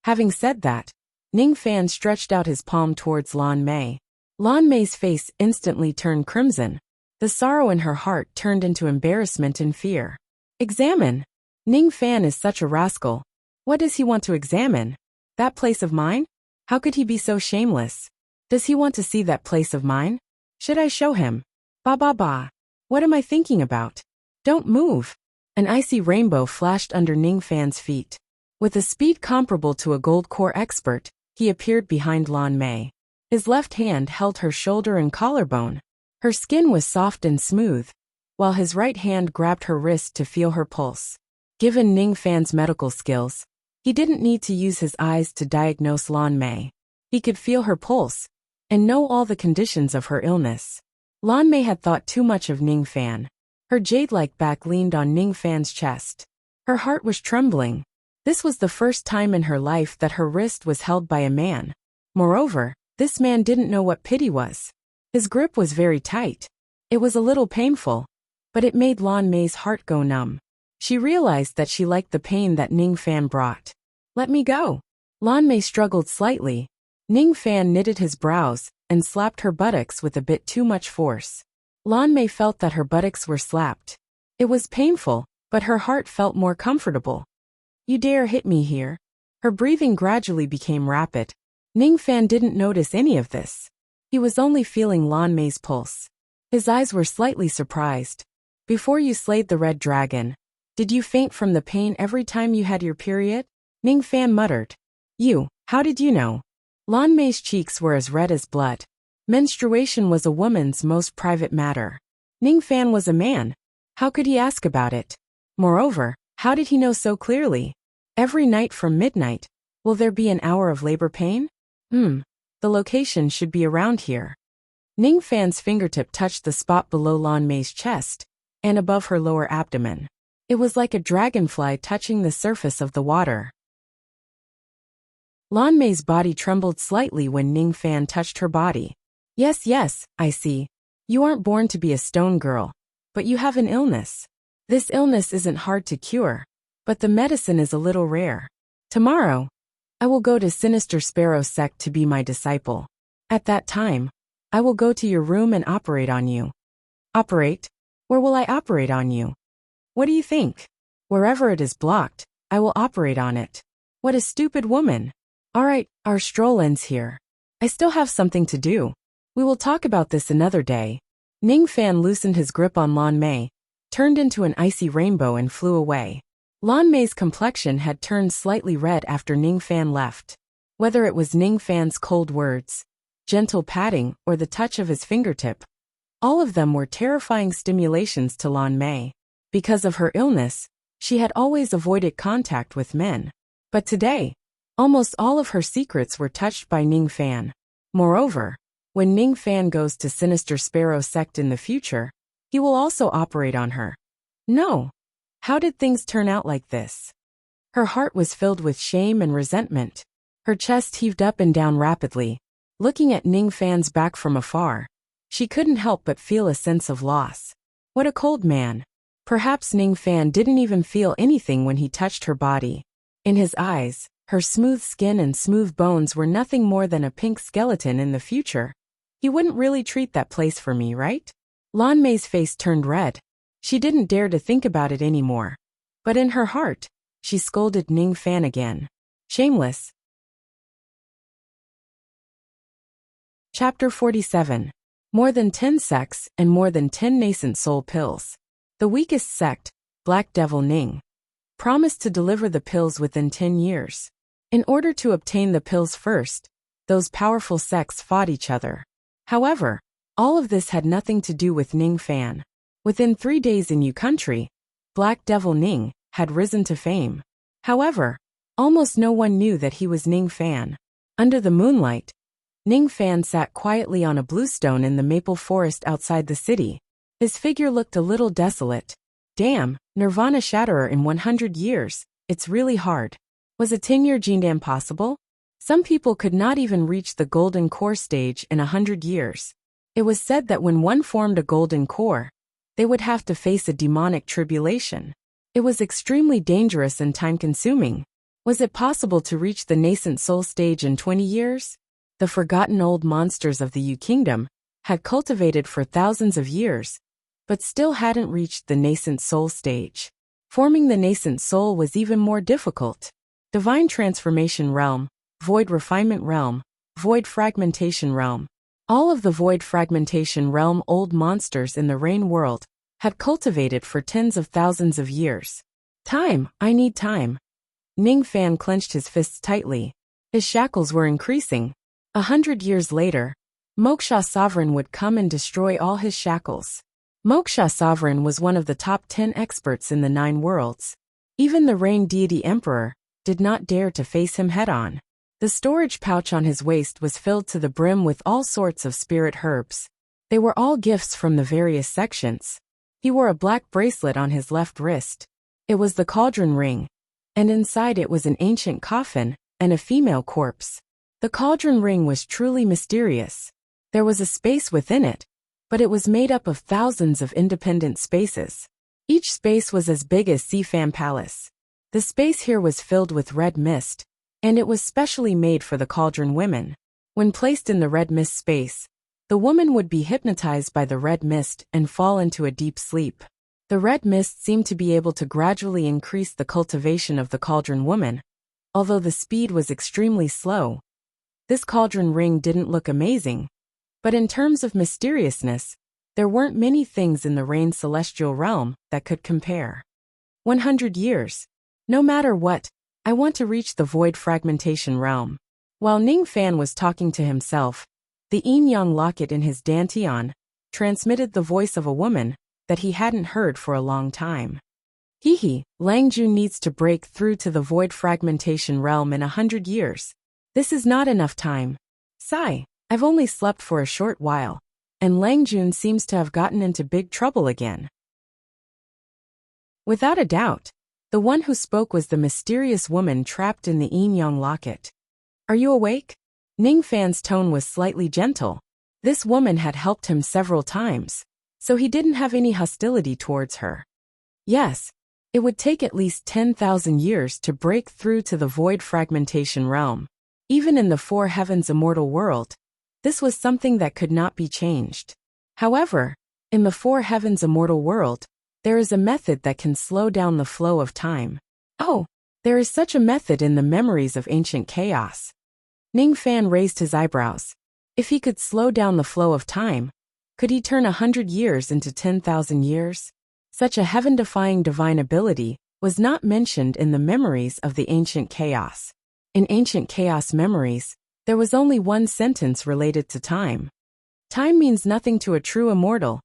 Speaker 1: Having said that, Ning Fan stretched out his palm towards Lan Mei. Lan Mei's face instantly turned crimson. The sorrow in her heart turned into embarrassment and fear. Examine? Ning Fan is such a rascal. What does he want to examine? That place of mine? How could he be so shameless? Does he want to see that place of mine? Should I show him? Ba. What am I thinking about? Don't move. An icy rainbow flashed under Ning Fan's feet. With a speed comparable to a gold core expert, he appeared behind Lan Mei. His left hand held her shoulder and collarbone. Her skin was soft and smooth, while his right hand grabbed her wrist to feel her pulse. Given Ning Fan's medical skills, he didn't need to use his eyes to diagnose Lan Mei. He could feel her pulse and know all the conditions of her illness. Lan Mei had thought too much of Ning Fan. Her jade-like back leaned on Ning Fan's chest. Her heart was trembling. This was the first time in her life that her wrist was held by a man. Moreover, this man didn't know what pity was. His grip was very tight. It was a little painful, but it made Lan Mei's heart go numb. She realized that she liked the pain that Ning Fan brought. Let me go. Lan Mei struggled slightly. Ning Fan knitted his brows and slapped her buttocks with a bit too much force. Lan Mei felt that her buttocks were slapped. It was painful, but her heart felt more comfortable. You dare hit me here? Her breathing gradually became rapid. Ning Fan didn't notice any of this. He was only feeling Lan Mei's pulse. His eyes were slightly surprised. Before you slayed the red dragon, did you faint from the pain every time you had your period? Ning Fan muttered. How did you know? Lan Mei's cheeks were as red as blood. Menstruation was a woman's most private matter. Ning Fan was a man. How could he ask about it? Moreover, how did he know so clearly? Every night from midnight, will there be an hour of labor pain? The location should be around here. Ning Fan's fingertip touched the spot below Lan Mei's chest and above her lower abdomen. It was like a dragonfly touching the surface of the water. Lan Mei's body trembled slightly when Ning Fan touched her body. Yes, I see. You aren't born to be a stone girl, but you have an illness. This illness isn't hard to cure, but the medicine is a little rare. Tomorrow, I will go to Sinister Sparrow sect to be my disciple. At that time, I will go to your room and operate on you. Operate? Where will I operate on you? What do you think? Wherever it is blocked, I will operate on it. What a stupid woman. Alright, our stroll ends here. I still have something to do. We will talk about this another day. Ning Fan loosened his grip on Lan Mei, turned into an icy rainbow and flew away. Lan Mei's complexion had turned slightly red after Ning Fan left. Whether it was Ning Fan's cold words, gentle patting, or the touch of his fingertip, all of them were terrifying stimulations to Lan Mei. Because of her illness, she had always avoided contact with men. But today, almost all of her secrets were touched by Ning Fan. Moreover, when Ning Fan goes to Sinister Sparrow sect in the future, he will also operate on her. No. How did things turn out like this? Her heart was filled with shame and resentment. Her chest heaved up and down rapidly. Looking at Ning Fan's back from afar, she couldn't help but feel a sense of loss. What a cold man. Perhaps Ning Fan didn't even feel anything when he touched her body. In his eyes, her smooth skin and smooth bones were nothing more than a pink skeleton in the future. He wouldn't really treat that place for me, right? Lan Mei's face turned red. She didn't dare to think about it anymore. But in her heart, she scolded Ning Fan again. Shameless. Chapter 47. More than 10 sects and more than 10 nascent soul pills. The weakest sect, Black Devil Ning, promised to deliver the pills within 10 years. In order to obtain the pills first, those powerful sects fought each other. However, all of this had nothing to do with Ning Fan. Within 3 days in Yu Country, Black Devil Ning had risen to fame. However, almost no one knew that he was Ning Fan. Under the moonlight, Ning Fan sat quietly on a bluestone in the maple forest outside the city. His figure looked a little desolate. Damn, Nirvana Shatterer in 100 years, it's really hard. Was a 10-year Jindan possible? Some people could not even reach the golden core stage in 100 years. It was said that when one formed a golden core, they would have to face a demonic tribulation. It was extremely dangerous and time-consuming. Was it possible to reach the nascent soul stage in 20 years? The forgotten old monsters of the Yu Kingdom had cultivated for thousands of years, but still hadn't reached the nascent soul stage. Forming the nascent soul was even more difficult. Divine Transformation Realm, Void Refinement Realm, Void Fragmentation Realm. All of the Void Fragmentation Realm old monsters in the Rain World had cultivated for tens of thousands of years. Time, I need time. Ning Fan clenched his fists tightly. His shackles were increasing. 100 years later, Moksha Sovereign would come and destroy all his shackles. Moksha Sovereign was one of the top 10 experts in the 9 worlds. Even the Rain Deity Emperor did not dare to face him head-on. The storage pouch on his waist was filled to the brim with all sorts of spirit herbs. They were all gifts from the various sections. He wore a black bracelet on his left wrist. It was the cauldron ring, and inside it was an ancient coffin and a female corpse. The cauldron ring was truly mysterious. There was a space within it, but it was made up of thousands of independent spaces. Each space was as big as Sifan Palace. The space here was filled with red mist, and it was specially made for the cauldron women. When placed in the red mist space, the woman would be hypnotized by the red mist and fall into a deep sleep. The red mist seemed to be able to gradually increase the cultivation of the cauldron woman, although the speed was extremely slow. This cauldron ring didn't look amazing, but in terms of mysteriousness, there weren't many things in the Rain Celestial Realm that could compare. 100 years. No matter what, I want to reach the Void Fragmentation Realm. While Ning Fan was talking to himself, the yin-yang locket in his dantian transmitted the voice of a woman that he hadn't heard for a long time. Hehe, Langjun needs to break through to the Void Fragmentation Realm in 100 years. This is not enough time. Sigh, I've only slept for a short while, and Langjun seems to have gotten into big trouble again. Without a doubt, the one who spoke was the mysterious woman trapped in the yin-yang locket. Are you awake? Ning Fan's tone was slightly gentle. This woman had helped him several times, so he didn't have any hostility towards her. Yes, it would take at least 10,000 years to break through to the Void Fragmentation Realm. Even in the Four Heavens immortal world, this was something that could not be changed. However, in the Four Heavens immortal world, There is a method that can slow down the flow of time. Oh, there is such a method in the memories of ancient chaos. Ning Fan raised his eyebrows. If he could slow down the flow of time, could he turn 100 years into 10,000 years? Such a heaven-defying divine ability was not mentioned in the memories of the ancient chaos. In ancient chaos memories, there was only one sentence related to time. Time means nothing to a true immortal.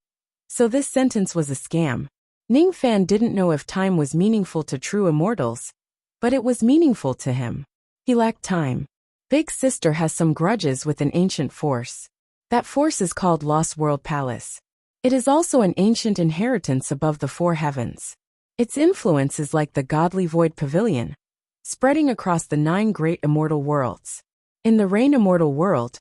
Speaker 1: So this sentence was a scam. Ning Fan didn't know if time was meaningful to true immortals, but it was meaningful to him. He lacked time. Big Sister has some grudges with an ancient force. That force is called Lost World Palace. It is also an ancient inheritance above the four heavens. Its influence is like the godly void pavilion, spreading across the 9 great immortal worlds. In the Rain Immortal World,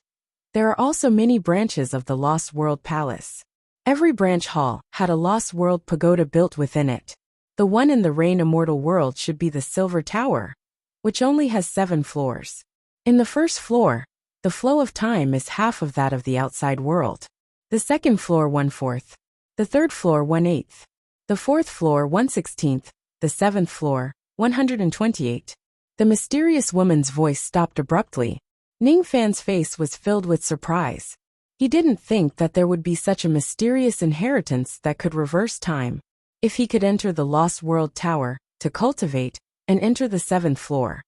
Speaker 1: there are also many branches of the Lost World Palace. Every branch hall had a Lost World pagoda built within it. The one in the Rain Immortal World should be the Silver Tower, which only has 7 floors. In the first floor, the flow of time is half of that of the outside world. The second floor 1/4. The third floor 1/8. The fourth floor 1/16. The seventh floor 128. The mysterious woman's voice stopped abruptly. Ning Fan's face was filled with surprise. He didn't think that there would be such a mysterious inheritance that could reverse time. If he could enter the Lost World Tower to cultivate and enter the 7th floor.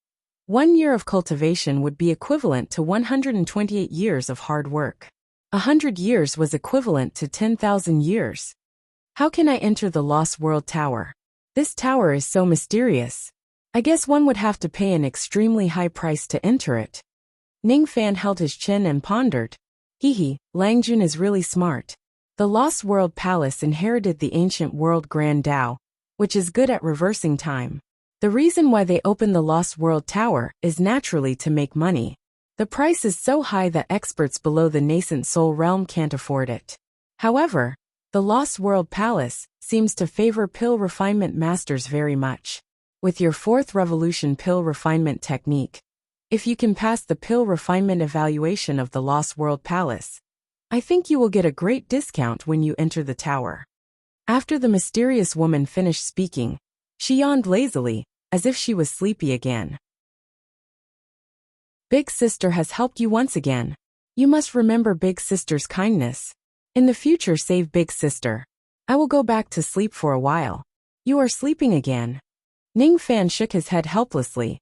Speaker 1: 1 year of cultivation would be equivalent to 128 years of hard work. 100 years was equivalent to 10,000 years. How can I enter the Lost World Tower? This tower is so mysterious. I guess one would have to pay an extremely high price to enter it. Ning Fan held his chin and pondered. Lang Jun is really smart. The Lost World Palace inherited the ancient world Grand Dao, which is good at reversing time. The reason why they opened the Lost World Tower is naturally to make money. The price is so high that experts below the nascent soul realm can't afford it. However, the Lost World Palace seems to favor pill refinement masters very much. With your 4th revolution pill refinement technique, if you can pass the pill refinement evaluation of the Lost World Palace, I think you will get a great discount when you enter the tower. After the mysterious woman finished speaking, she yawned lazily, as if she was sleepy again. Big Sister has helped you once again. You must remember Big Sister's kindness. In the future, save Big Sister. I will go back to sleep for a while. You are sleeping again. Ning Fan shook his head helplessly.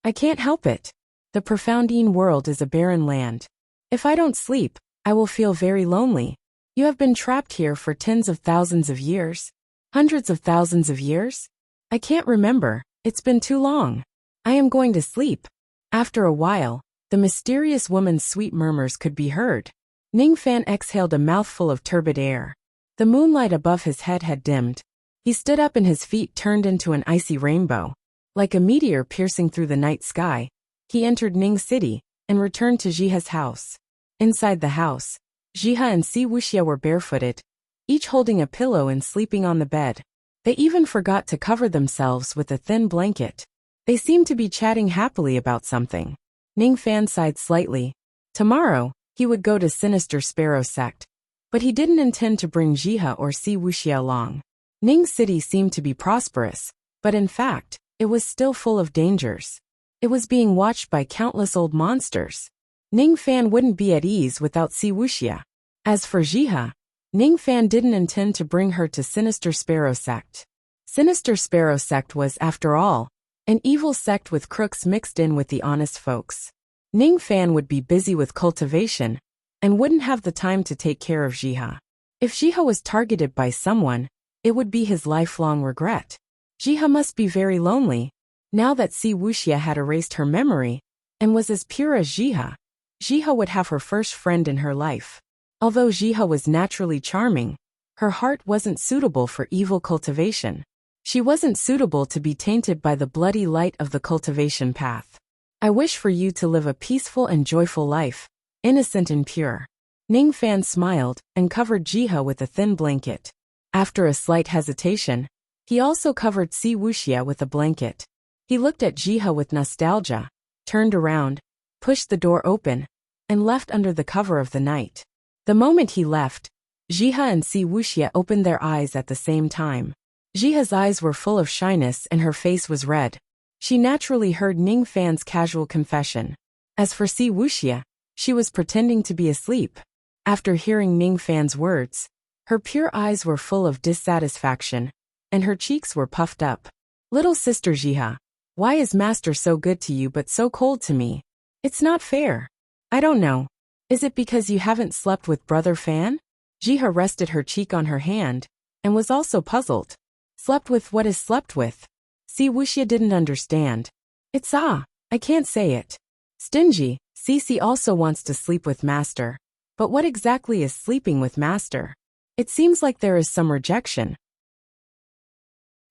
Speaker 1: I can't help it. The Profoundine world is a barren land. If I don't sleep, I will feel very lonely. You have been trapped here for tens of thousands of years. Hundreds of thousands of years? I can't remember. It's been too long. I am going to sleep. After a while, the mysterious woman's sweet murmurs could be heard. Ning Fan exhaled a mouthful of turbid air. The moonlight above his head had dimmed. He stood up and his feet turned into an icy rainbow. Like a meteor piercing through the night sky, he entered Ning City and returned to Jiha's house. Inside the house, Jiha and Si Wuxia were barefooted, each holding a pillow and sleeping on the bed. They even forgot to cover themselves with a thin blanket. They seemed to be chatting happily about something. Ning Fan sighed slightly. Tomorrow, he would go to Sinister Sparrow Sect, but he didn't intend to bring Jiha or Si Wuxia along. Ning City seemed to be prosperous, but in fact, it was still full of dangers. It was being watched by countless old monsters. Ning Fan wouldn't be at ease without Si Wuxia. As for Jiha, Ning Fan didn't intend to bring her to Sinister Sparrow Sect. Sinister Sparrow Sect was, after all, an evil sect with crooks mixed in with the honest folks. Ning Fan would be busy with cultivation and wouldn't have the time to take care of Jiha. If Jiha was targeted by someone, it would be his lifelong regret. Jiha must be very lonely, now that Si Wuxia had erased her memory and was as pure as Jiha. Jiha would have her first friend in her life. Although Jiha was naturally charming, her heart wasn't suitable for evil cultivation. She wasn't suitable to be tainted by the bloody light of the cultivation path. I wish for you to live a peaceful and joyful life, innocent and pure. Ning Fan smiled and covered Jiha with a thin blanket. After a slight hesitation, he also covered Si Wuxia with a blanket. He looked at Jiha with nostalgia, turned around, pushed the door open, and left under the cover of the night. The moment he left, Jiha and Si Wuxia opened their eyes at the same time. Jiha's eyes were full of shyness and her face was red. She naturally heard Ning Fan's casual confession. As for Si Wuxia, she was pretending to be asleep. After hearing Ning Fan's words, her pure eyes were full of dissatisfaction, and her cheeks were puffed up. Little sister Jiha, why is master so good to you but so cold to me? It's not fair. I don't know. Is it because you haven't slept with brother Fan? Jiha rested her cheek on her hand, and was also puzzled. Slept with what is slept with? Si Wuxia didn't understand. I can't say it. Stingy, Cici also wants to sleep with master. But what exactly is sleeping with master? It seems like there is some rejection.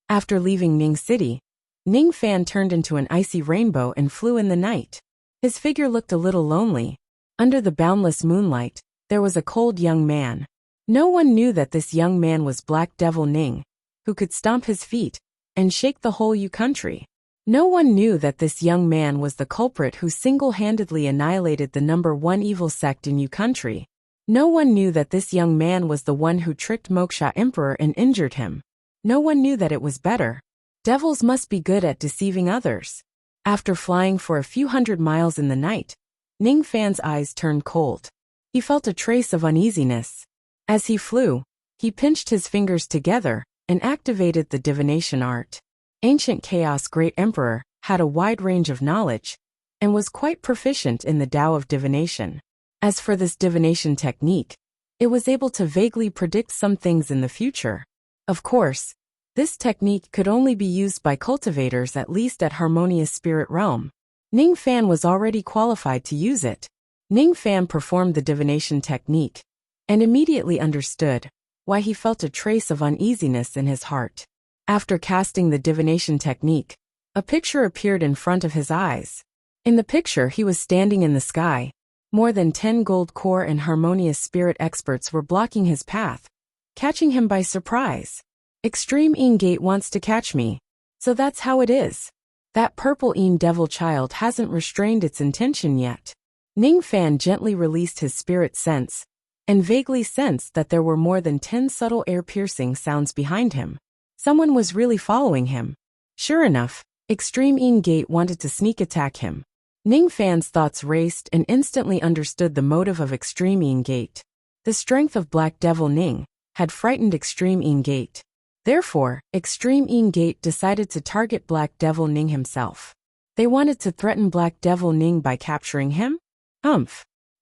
Speaker 1: After leaving Ning City, Ning Fan turned into an icy rainbow and flew in the night. His figure looked a little lonely. Under the boundless moonlight, there was a cold young man. No one knew that this young man was Black Devil Ning, who could stomp his feet and shake the whole Yu country. No one knew that this young man was the culprit who single-handedly annihilated the #1 evil sect in Yu country. No one knew that this young man was the one who tricked Moksha Emperor and injured him. No one knew that it was better. Devils must be good at deceiving others. After flying for a few hundred miles in the night, Ning Fan's eyes turned cold. He felt a trace of uneasiness. As he flew, he pinched his fingers together and activated the divination art. Ancient Chaos Great Emperor had a wide range of knowledge and was quite proficient in the Tao of divination. As for this divination technique, it was able to vaguely predict some things in the future. Of course, this technique could only be used by cultivators at least at Harmonious Spirit Realm. Ning Fan was already qualified to use it. Ning Fan performed the divination technique and immediately understood why he felt a trace of uneasiness in his heart. After casting the divination technique, a picture appeared in front of his eyes. In the picture he was standing in the sky. More than 10 gold core and harmonious spirit experts were blocking his path, catching him by surprise. Extreme Een Gate wants to catch me. So that's how it is. That purple Een devil child hasn't restrained its intention yet. Ning Fan gently released his spirit sense, and vaguely sensed that there were more than 10 subtle air-piercing sounds behind him. Someone was really following him. Sure enough, Extreme Een Gate wanted to sneak attack him. Ning Fan's thoughts raced and instantly understood the motive of Extreme Een Gate. The strength of Black Devil Ning had frightened Extreme Een Gate. Therefore, Extreme Een Gate decided to target Black Devil Ning himself. They wanted to threaten Black Devil Ning by capturing him?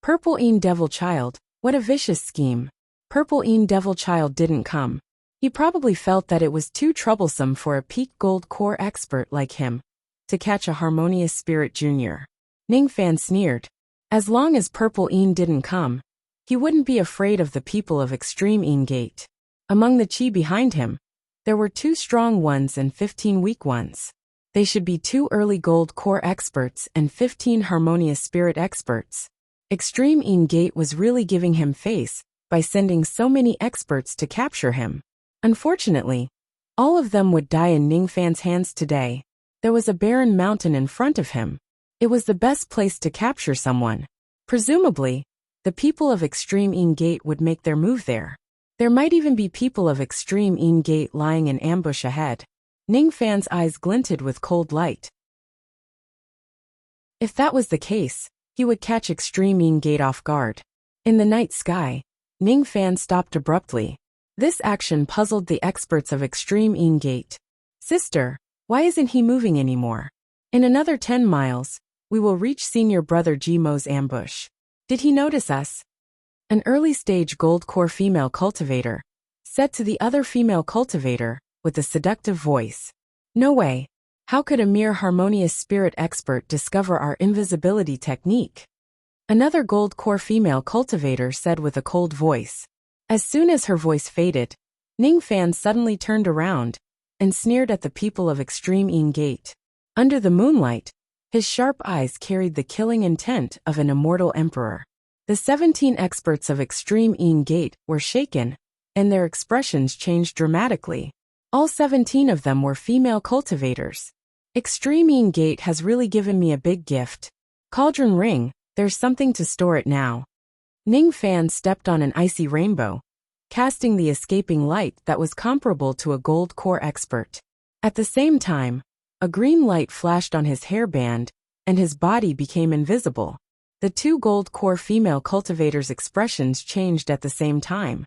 Speaker 1: Purple Een Devil Child, what a vicious scheme. Purple Een Devil Child didn't come. He probably felt that it was too troublesome for a peak gold core expert like him to catch a Harmonious Spirit Junior. Ning Fan sneered. As long as Purple Een didn't come, he wouldn't be afraid of the people of Extreme Een Gate. Among the chi behind him, there were 2 strong ones and 15 weak ones. They should be 2 early gold core experts and 15 harmonious spirit experts. Extreme Een Gate was really giving him face by sending so many experts to capture him. Unfortunately, all of them would die in Ning Fan's hands today. There was a barren mountain in front of him. It was the best place to capture someone. Presumably, the people of Extreme Een Gate would make their move there. There might even be people of Extreme Een Gate lying in ambush ahead. Ning Fan's eyes glinted with cold light. If that was the case, he would catch Extreme Een Gate off guard. In the night sky, Ning Fan stopped abruptly. This action puzzled the experts of Extreme Een Gate. Sister, why isn't he moving anymore? In another 10 miles, we will reach senior brother Jimo's ambush. Did he notice us? An early-stage gold core female cultivator said to the other female cultivator with a seductive voice. No way. How could a mere harmonious spirit expert discover our invisibility technique? Another gold core female cultivator said with a cold voice. As soon as her voice faded, Ning Fan suddenly turned around and sneered at the people of Extreme Een Gate. Under the moonlight, his sharp eyes carried the killing intent of an immortal emperor. The 17 experts of Extreme Een Gate were shaken, and their expressions changed dramatically. All 17 of them were female cultivators. Extreme Een Gate has really given me a big gift. Cauldron Ring, there's something to store it now. Ning Fan stepped on an icy rainbow, casting the escaping light that was comparable to a gold core expert. At the same time, a green light flashed on his hairband, and his body became invisible. The two gold core female cultivators' expressions changed at the same time.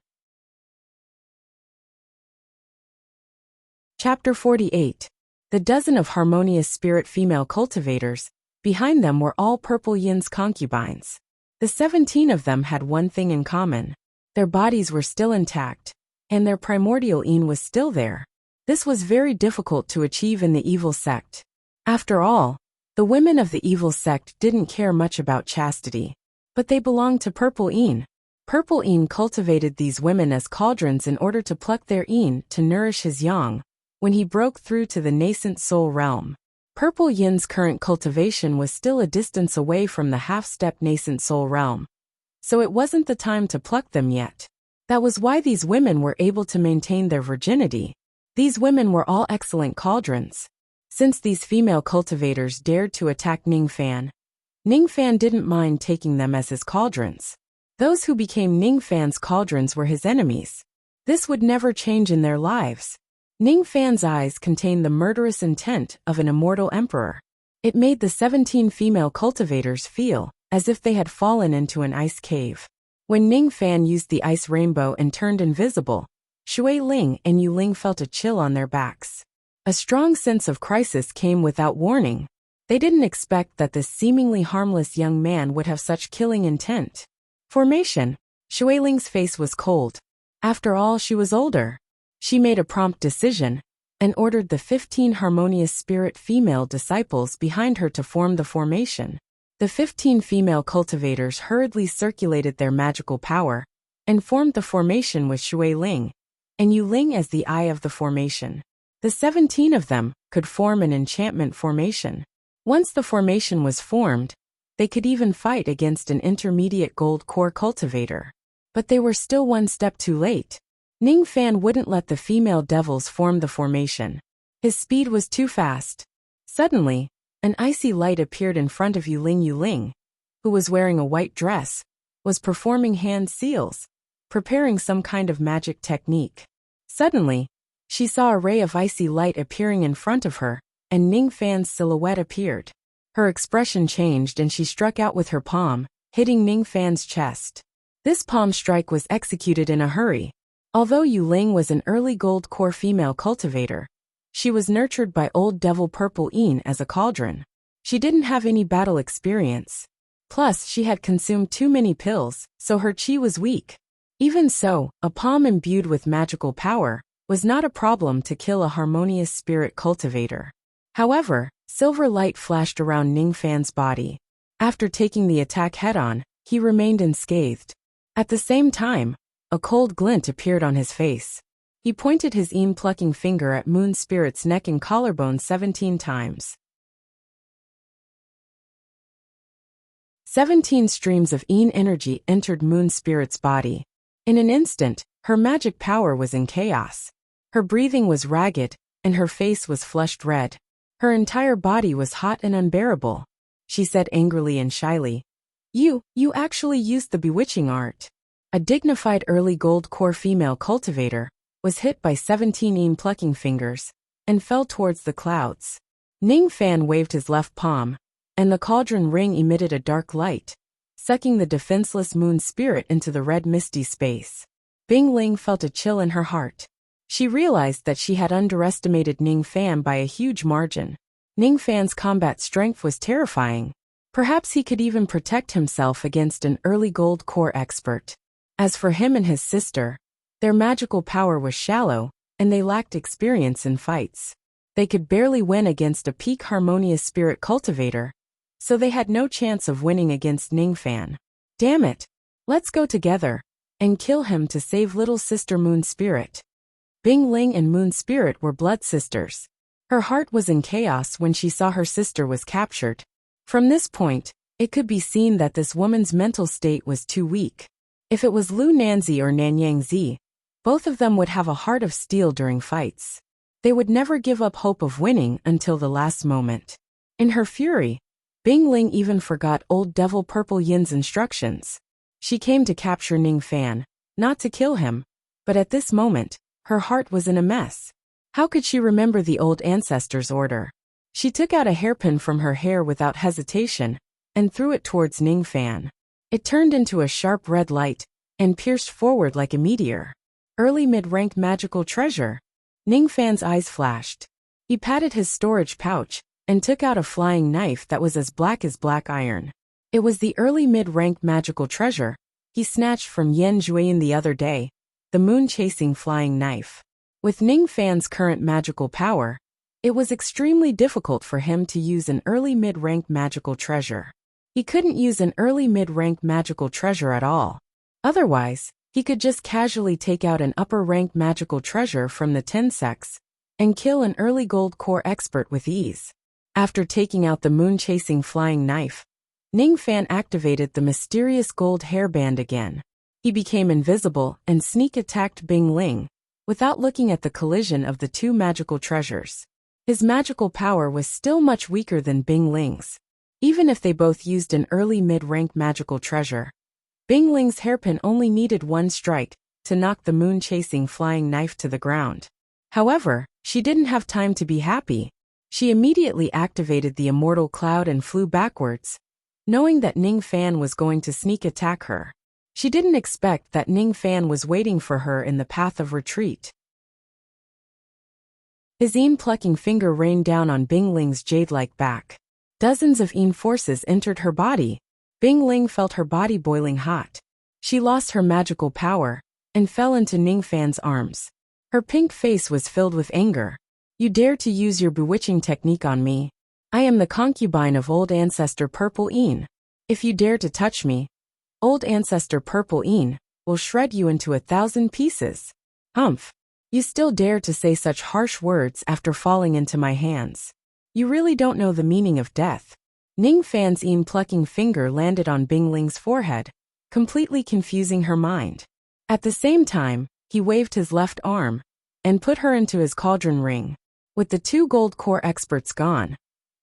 Speaker 1: Chapter 48. The dozen of harmonious spirit female cultivators. Behind them were all Purple Yin's concubines. The 17 of them had one thing in common. Their bodies were still intact, and their primordial yin was still there. This was very difficult to achieve in the evil sect. After all, the women of the evil sect didn't care much about chastity. But they belonged to Purple Yin. Purple Yin cultivated these women as cauldrons in order to pluck their yin to nourish his yang, when he broke through to the nascent soul realm. Purple Yin's current cultivation was still a distance away from the half-step nascent soul realm, so it wasn't the time to pluck them yet. That was why these women were able to maintain their virginity. These women were all excellent cauldrons. Since these female cultivators dared to attack Ningfan didn't mind taking them as his cauldrons. Those who became Ningfan's cauldrons were his enemies. This would never change in their lives. Ningfan's eyes contained the murderous intent of an immortal emperor. It made the 17 female cultivators feel as if they had fallen into an ice cave. When Ningfan used the ice rainbow and turned invisible, Shui Ling and Yu Ling felt a chill on their backs. A strong sense of crisis came without warning. They didn't expect that this seemingly harmless young man would have such killing intent. Formation. Shui Ling's face was cold. After all, she was older. She made a prompt decision and ordered the 15 harmonious spirit female disciples behind her to form the formation. The 15 female cultivators hurriedly circulated their magical power and formed the formation with Shui Ling and Yu Ling as the eye of the formation. The 17 of them could form an enchantment formation. Once the formation was formed, they could even fight against an intermediate gold core cultivator. But they were still one step too late. Ningfan wouldn't let the female devils form the formation. His speed was too fast. Suddenly, an icy light appeared in front of Yu Ling, who was wearing a white dress, was performing hand seals, preparing some kind of magic technique. Suddenly, she saw a ray of icy light appearing in front of her, and Ningfan's silhouette appeared. Her expression changed and she struck out with her palm, hitting Ningfan's chest. This palm strike was executed in a hurry. Although Yu Ling was an early gold core female cultivator, she was nurtured by old devil Purple Yin as a cauldron. She didn't have any battle experience. Plus, she had consumed too many pills, so her chi was weak. Even so, a palm imbued with magical power was not a problem to kill a harmonious spirit cultivator. However, silver light flashed around Ningfan's body. After taking the attack head-on, he remained unscathed. At the same time, a cold glint appeared on his face. He pointed his yin-plucking finger at Moon Spirit's neck and collarbone 17 times. 17 streams of yin energy entered Moon Spirit's body. In an instant, her magic power was in chaos. Her breathing was ragged, and her face was flushed red. Her entire body was hot and unbearable. She said angrily and shyly, You actually used the bewitching art." A dignified early gold core female cultivator was hit by 17 yin-plucking fingers and fell towards the clouds. Ningfan waved his left palm, and the cauldron ring emitted a dark light, sucking the defenseless moon spirit into the red misty space. Bing Ling felt a chill in her heart. She realized that she had underestimated Ningfan by a huge margin. Ningfan's combat strength was terrifying. Perhaps he could even protect himself against an early gold core expert. As for him and his sister, their magical power was shallow, and they lacked experience in fights. They could barely win against a peak harmonious spirit cultivator, so they had no chance of winning against Ningfan. Damn it! Let's go together and kill him to save little sister Moon Spirit. Bing Ling and Moon Spirit were blood sisters. Her heart was in chaos when she saw her sister was captured. From this point, it could be seen that this woman's mental state was too weak. If it was Lu Nanzi or Nanyang Zi, both of them would have a heart of steel during fights. They would never give up hope of winning until the last moment. In her fury, Bing Ling even forgot old devil Purple Yin's instructions. She came to capture Ningfan, not to kill him, But at this moment, her heart was in a mess. How could she remember the old ancestor's order? She took out a hairpin from her hair without hesitation and threw it towards Ning Fan. It turned into a sharp red light and pierced forward like a meteor. Early mid-rank magical treasure. Ning Fan's eyes flashed. He patted his storage pouch and took out a flying knife that was as black iron. It was the early mid-rank magical treasure he snatched from Yen Jueyin the other day, the moon-chasing flying knife. With Ning Fan's current magical power, it was extremely difficult for him to use an early mid-rank magical treasure. He couldn't use an early mid-rank magical treasure at all. Otherwise, he could just casually take out an upper-rank magical treasure from the 10 sects and kill an early gold core expert with ease. After taking out the moon-chasing flying knife, Ning Fan activated the mysterious gold hairband again. He became invisible and sneak-attacked Bing Ling, without looking at the collision of the two magical treasures. His magical power was still much weaker than Bing Ling's. Even if they both used an early mid-rank magical treasure, Bing Ling's hairpin only needed one strike to knock the moon-chasing flying knife to the ground. However, she didn't have time to be happy. She immediately activated the immortal cloud and flew backwards, knowing that Ning Fan was going to sneak attack her. She didn't expect that Ning Fan was waiting for her in the path of retreat. His plucking finger rained down on Bing Ling's jade-like back. Dozens of forces entered her body. Bing Ling felt her body boiling hot. She lost her magical power and fell into Ning Fan's arms. Her pink face was filled with anger. "You dare to use your bewitching technique on me? I am the concubine of old ancestor Purple Een. If you dare to touch me, old ancestor Purple Een will shred you into 1,000 pieces. Humph! You still dare to say such harsh words after falling into my hands. You really don't know the meaning of death." Ning Fan's plucking finger landed on Bing Ling's forehead, completely confusing her mind. At the same time, he waved his left arm and put her into his cauldron ring. With the 2 gold core experts gone,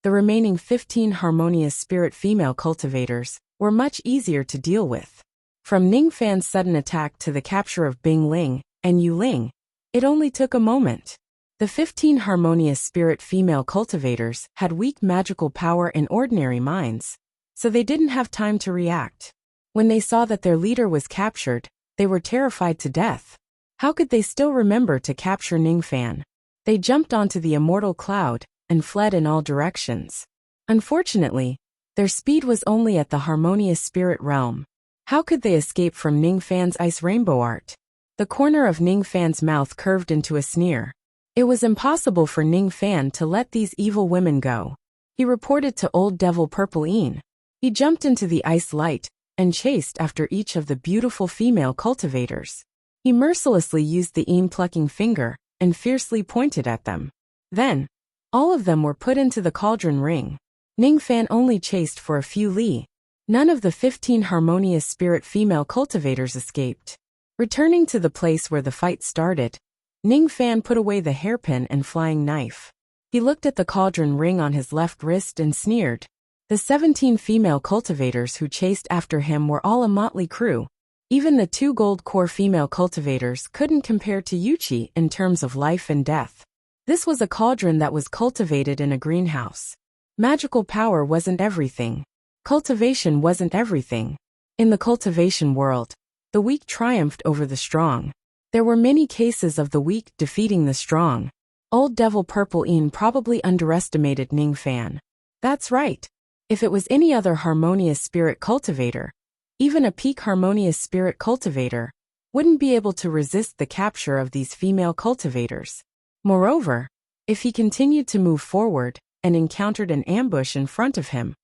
Speaker 1: the remaining 15 harmonious spirit female cultivators were much easier to deal with. From Ning Fan's sudden attack to the capture of Bing Ling and Yu Ling, it only took a moment. The 15 harmonious spirit female cultivators had weak magical power in ordinary minds, so they didn't have time to react. When they saw that their leader was captured, they were terrified to death. How could they still remember to capture Ning Fan? They jumped onto the immortal cloud and fled in all directions. Unfortunately, their speed was only at the harmonious spirit realm. How could they escape from Ning Fan's ice rainbow art? The corner of Ning Fan's mouth curved into a sneer. It was impossible for Ning Fan to let these evil women go. He reported to Old Devil Purple Een. He jumped into the ice light and chased after each of the beautiful female cultivators. He mercilessly used the plucking finger and fiercely pointed at them. Then, all of them were put into the cauldron ring. Ning Fan only chased for a few li. None of the 15 harmonious spirit female cultivators escaped. Returning to the place where the fight started, Ning Fan put away the hairpin and flying knife. He looked at the cauldron ring on his left wrist and sneered. The 17 female cultivators who chased after him were all a motley crew. Even the 2 gold core female cultivators couldn't compare to Yuchi in terms of life and death. This was a cauldron that was cultivated in a greenhouse. Magical power wasn't everything. Cultivation wasn't everything. In the cultivation world, the weak triumphed over the strong. There were many cases of the weak defeating the strong. Old Devil Purple Een probably underestimated Ning Fan. That's right. If it was any other harmonious spirit cultivator, even a peak harmonious spirit cultivator, wouldn't be able to resist the capture of these female cultivators. Moreover, if he continued to move forward and encountered an ambush in front of him,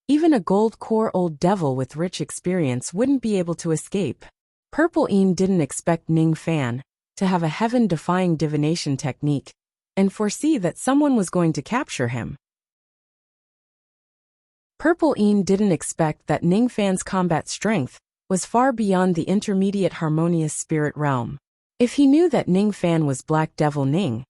Speaker 1: even a gold core old devil with rich experience wouldn't be able to escape. Purple Een didn't expect Ning Fan to have a heaven-defying divination technique and foresee that someone was going to capture him. Purple Een didn't expect that Ning Fan's combat strength was far beyond the intermediate harmonious spirit realm. If he knew that Ning Fan was Black Devil Ning,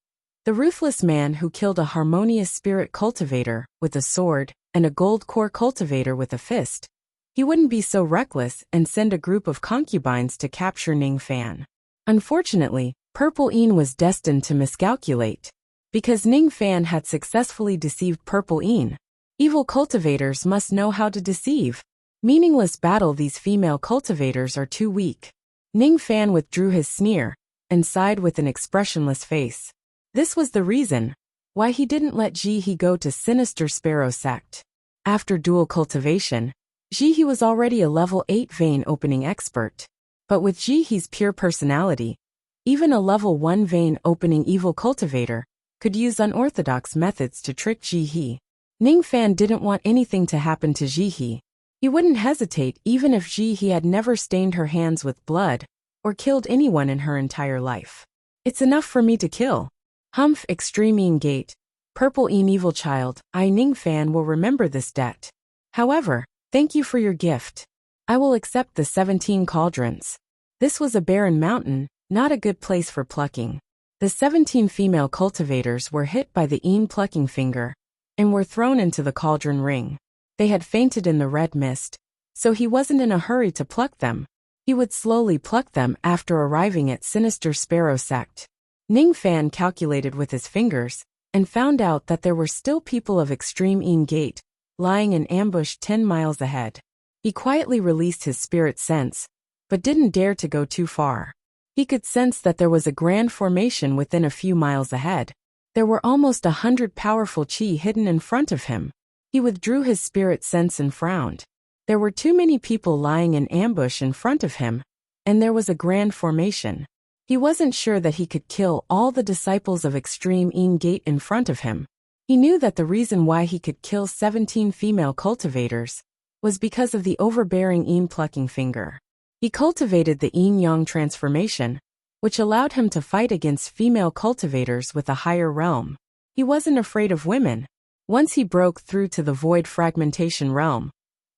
Speaker 1: the ruthless man who killed a harmonious spirit cultivator with a sword and a gold core cultivator with a fist, he wouldn't be so reckless and send a group of concubines to capture Ning Fan. Unfortunately, Purple Een was destined to miscalculate. Because Ning Fan had successfully deceived Purple Een, evil cultivators must know how to deceive. Meaningless battle. These female cultivators are too weak. Ning Fan withdrew his sneer and sighed with an expressionless face. This was the reason why he didn't let Ji He go to Sinister Sparrow sect. After dual cultivation, Ji He was already a level 8 vein opening expert. But with Ji He's pure personality, even a level 1 vein opening evil cultivator could use unorthodox methods to trick Ji He. Ning Fan didn't want anything to happen to Ji He. He wouldn't hesitate even if Ji He had never stained her hands with blood or killed anyone in her entire life. It's enough for me to kill. Humph. Extreme Een Gate. Purple Een Evil Child. I Ning Fan will remember this debt. However, thank you for your gift. I will accept the 17 cauldrons. This was a barren mountain, not a good place for plucking. The 17 female cultivators were hit by the Een plucking finger and were thrown into the cauldron ring. They had fainted in the red mist, so he wasn't in a hurry to pluck them. He would slowly pluck them after arriving at Sinister Sparrow sect. Ning Fan calculated with his fingers and found out that there were still people of Extreme Een Gate lying in ambush 10 miles ahead. He quietly released his spirit sense, but didn't dare to go too far. He could sense that there was a grand formation within a few miles ahead. There were almost 100 powerful chi hidden in front of him. He withdrew his spirit sense and frowned. There were too many people lying in ambush in front of him, and there was a grand formation. He wasn't sure that he could kill all the disciples of Extreme Een Gate in front of him. He knew that the reason why he could kill 17 female cultivators was because of the overbearing Een plucking finger. He cultivated the Een Yang transformation, which allowed him to fight against female cultivators with a higher realm. He wasn't afraid of women. Once he broke through to the void fragmentation realm,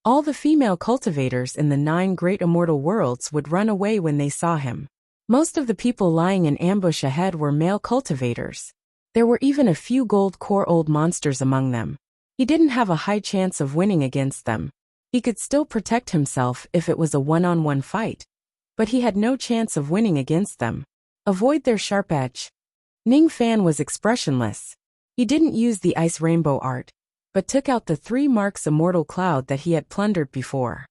Speaker 1: all the female cultivators in the 9 great immortal worlds would run away when they saw him. Most of the people lying in ambush ahead were male cultivators. There were even a few gold core old monsters among them. He didn't have a high chance of winning against them. He could still protect himself if it was a one-on-one fight, but he had no chance of winning against them. Avoid their sharp edge. Ning Fan was expressionless. He didn't use the ice rainbow art, but took out the 3 marks immortal cloud that he had plundered before.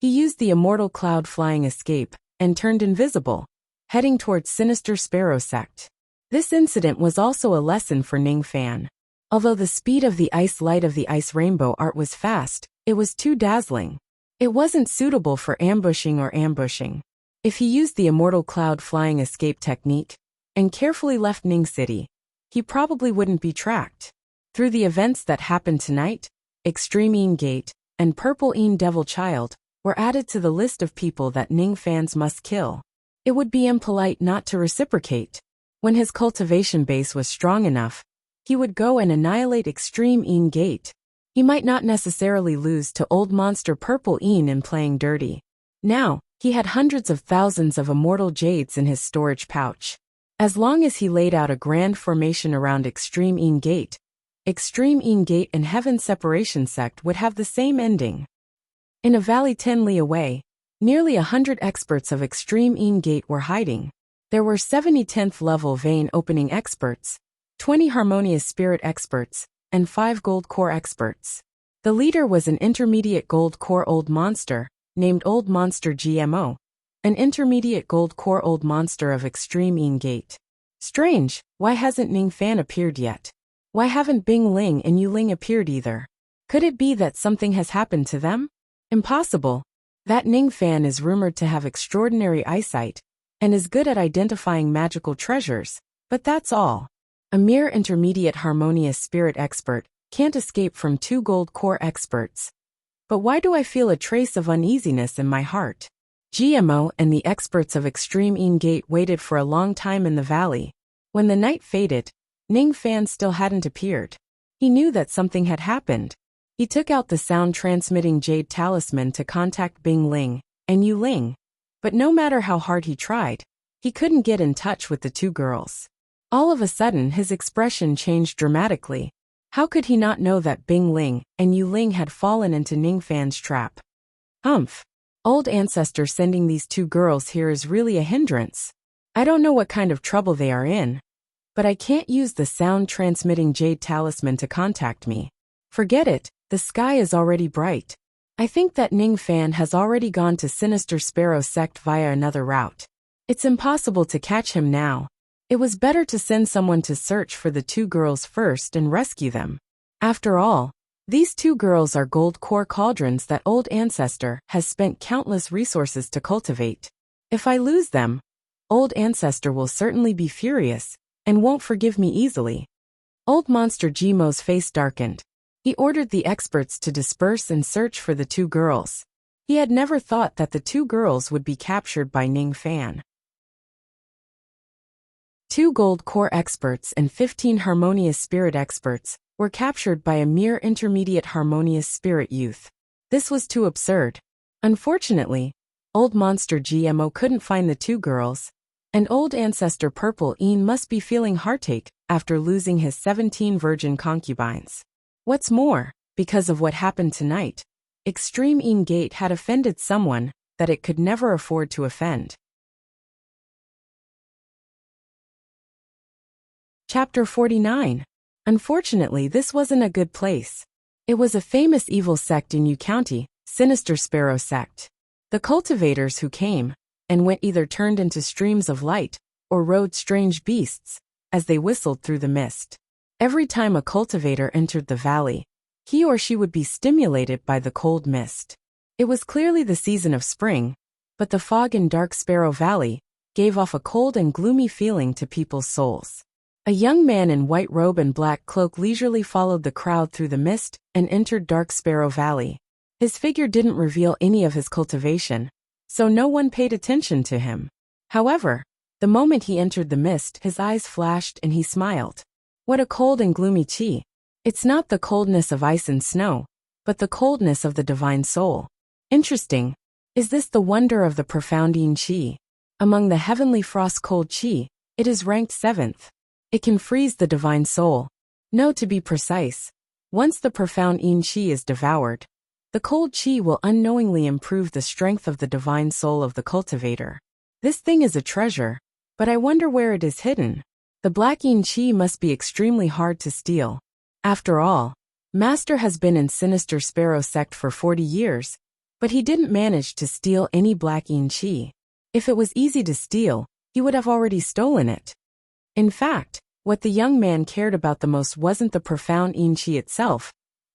Speaker 1: He used the immortal cloud flying escape and turned invisible, heading towards Sinister Sparrow sect. This incident was also a lesson for Ning Fan. Although the speed of the ice light of the ice rainbow art was fast, it was too dazzling. It wasn't suitable for ambushing or ambushing. If he used the immortal cloud flying escape technique and carefully left Ning City, he probably wouldn't be tracked. Through the events that happened tonight, Extreme Een Gate and Purple Een Devil Child were added to the list of people that Ning Fans must kill. It would be impolite not to reciprocate. When his cultivation base was strong enough, he would go and annihilate Extreme Een Gate. He might not necessarily lose to old monster Purple Een in playing dirty. Now, he had hundreds of thousands of immortal jades in his storage pouch. As long as he laid out a grand formation around Extreme Een Gate and Heaven Separation Sect would have the same ending. In a valley 10 li away, nearly 100 experts of Extreme Een Gate were hiding. There were 70 10th level vein opening experts, 20 harmonious spirit experts, and 5 gold core experts. The leader was an intermediate gold core old monster, named Old Monster GMO, an intermediate gold core old monster of Extreme Een Gate. Strange, why hasn't Ning Fan appeared yet? Why haven't Bing Ling and Yu Ling appeared either? Could it be that something has happened to them? Impossible. That Ning Fan is rumored to have extraordinary eyesight and is good at identifying magical treasures, but that's all. A mere intermediate harmonious spirit expert can't escape from 2 gold core experts. But why do I feel a trace of uneasiness in my heart? GMO and the experts of Extreme Een Gate waited for a long time in the valley. When the night faded, Ning Fan still hadn't appeared. He knew that something had happened. He took out the sound-transmitting jade talisman to contact Bing Ling and Yu Ling, but no matter how hard he tried, he couldn't get in touch with the 2 girls. All of a sudden his expression changed dramatically. How could he not know that Bing Ling and Yu Ling had fallen into Ning Fan's trap? Humph. Old ancestor sending these two girls here is really a hindrance. I don't know what kind of trouble they are in, but I can't use the sound-transmitting jade talisman to contact me. Forget it, the sky is already bright. I think that Ning Fan has already gone to Sinister Sparrow sect via another route. It's impossible to catch him now. It was better to send someone to search for the two girls first and rescue them. After all, these two girls are gold core cauldrons that old ancestor has spent countless resources to cultivate. If I lose them, old ancestor will certainly be furious and won't forgive me easily. Old monster Jimo's face darkened. He ordered the experts to disperse and search for the two girls. He had never thought that the two girls would be captured by Ning Fan. 2 gold core experts and 15 harmonious spirit experts were captured by a mere intermediate harmonious spirit youth. This was too absurd. Unfortunately, old monster GMO couldn't find the two girls, and old ancestor Purple Een must be feeling heartache after losing his 17 virgin concubines. What's more, because of what happened tonight, Extreme Een Gate had offended someone that it could never afford to offend. Chapter 49. Unfortunately, this wasn't a good place. It was a famous evil sect in Yu County, Sinister Sparrow sect. The cultivators who came and went either turned into streams of light or rode strange beasts as they whistled through the mist. Every time a cultivator entered the valley, he or she would be stimulated by the cold mist. It was clearly the season of spring, but the fog in Dark Sparrow Valley gave off a cold and gloomy feeling to people's souls. A young man in white robe and black cloak leisurely followed the crowd through the mist and entered Dark Sparrow Valley. His figure didn't reveal any of his cultivation, so no one paid attention to him. However, the moment he entered the mist, his eyes flashed and he smiled. What a cold and gloomy chi. It's not the coldness of ice and snow, but the coldness of the divine soul. Interesting. Is this the wonder of the profound Yin Chi? Among the heavenly frost cold chi, it is ranked 7th. It can freeze the divine soul. No, to be precise, once the profound Yin Chi is devoured, the cold chi will unknowingly improve the strength of the divine soul of the cultivator. This thing is a treasure, but I wonder where it is hidden. The black Yin Chi must be extremely hard to steal. After all, Master has been in Sinister Sparrow sect for 40 years, but he didn't manage to steal any black Yin Chi. If it was easy to steal, he would have already stolen it. In fact, what the young man cared about the most wasn't the profound Yin Chi itself,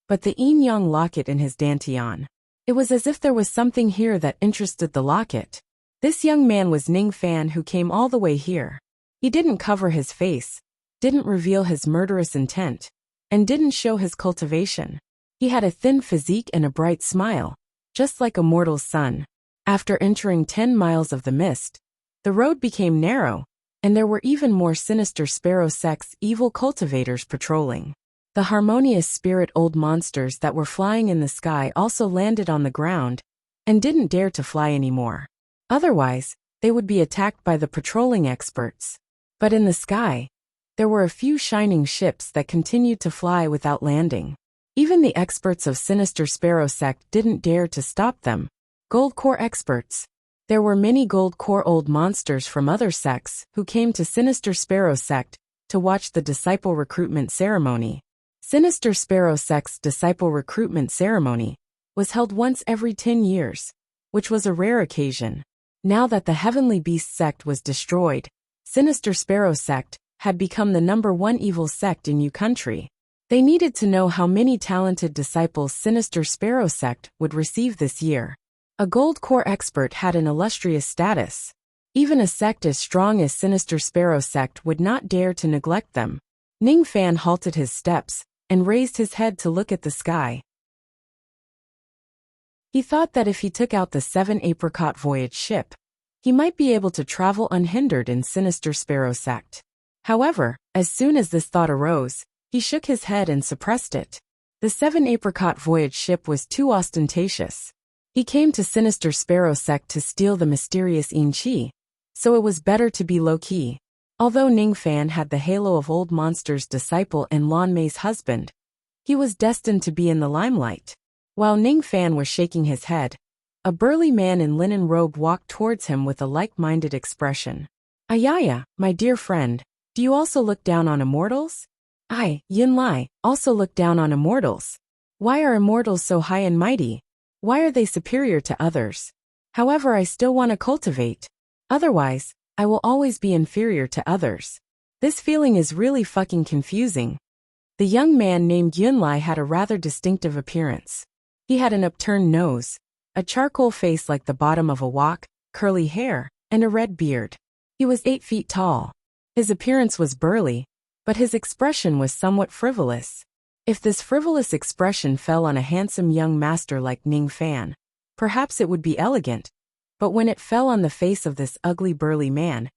Speaker 1: but the Yin Yang locket in his dantian. It was as if there was something here that interested the locket. This young man was Ning Fan, who came all the way here. He didn't cover his face, didn't reveal his murderous intent, and didn't show his cultivation. He had a thin physique and a bright smile, just like a mortal's sun. After entering 10 miles of the mist, the road became narrow, and there were even more Sinister Sparrow sect's evil cultivators patrolling. The harmonious spirit old monsters that were flying in the sky also landed on the ground and didn't dare to fly anymore. Otherwise, they would be attacked by the patrolling experts. But in the sky, there were a few shining ships that continued to fly without landing. Even the experts of Sinister Sparrow sect didn't dare to stop them. Gold core experts. There were many gold core old monsters from other sects who came to Sinister Sparrow sect to watch the disciple recruitment ceremony. Sinister Sparrow sect's disciple recruitment ceremony was held once every 10 years, which was a rare occasion. Now that the Heavenly Beast sect was destroyed, Sinister Sparrow sect had become the #1 evil sect in Yu Country. They needed to know how many talented disciples Sinister Sparrow sect would receive this year. A gold core expert had an illustrious status. Even a sect as strong as Sinister Sparrow sect would not dare to neglect them. Ning Fan halted his steps and raised his head to look at the sky. He thought that if he took out the 7 apricot voyage ship, he might be able to travel unhindered in Sinister Sparrow sect. However, as soon as this thought arose, he shook his head and suppressed it. The 7 apricot voyage ship was too ostentatious. He came to Sinister Sparrow sect to steal the mysterious Yin Chi, so it was better to be low-key. Although Ning Fan had the halo of old monster's disciple and Lan Mei's husband, he was destined to be in the limelight. While Ning Fan was shaking his head, A burly man in linen robe walked towards him with a like-minded expression. Ayaya, my dear friend, do you also look down on immortals? I, Yunlai, also look down on immortals. Why are immortals so high and mighty? Why are they superior to others? However, I still want to cultivate. Otherwise, I will always be inferior to others. This feeling is really fucking confusing. The young man named Yunlai had a rather distinctive appearance. He had an upturned nose, a charcoal face like the bottom of a wok, curly hair, and a red beard. He was 8 feet tall. His appearance was burly, but his expression was somewhat frivolous. If this frivolous expression fell on a handsome young master like Ning Fan, perhaps it would be elegant, but when it fell on the face of this ugly burly man,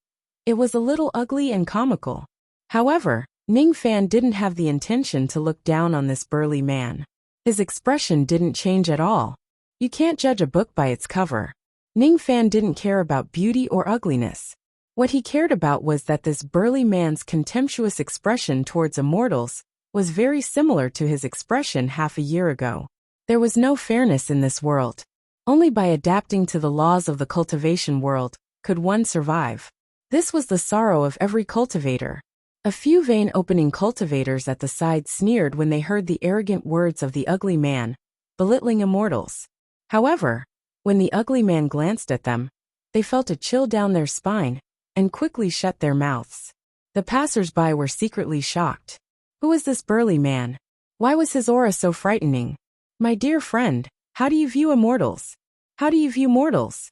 Speaker 1: it was a little ugly and comical. However, Ning Fan didn't have the intention to look down on this burly man. His expression didn't change at all. You can't judge a book by its cover. Ning Fan didn't care about beauty or ugliness. What he cared about was that this burly man's contemptuous expression towards immortals was very similar to his expression half a year ago. There was no fairness in this world. Only by adapting to the laws of the cultivation world could one survive. This was the sorrow of every cultivator. A few vein-opening cultivators at the side sneered when they heard the arrogant words of the ugly man, belittling immortals. However, when the ugly man glanced at them, they felt a chill down their spine and quickly shut their mouths. The passers-by were secretly shocked. Who is this burly man? Why was his aura so frightening? My dear friend, how do you view immortals? How do you view mortals?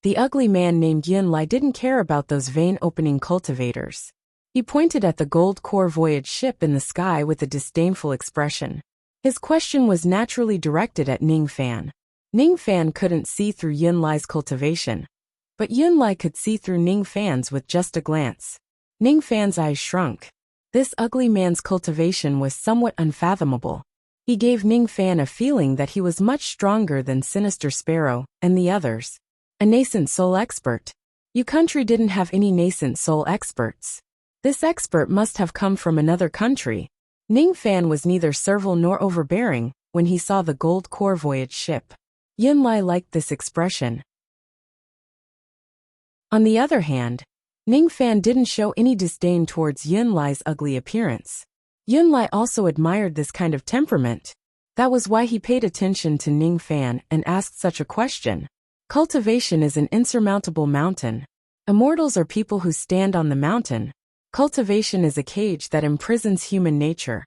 Speaker 1: The ugly man named Yunlai didn't care about those vein-opening cultivators. He pointed at the gold core voyage ship in the sky with a disdainful expression. His question was naturally directed at Ning Fan. Ning Fan couldn't see through Yunlai's cultivation, but Yunlai could see through Ning Fan's with just a glance. Ning Fan's eyes shrunk. This ugly man's cultivation was somewhat unfathomable. He gave Ning Fan a feeling that he was much stronger than Sinister Sparrow and the others. A nascent soul expert. You country didn't have any nascent soul experts. This expert must have come from another country. Ning Fan was neither servile nor overbearing when he saw the gold core voyage ship. Yunlai liked this expression. On the other hand, Ning Fan didn't show any disdain towards Yunlai's ugly appearance. Yunlai also admired this kind of temperament. That was why he paid attention to Ning Fan and asked such a question. Cultivation is an insurmountable mountain. Immortals are people who stand on the mountain. Cultivation is a cage that imprisons human nature.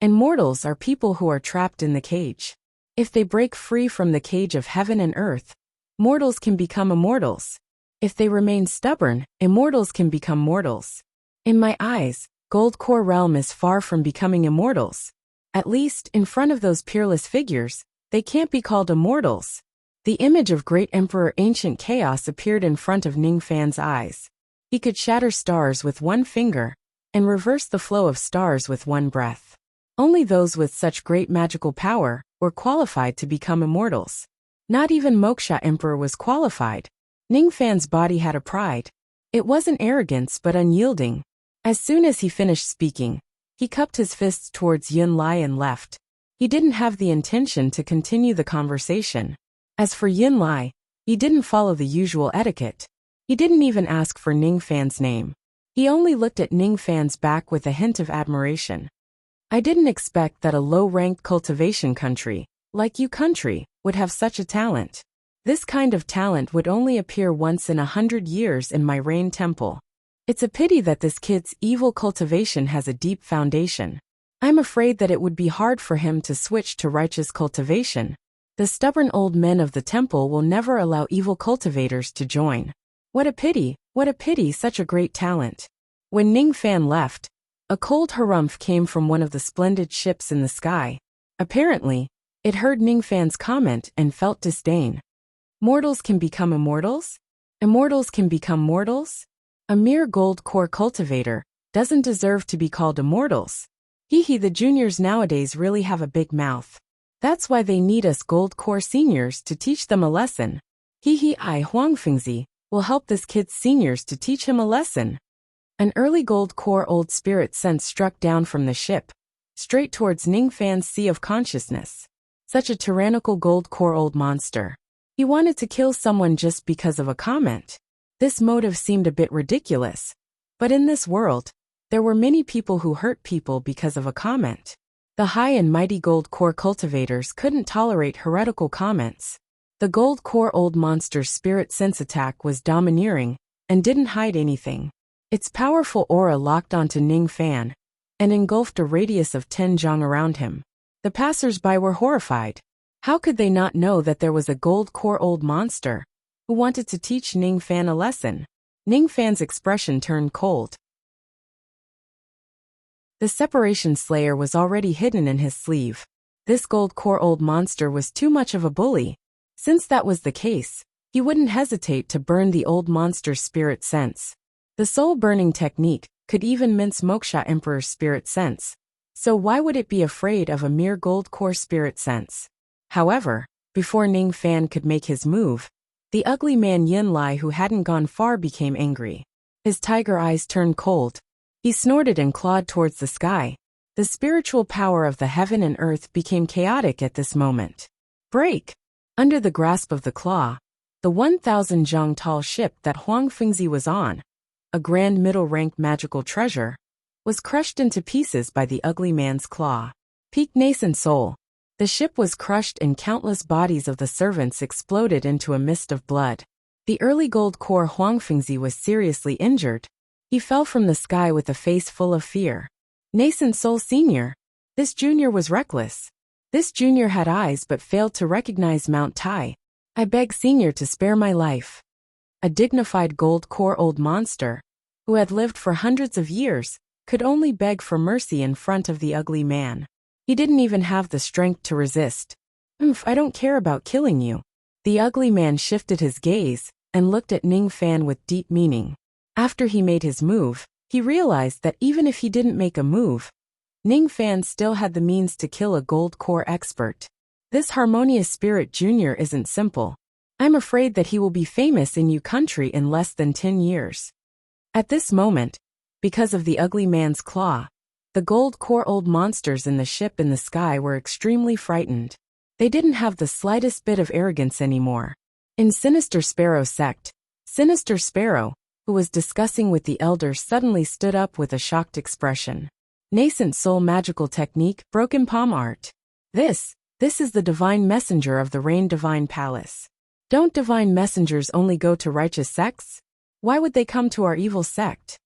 Speaker 1: And mortals are people who are trapped in the cage. If they break free from the cage of heaven and earth, mortals can become immortals. If they remain stubborn, immortals can become mortals. In my eyes, Gold Core Realm is far from becoming immortals. At least, in front of those peerless figures, they can't be called immortals. The image of Great Emperor Ancient Chaos appeared in front of Ning Fan's eyes. He could shatter stars with one finger, and reverse the flow of stars with one breath. Only those with such great magical power were qualified to become immortals. Not even Moksha Emperor was qualified. Ning Fan's body had a pride. It wasn't arrogance but unyielding. As soon as he finished speaking, he cupped his fists towards Yunlai and left. He didn't have the intention to continue the conversation. As for Yunlai, he didn't follow the usual etiquette. He didn't even ask for Ning Fan's name. He only looked at Ning Fan's back with a hint of admiration. I didn't expect that a low-ranked cultivation country, like you country, would have such a talent. This kind of talent would only appear once in 100 years in my Rain Temple. It's a pity that this kid's evil cultivation has a deep foundation. I'm afraid that it would be hard for him to switch to righteous cultivation. The stubborn old men of the temple will never allow evil cultivators to join. What a pity, such a great talent. When Ning Fan left, a cold harumph came from one of the splendid ships in the sky. Apparently, it heard Ning Fan's comment and felt disdain. Mortals can become immortals? Immortals can become mortals? A mere gold core cultivator doesn't deserve to be called immortals. The juniors nowadays really have a big mouth. That's why they need us gold core seniors to teach them a lesson. I Huangfengzi will help this kid's seniors to teach him a lesson. An early gold core old spirit sense struck down from the ship, straight towards Ning Fan's sea of consciousness. Such a tyrannical gold core old monster. He wanted to kill someone just because of a comment. This motive seemed a bit ridiculous. But in this world, there were many people who hurt people because of a comment. The high and mighty gold core cultivators couldn't tolerate heretical comments. The gold core old monster's spirit sense attack was domineering and didn't hide anything. Its powerful aura locked onto Ning Fan and engulfed a radius of 10 zhang around him. The passers-by were horrified. How could they not know that there was a gold core old monster who wanted to teach Ning Fan a lesson? Ning Fan's expression turned cold. The separation slayer was already hidden in his sleeve. This gold core old monster was too much of a bully. Since that was the case, he wouldn't hesitate to burn the old monster's spirit sense. The soul burning technique could even mince Moksha Emperor's spirit sense. So why would it be afraid of a mere gold core spirit sense? However, before Ning Fan could make his move, the ugly man Yin Lai, who hadn't gone far, became angry. His tiger eyes turned cold. He snorted and clawed towards the sky. The spiritual power of the heaven and earth became chaotic at this moment. Break! Under the grasp of the claw, the 1,000 zhang tall ship that Huang Fengzi was on, a grand middle-rank magical treasure, was crushed into pieces by the ugly man's claw. Peak nascent soul. The ship was crushed and countless bodies of the servants exploded into a mist of blood. The early gold core Huang Fengzi was seriously injured. He fell from the sky with a face full of fear. Nascent soul senior. This junior was reckless. This junior had eyes but failed to recognize Mount Tai. I beg senior to spare my life. A dignified gold core old monster, who had lived for hundreds of years, could only beg for mercy in front of the ugly man. He didn't even have the strength to resist. I don't care about killing you. The ugly man shifted his gaze and looked at Ning Fan with deep meaning. After he made his move, he realized that even if he didn't make a move, Ning Fan still had the means to kill a gold core expert. This harmonious spirit junior isn't simple. I'm afraid that he will be famous in your country in less than 10 years. At this moment, because of the ugly man's claw, the gold core old monsters in the ship in the sky were extremely frightened. They didn't have the slightest bit of arrogance anymore. In Sinister Sparrow's sect, Sinister Sparrow, who was discussing with the elders, suddenly stood up with a shocked expression. Nascent soul magical technique, broken palm art. This is the divine messenger of the Rain Divine Palace. Don't divine messengers only go to righteous sects? Why would they come to our evil sect?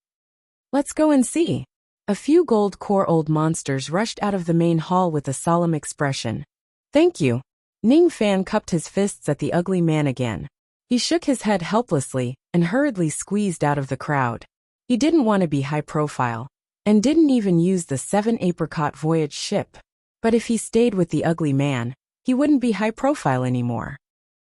Speaker 1: Let's go and see. A few gold core old monsters rushed out of the main hall with a solemn expression. Thank you. Ning Fan cupped his fists at the ugly man again. He shook his head helplessly and hurriedly squeezed out of the crowd. He didn't want to be high profile, and didn't even use the 7 apricot voyage ship. But if he stayed with the ugly man, he wouldn't be high profile anymore.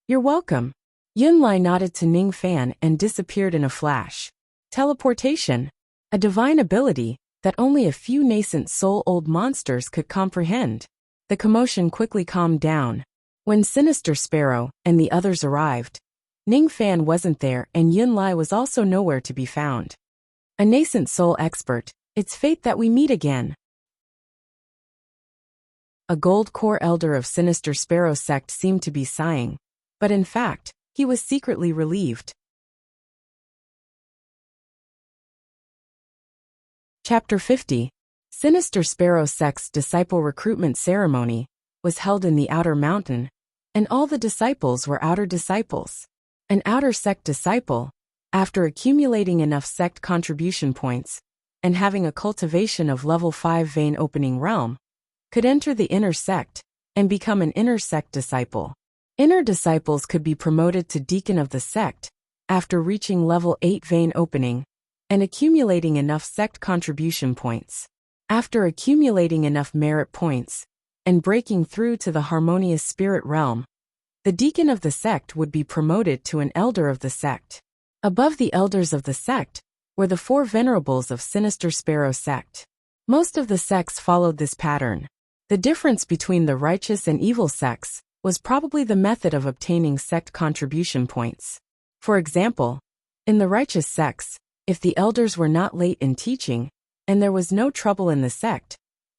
Speaker 1: You're welcome. Yun Lai nodded to Ning Fan and disappeared in a flash. Teleportation. A divine ability that only a few nascent soul old monsters could comprehend. The commotion quickly calmed down. When Sinister Sparrow and the others arrived, Ning Fan wasn't there and Yun Lai was also nowhere to be found. A nascent soul expert, it's fate that we meet again. A gold core elder of Sinister Sparrow sect seemed to be sighing, but in fact, he was secretly relieved. Chapter 50. Sinister Sparrow sect's disciple recruitment ceremony was held in the outer mountain, and all the disciples were outer disciples. An outer sect disciple, after accumulating enough sect contribution points and having a cultivation of level 5 vein opening realm, could enter the inner sect and become an inner sect disciple. Inner disciples could be promoted to deacon of the sect after reaching level 8 vein opening and accumulating enough sect contribution points. After accumulating enough merit points and breaking through to the harmonious spirit realm, the deacon of the sect would be promoted to an elder of the sect. Above the elders of the sect were the 4 venerables of Sinister Sparrow sect. Most of the sects followed this pattern. The difference between the righteous and evil sects was probably the method of obtaining sect contribution points. For example, in the righteous sects, if the elders were not late in teaching, and there was no trouble in the sect,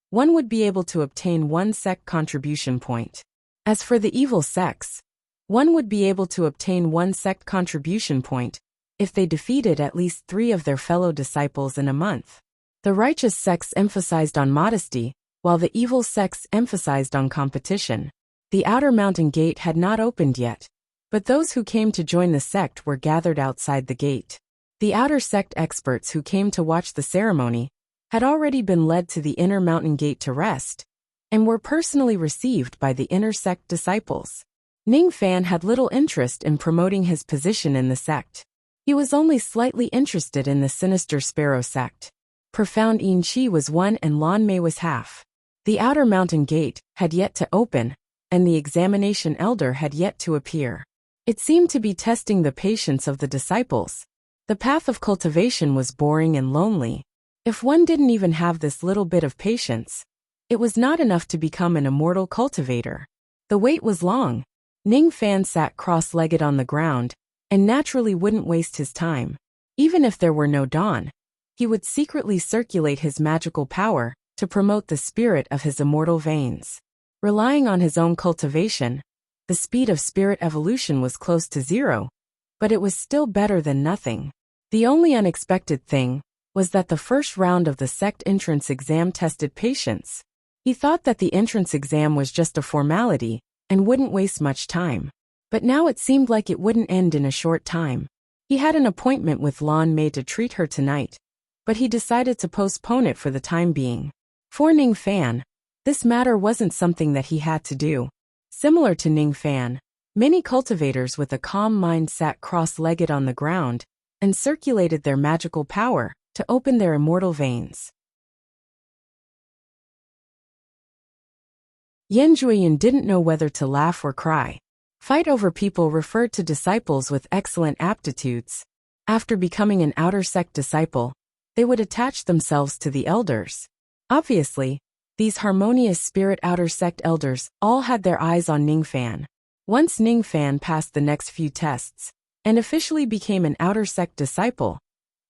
Speaker 1: one would be able to obtain 1 sect contribution point. As for the evil sects, One would be able to obtain one sect contribution point if they defeated at least 3 of their fellow disciples in a month. The righteous sects emphasized on modesty, while the evil sects emphasized on competition. The outer mountain gate had not opened yet, but those who came to join the sect were gathered outside the gate. The outer sect experts who came to watch the ceremony had already been led to the inner mountain gate to rest, and were personally received by the inner sect disciples. Ning Fan had little interest in promoting his position in the sect. He was only slightly interested in the sinister Sparrow sect. Profound Yin Chi was 1 and Lan Mei was half. The outer mountain gate had yet to open, and the examination elder had yet to appear. It seemed to be testing the patience of the disciples. The path of cultivation was boring and lonely. If one didn't even have this little bit of patience, it was not enough to become an immortal cultivator. The wait was long. Ning Fan sat cross-legged on the ground, and naturally wouldn't waste his time. Even if there were no dawn, he would secretly circulate his magical power to promote the spirit of his immortal veins. Relying on his own cultivation, the speed of spirit evolution was close to 0, but it was still better than nothing. The only unexpected thing was that the first round of the sect entrance exam tested patience. He thought that the entrance exam was just a formality and wouldn't waste much time. But now it seemed like it wouldn't end in a short time. He had an appointment with Lan Mei to treat her tonight, but he decided to postpone it for the time being. For Ning Fan, this matter wasn't something that he had to do. Similar to Ning Fan, many cultivators with a calm mind sat cross-legged on the ground and circulated their magical power to open their immortal veins. Yan Jueyan didn't know whether to laugh or cry. Fight over people referred to disciples with excellent aptitudes. After becoming an outer sect disciple, they would attach themselves to the elders. Obviously, these harmonious spirit outer sect elders all had their eyes on Ning Fan. Once Ning Fan passed the next few tests and officially became an outer sect disciple,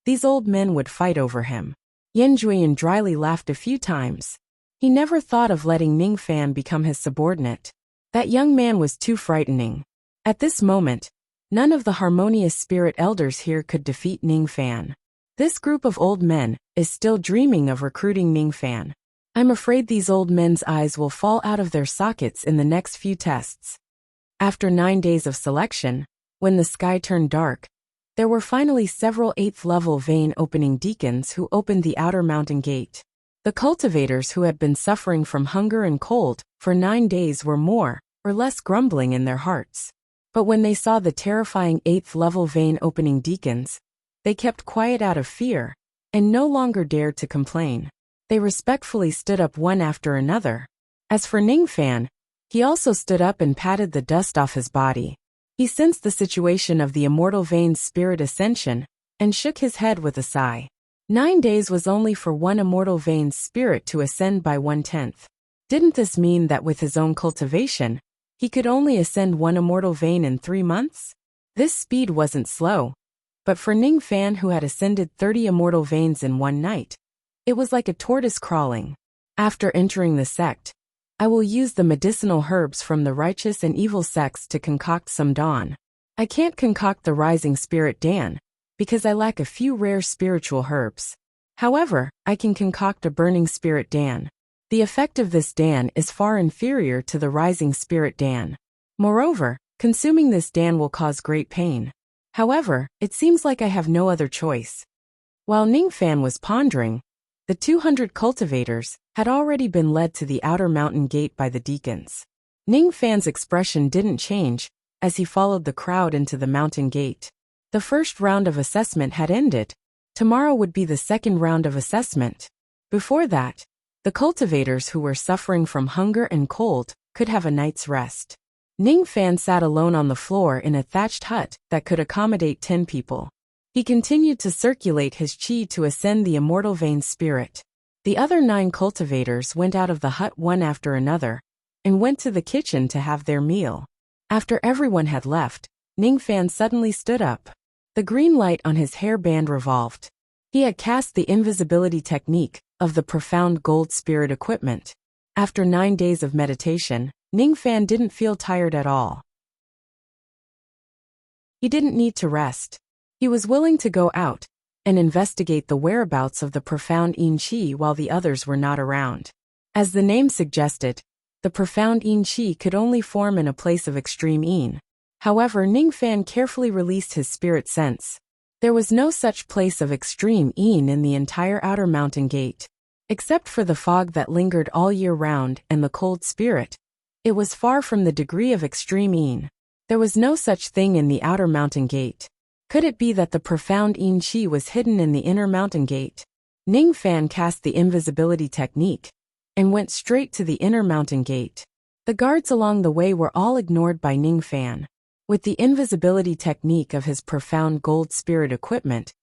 Speaker 1: these old men would fight over him. Yan Jueyan dryly laughed a few times. He never thought of letting Ning Fan become his subordinate. That young man was too frightening. At this moment, none of the harmonious spirit elders here could defeat Ning Fan. This group of old men is still dreaming of recruiting Ning Fan. I'm afraid these old men's eyes will fall out of their sockets in the next few tests. After 9 days of selection, when the sky turned dark, there were finally several 8th-level vein opening deacons who opened the outer mountain gate. The cultivators who had been suffering from hunger and cold for 9 days were more or less grumbling in their hearts. But when they saw the terrifying 8th-level vein opening deacons, they kept quiet out of fear and no longer dared to complain. They respectfully stood up one after another. As for Ning Fan, he also stood up and patted the dust off his body. He sensed the situation of the immortal veins' spirit ascension and shook his head with a sigh. 9 days was only for one immortal vein's spirit to ascend by 1/10. Didn't this mean that with his own cultivation, he could only ascend one immortal vein in 3 months? This speed wasn't slow, but for Ning Fan, who had ascended 30 immortal veins in one night, it was like a tortoise crawling. After entering the sect, I will use the medicinal herbs from the righteous and evil sects to concoct some dawn. I can't concoct the rising spirit Dan, because I lack a few rare spiritual herbs. However, I can concoct a burning spirit Dan. The effect of this Dan is far inferior to the rising spirit Dan. Moreover, consuming this Dan will cause great pain. However, it seems like I have no other choice. While Ning Fan was pondering, the 200 cultivators had already been led to the outer mountain gate by the deacons. Ning Fan's expression didn't change as he followed the crowd into the mountain gate. The first round of assessment had ended. Tomorrow would be the second round of assessment. Before that, the cultivators who were suffering from hunger and cold could have a night's rest. Ning Fan sat alone on the floor in a thatched hut that could accommodate 10 people. He continued to circulate his chi to ascend the immortal vein spirit. The other 9 cultivators went out of the hut one after another and went to the kitchen to have their meal. After everyone had left, Ning Fan suddenly stood up. The green light on his hairband revolved. He had cast the invisibility technique of the profound gold spirit equipment. After 9 days of meditation, Ning Fan didn't feel tired at all. He didn't need to rest. He was willing to go out and investigate the whereabouts of the profound Yin Qi while the others were not around. As the name suggested, the profound Yin Qi could only form in a place of extreme Yin. However, Ningfan carefully released his spirit sense. There was no such place of extreme Yin in the entire outer mountain gate. Except for the fog that lingered all year round and the cold spirit, it was far from the degree of extreme Yin. There was no such thing in the outer mountain gate. Could it be that the profound Yin Qi was hidden in the inner mountain gate? Ningfan cast the invisibility technique and went straight to the inner mountain gate. The guards along the way were all ignored by Ningfan. With the invisibility technique of his profound gold spirit equipment,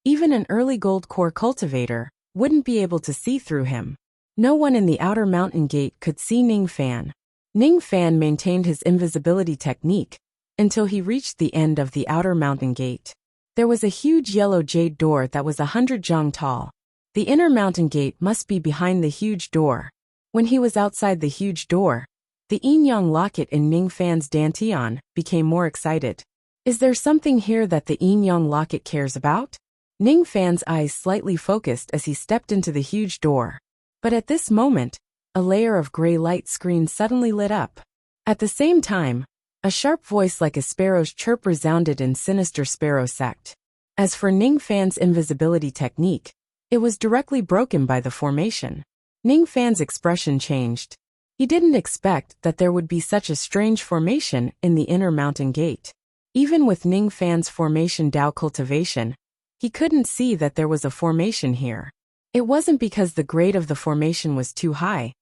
Speaker 1: even an early gold core cultivator wouldn't be able to see through him. No one in the outer mountain gate could see Ningfan. Ningfan maintained his invisibility technique until he reached the end of the outer mountain gate. There was a huge yellow jade door that was 100 zhang tall. The inner mountain gate must be behind the huge door. When he was outside the huge door, the yin-yang locket in Ningfan's dantian became more excited. Is there something here that the yin-yang locket cares about? Ningfan's eyes slightly focused as he stepped into the huge door. But at this moment, a layer of gray light screen suddenly lit up. At the same time, a sharp voice like a sparrow's chirp resounded in sinister sparrow sect. As for Ningfan's invisibility technique, it was directly broken by the formation. Ningfan's expression changed. He didn't expect that there would be such a strange formation in the inner mountain gate. Even with Ningfan's formation Dao cultivation, he couldn't see that there was a formation here. It wasn't because the grade of the formation was too high,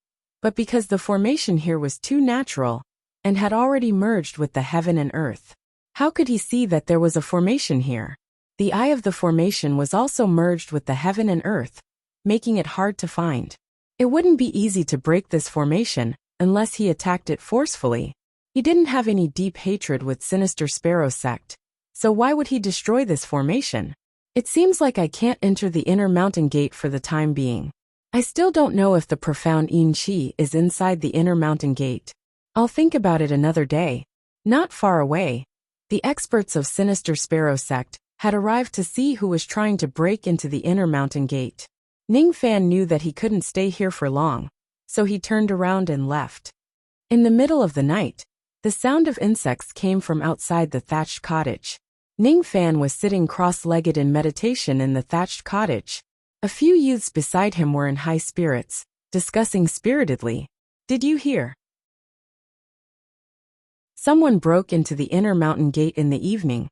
Speaker 1: but because the formation here was too natural and had already merged with the heaven and earth. How could he see that there was a formation here? The eye of the formation was also merged with the heaven and earth, making it hard to find. It wouldn't be easy to break this formation unless he attacked it forcefully. He didn't have any deep hatred with Sinister Sparrow sect, so why would he destroy this formation? It seems like I can't enter the inner mountain gate for the time being. I still don't know if the profound Yin Qi is inside the inner mountain gate. I'll think about it another day. Not far away, the experts of Sinister Sparrow sect had arrived to see who was trying to break into the inner mountain gate. Ningfan knew that he couldn't stay here for long, so he turned around and left. In the middle of the night, the sound of insects came from outside the thatched cottage. Ningfan was sitting cross-legged in meditation in the thatched cottage. A few youths beside him were in high spirits, discussing spiritedly. Did you hear? Someone broke into the inner mountain gate in the evening,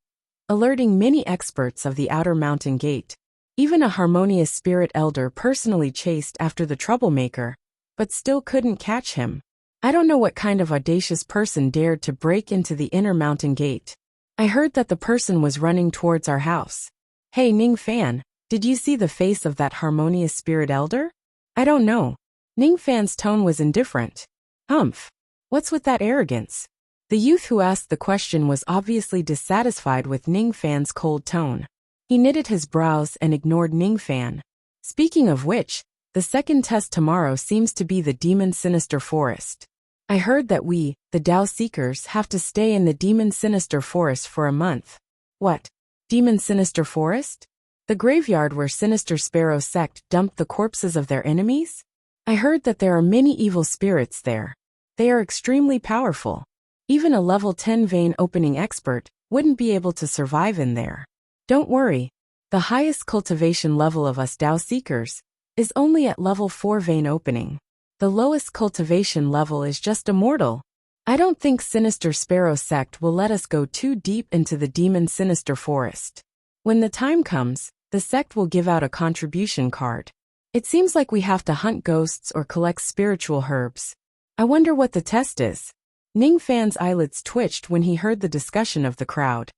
Speaker 1: alerting many experts of the outer mountain gate. Even a harmonious spirit elder personally chased after the troublemaker, but still couldn't catch him. I don't know what kind of audacious person dared to break into the inner mountain gate. I heard that the person was running towards our house. Hey Ningfan, did you see the face of that harmonious spirit elder? I don't know. Ningfan's tone was indifferent. Humph. What's with that arrogance? The youth who asked the question was obviously dissatisfied with Ningfan's cold tone. He knitted his brows and ignored Ningfan. Speaking of which, the second test tomorrow seems to be the Demon Sinister Forest. I heard that we, the Dao Seekers, have to stay in the Demon Sinister Forest for a month. What? Demon Sinister Forest? The graveyard where Sinister Sparrow sect dumped the corpses of their enemies? I heard that there are many evil spirits there. They are extremely powerful. Even a level 10 vein opening expert wouldn't be able to survive in there. Don't worry, the highest cultivation level of us Dao Seekers is only at level 4 vein opening. The lowest cultivation level is just immortal. I don't think Sinister Sparrow sect will let us go too deep into the Demon Sinister Forest. When the time comes, the sect will give out a contribution card. It seems like we have to hunt ghosts or collect spiritual herbs. I wonder what the test is. Ningfan's eyelids twitched when he heard the discussion of the crowd.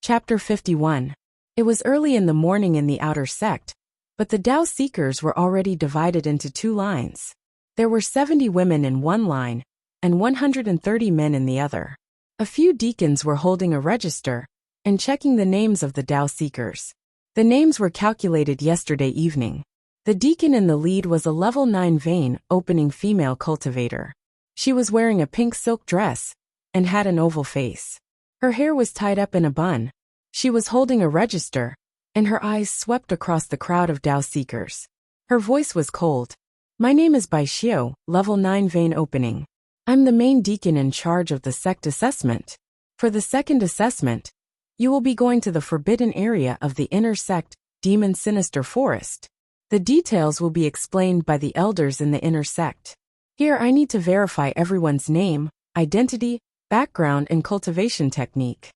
Speaker 1: Chapter 51. It was early in the morning in the outer sect, but the Dao Seekers were already divided into two lines. There were 70 women in one line, and 130 men in the other. A few deacons were holding a register and checking the names of the Dao Seekers. The names were calculated yesterday evening. The deacon in the lead was a level 9 vein opening female cultivator. She was wearing a pink silk dress and had an oval face. Her hair was tied up in a bun. She was holding a register, and her eyes swept across the crowd of Dao seekers. Her voice was cold. My name is Bai Xiao, level 9 vein opening. I'm the main deacon in charge of the sect assessment. For the second assessment, you will be going to the forbidden area of the inner sect, Demon Sinister Forest. The details will be explained by the elders in the inner sect. Here I need to verify everyone's name, identity, background and cultivation technique.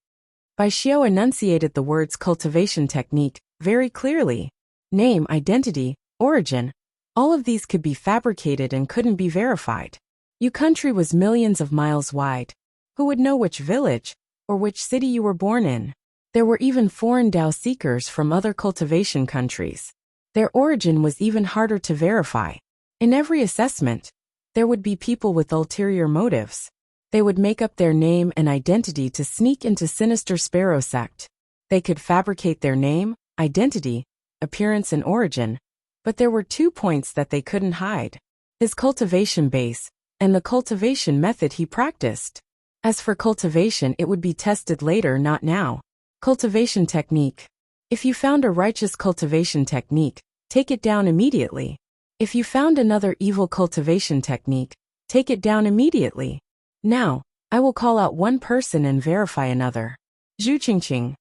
Speaker 1: Bai Xiao enunciated the words cultivation technique very clearly. Name, identity, origin, all of these could be fabricated and couldn't be verified. Your country was millions of miles wide. Who would know which village or which city you were born in? There were even foreign Dao seekers from other cultivation countries. Their origin was even harder to verify. In every assessment, there would be people with ulterior motives. They would make up their name and identity to sneak into Sinister Sparrow sect. They could fabricate their name, identity, appearance and origin, but there were 2 points that they couldn't hide: his cultivation base and the cultivation method he practiced. As for cultivation, it would be tested later, not now. Cultivation technique. If you found a righteous cultivation technique, take it down immediately. If you found another evil cultivation technique, take it down immediately. Now, I will call out one person and verify another. Zhu Qingqing.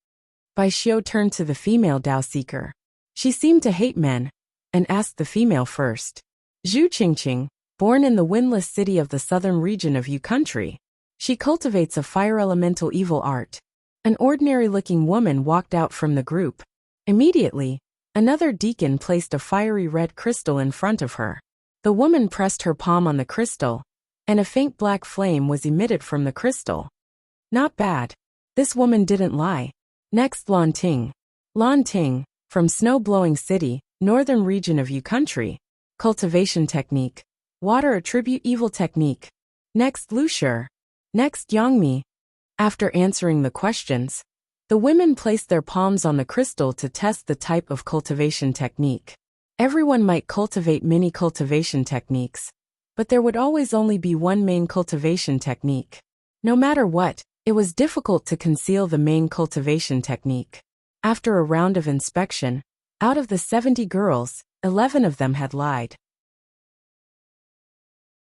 Speaker 1: Bai Xiao turned to the female Dao seeker. She seemed to hate men, and asked the female first. Zhu Qingqing, born in the windless city of the southern region of Yu country. She cultivates a fire elemental evil art. An ordinary-looking woman walked out from the group. Immediately, another deacon placed a fiery red crystal in front of her. The woman pressed her palm on the crystal, and a faint black flame was emitted from the crystal. Not bad. This woman didn't lie. Next, Lan Ting. Lan Ting, from snow-blowing city, northern region of Yu country. Cultivation technique. Water attribute evil technique. Next, Lu Shi. Next, Yangmi. After answering the questions, the women placed their palms on the crystal to test the type of cultivation technique. Everyone might cultivate many cultivation techniques, but there would always only be one main cultivation technique. No matter what, it was difficult to conceal the main cultivation technique. After a round of inspection, out of the 70 girls, 11 of them had lied.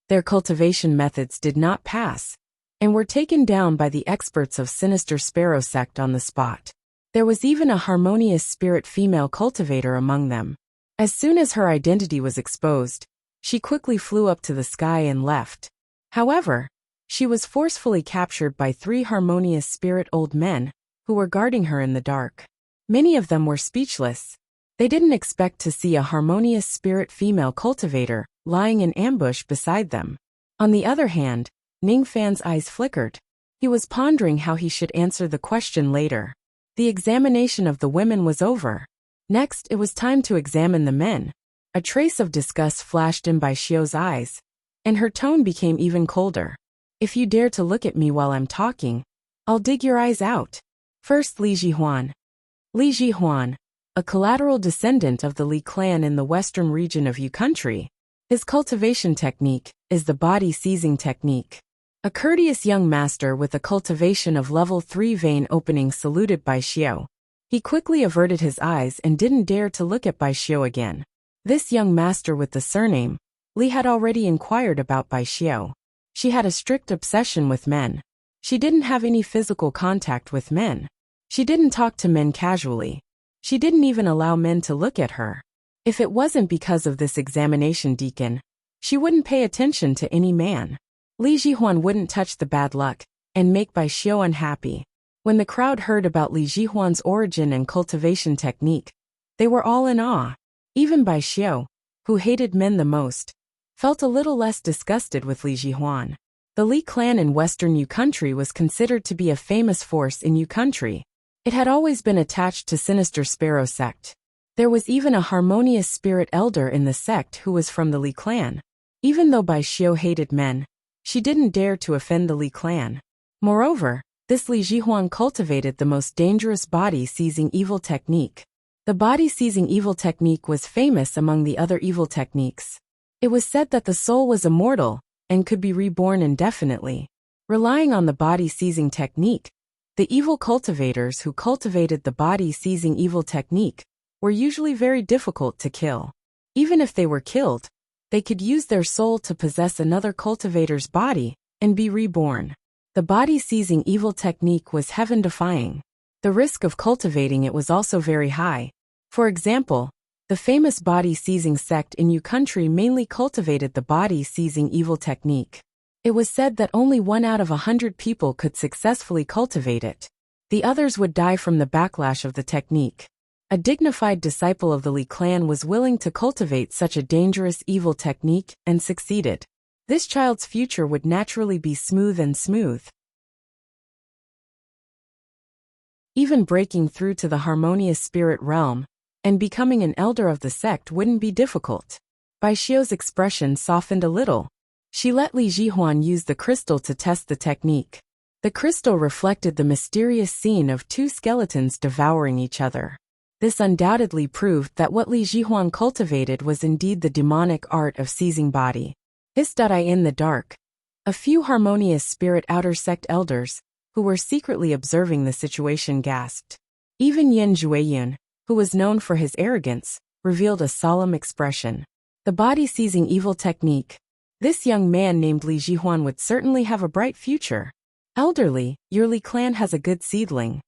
Speaker 1: Their cultivation methods did not pass, and were taken down by the experts of Sinister Sparrow sect on the spot. There was even a harmonious spirit female cultivator among them. As soon as her identity was exposed, she quickly flew up to the sky and left. However, she was forcefully captured by 3 harmonious spirit old men, who were guarding her in the dark. Many of them were speechless. They didn't expect to see a harmonious spirit female cultivator lying in ambush beside them. On the other hand, Ning Fan's eyes flickered. He was pondering how he should answer the question later. The examination of the women was over. Next, it was time to examine the men. A trace of disgust flashed in Bai Xiao's eyes, and her tone became even colder. If you dare to look at me while I'm talking, I'll dig your eyes out. First, Li Jihuan. Li Jihuan, a collateral descendant of the Li clan in the western region of Yu country. His cultivation technique is the body seizing technique. A courteous young master with a cultivation of level 3 vein opening saluted Bai Xiao. He quickly averted his eyes and didn't dare to look at Bai Xiao again. This young master with the surname Li had already inquired about Bai Xiao. She had a strict obsession with men. She didn't have any physical contact with men. She didn't talk to men casually. She didn't even allow men to look at her. If it wasn't because of this examination deacon, she wouldn't pay attention to any man. Li Jihuan wouldn't touch the bad luck and make Bai Xiao unhappy. When the crowd heard about Li Jihuan's origin and cultivation technique, they were all in awe. Even Bai Xiao, who hated men the most, felt a little less disgusted with Li Jihuan. The Li clan in western Yu country was considered to be a famous force in Yu country. It had always been attached to Sinister Sparrow sect. There was even a harmonious spirit elder in the sect who was from the Li clan. Even though Bai Xiao hated men, she didn't dare to offend the Li clan. Moreover, this Li Jihuan cultivated the most dangerous body-seizing evil technique. The body-seizing evil technique was famous among the other evil techniques. It was said that the soul was immortal, and could be reborn indefinitely. Relying on the body-seizing technique, the evil cultivators who cultivated the body-seizing evil technique were usually very difficult to kill. Even if they were killed, they could use their soul to possess another cultivator's body and be reborn. The body-seizing evil technique was heaven-defying. The risk of cultivating it was also very high. For example, the famous body-seizing sect in Yu country mainly cultivated the body-seizing evil technique. It was said that only 1 out of 100 people could successfully cultivate it. The others would die from the backlash of the technique. A dignified disciple of the Li clan was willing to cultivate such a dangerous evil technique and succeeded. This child's future would naturally be smooth and smooth. Even breaking through to the harmonious spirit realm and becoming an elder of the sect wouldn't be difficult. Bai Xiu's expression softened a little. She let Li Jihuan use the crystal to test the technique. The crystal reflected the mysterious scene of 2 skeletons devouring each other. This undoubtedly proved that what Li Jihuan cultivated was indeed the demonic art of seizing body. In the dark, a few harmonious spirit outer sect elders, who were secretly observing the situation, gasped. Even Yin Zhuiyun, who was known for his arrogance, revealed a solemn expression. The body-seizing evil technique. This young man named Li Jihuan would certainly have a bright future. Elderly, your Li clan has a good seedling.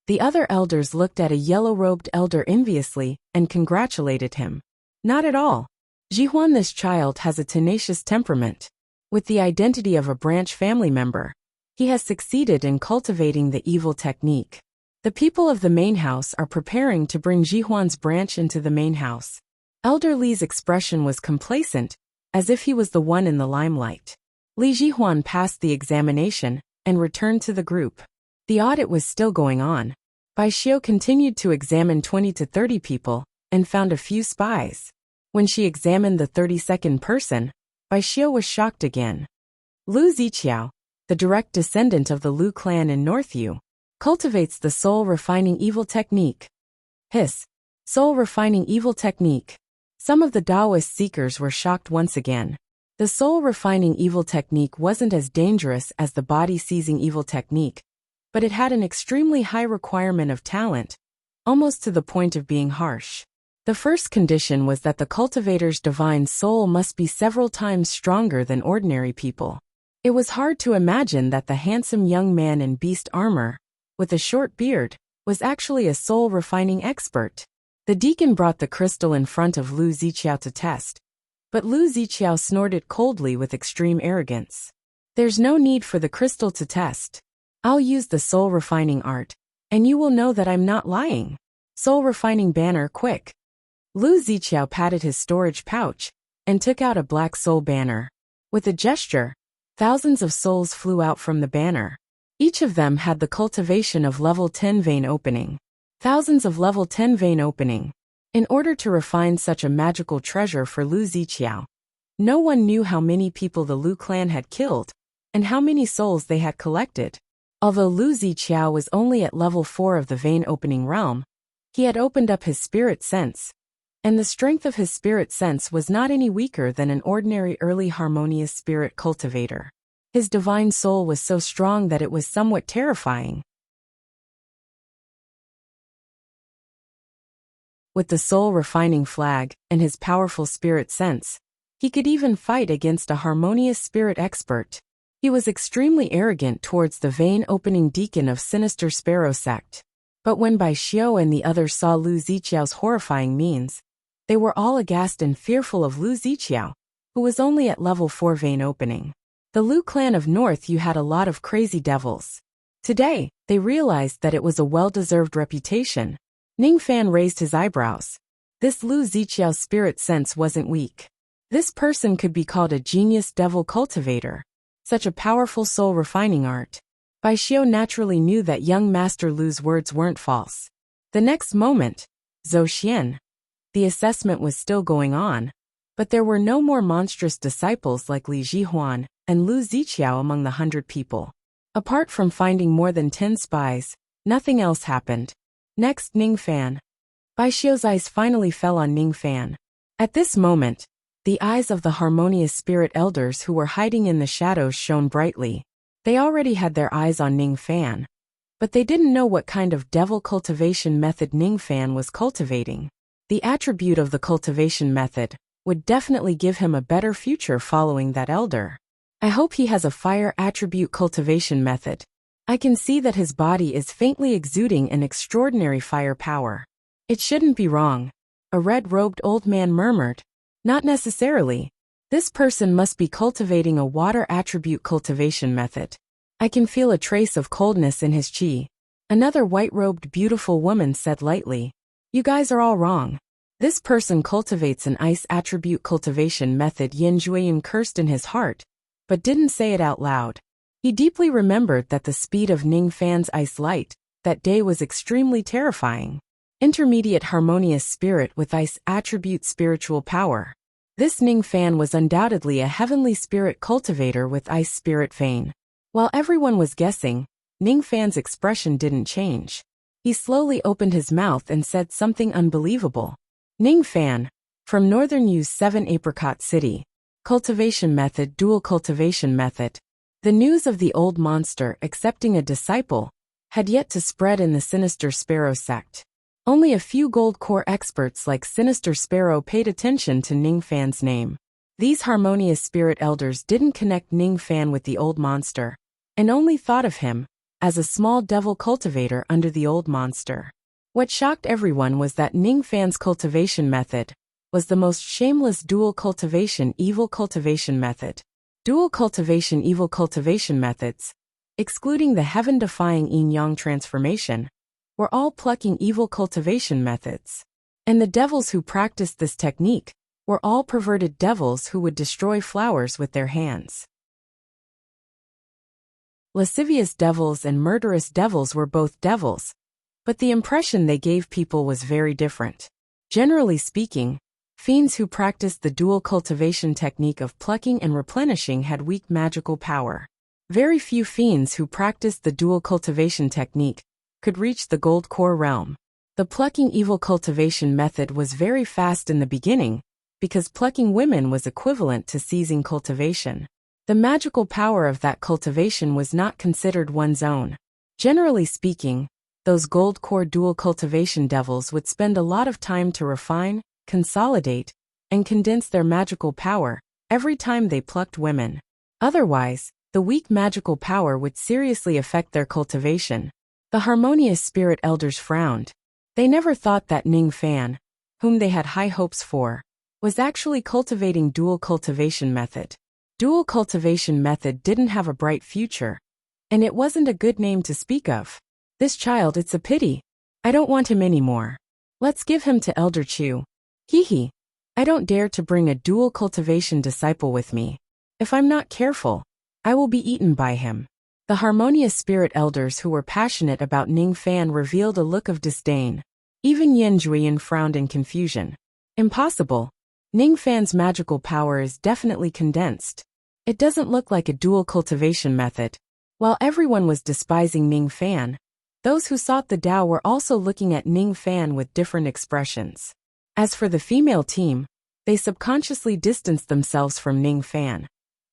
Speaker 1: The other elders looked at a yellow-robed elder enviously and congratulated him. Not at all. Jihuan, this child has a tenacious temperament. With the identity of a branch family member, he has succeeded in cultivating the evil technique. The people of the main house are preparing to bring Jihuan's branch into the main house. Elder Li's expression was complacent, as if he was the one in the limelight. Li Jihuan passed the examination and returned to the group. The audit was still going on. Bai Xiu continued to examine 20 to 30 people and found a few spies. When she examined the 32nd person, Bai Xiu was shocked again. Lu Ziqiao, the direct descendant of the Lu clan in North Yu, cultivates the soul-refining evil technique. Soul-refining evil technique. Some of the Taoist seekers were shocked once again. The soul-refining evil technique wasn't as dangerous as the body-seizing evil technique, but it had an extremely high requirement of talent, almost to the point of being harsh. The first condition was that the cultivator's divine soul must be several times stronger than ordinary people. It was hard to imagine that the handsome young man in beast armor, with a short beard, was actually a soul-refining expert. The deacon brought the crystal in front of Lu Ziqiao to test, but Lu Ziqiao snorted coldly with extreme arrogance. There's no need for the crystal to test. I'll use the soul-refining art, and you will know that I'm not lying. Soul-refining banner, quick. Lu Ziqiao patted his storage pouch and took out a black soul banner. With a gesture, thousands of souls flew out from the banner. Each of them had the cultivation of level 10 vein opening. Thousands of level 10 vein opening. In order to refine such a magical treasure for Lu Ziqiao, no one knew how many people the Lu clan had killed and how many souls they had collected. Although Lu Ziqiao was only at level 4 of the vein opening realm, he had opened up his spirit sense, and the strength of his spirit sense was not any weaker than an ordinary early harmonious spirit cultivator. His divine soul was so strong that it was somewhat terrifying. With the soul-refining flag and his powerful spirit sense, he could even fight against a harmonious spirit expert. He was extremely arrogant towards the vein-opening deacon of Sinister Sparrow sect. But when Bai Xiu and the others saw Lu Ziqiao's horrifying means, they were all aghast and fearful of Lu Ziqiao, who was only at level 4 vein opening. The Lu clan of North Yu had a lot of crazy devils. Today, they realized that it was a well-deserved reputation. Ning Fan raised his eyebrows. This Lu Ziqiao's spirit sense wasn't weak. This person could be called a genius devil cultivator. Such a powerful soul-refining art. Bai Xiu naturally knew that young Master Lu's words weren't false. The next moment, Zhou Xian. The assessment was still going on, but there were no more monstrous disciples like Li Jihuan and Lu Ziqiao among the 100 people. Apart from finding more than 10 spies, nothing else happened. Next, Ning Fan. Bai Xiu's eyes finally fell on Ning Fan. At this moment, The eyes of the harmonious spirit elders who were hiding in the shadows shone brightly. They already had their eyes on Ning Fan, but they didn't know what kind of devil cultivation method Ning Fan was cultivating. The attribute of the cultivation method would definitely give him a better future following that elder. I hope he has a fire attribute cultivation method. I can see that his body is faintly exuding an extraordinary fire power. It shouldn't be wrong. A red-robed old man murmured. Not necessarily. This person must be cultivating a water attribute cultivation method. I can feel a trace of coldness in his chi. Another white-robed beautiful woman said lightly. You guys are all wrong. This person cultivates an ice attribute cultivation method. Yin Jueyun cursed in his heart, but didn't say it out loud. He deeply remembered that the speed of Ning Fan's ice light that day was extremely terrifying. Intermediate harmonious spirit with ice attribute spiritual power. This Ning Fan was undoubtedly a heavenly spirit cultivator with ice spirit vein. While everyone was guessing, Ning Fan's expression didn't change. He slowly opened his mouth and said something unbelievable. Ning Fan, from Northern Yu's 7 Apricot City. Cultivation method, dual cultivation method. The news of the old monster accepting a disciple had yet to spread in the Sinister Sparrow sect. Only a few gold core experts like Sinister Sparrow paid attention to Ning Fan's name. These harmonious spirit elders didn't connect Ning Fan with the old monster, and only thought of him as a small devil cultivator under the old monster. What shocked everyone was that Ning Fan's cultivation method was the most shameless dual cultivation evil cultivation method. Dual cultivation evil cultivation methods, excluding the heaven-defying yin-yang transformation, were all plucking evil cultivation methods. And the devils who practiced this technique were all perverted devils who would destroy flowers with their hands. Lascivious devils and murderous devils were both devils, but the impression they gave people was very different. Generally speaking, fiends who practiced the dual cultivation technique of plucking and replenishing had weak magical power. Very few fiends who practiced the dual cultivation technique could reach the gold core realm. The plucking evil cultivation method was very fast in the beginning, because plucking women was equivalent to seizing cultivation. The magical power of that cultivation was not considered one's own. Generally speaking, those gold core dual cultivation devils would spend a lot of time to refine, consolidate, and condense their magical power every time they plucked women. Otherwise, the weak magical power would seriously affect their cultivation. The harmonious spirit elders frowned. They never thought that Ning Fan, whom they had high hopes for, was actually cultivating dual cultivation method. Dual cultivation method didn't have a bright future, and it wasn't a good name to speak of. This child, it's a pity. I don't want him anymore. Let's give him to Elder Chu. Hee. I don't dare to bring a dual cultivation disciple with me. If I'm not careful, I will be eaten by him. The harmonious spirit elders who were passionate about Ning Fan revealed a look of disdain. Even Yin Jueyun frowned in confusion. Impossible. Ning Fan's magical power is definitely condensed. It doesn't look like a dual cultivation method. While everyone was despising Ning Fan, those who sought the Tao were also looking at Ning Fan with different expressions. As for the female team, they subconsciously distanced themselves from Ning Fan,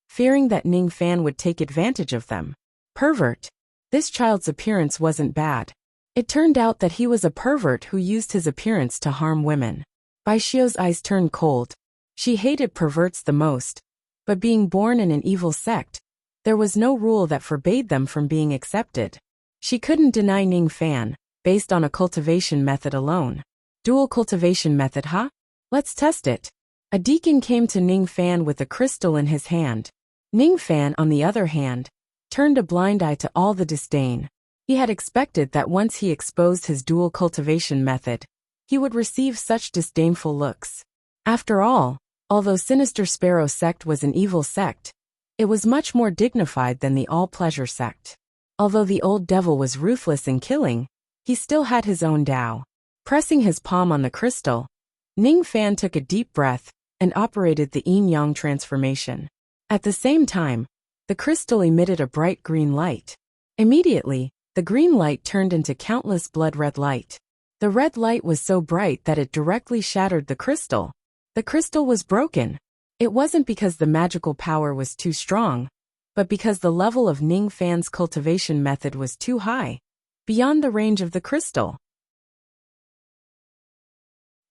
Speaker 1: fearing that Ning Fan would take advantage of them. Pervert. This child's appearance wasn't bad. It turned out that he was a pervert who used his appearance to harm women. Bai Xiu's eyes turned cold. She hated perverts the most, but being born in an evil sect, there was no rule that forbade them from being accepted. She couldn't deny Ning Fan, based on a cultivation method alone. Dual cultivation method, huh? Let's test it. A deacon came to Ning Fan with a crystal in his hand. Ning Fan, on the other hand, turned a blind eye to all the disdain. He had expected that once he exposed his dual cultivation method, he would receive such disdainful looks. After all, although Sinister Sparrow sect was an evil sect, it was much more dignified than the all-pleasure sect. Although the old devil was ruthless in killing, he still had his own Tao. Pressing his palm on the crystal, Ning Fan took a deep breath and operated the yin-yang transformation. At the same time, the crystal emitted a bright green light. Immediately, the green light turned into countless blood-red light. The red light was so bright that it directly shattered the crystal. The crystal was broken. It wasn't because the magical power was too strong, but because the level of Ning Fan's cultivation method was too high, beyond the range of the crystal.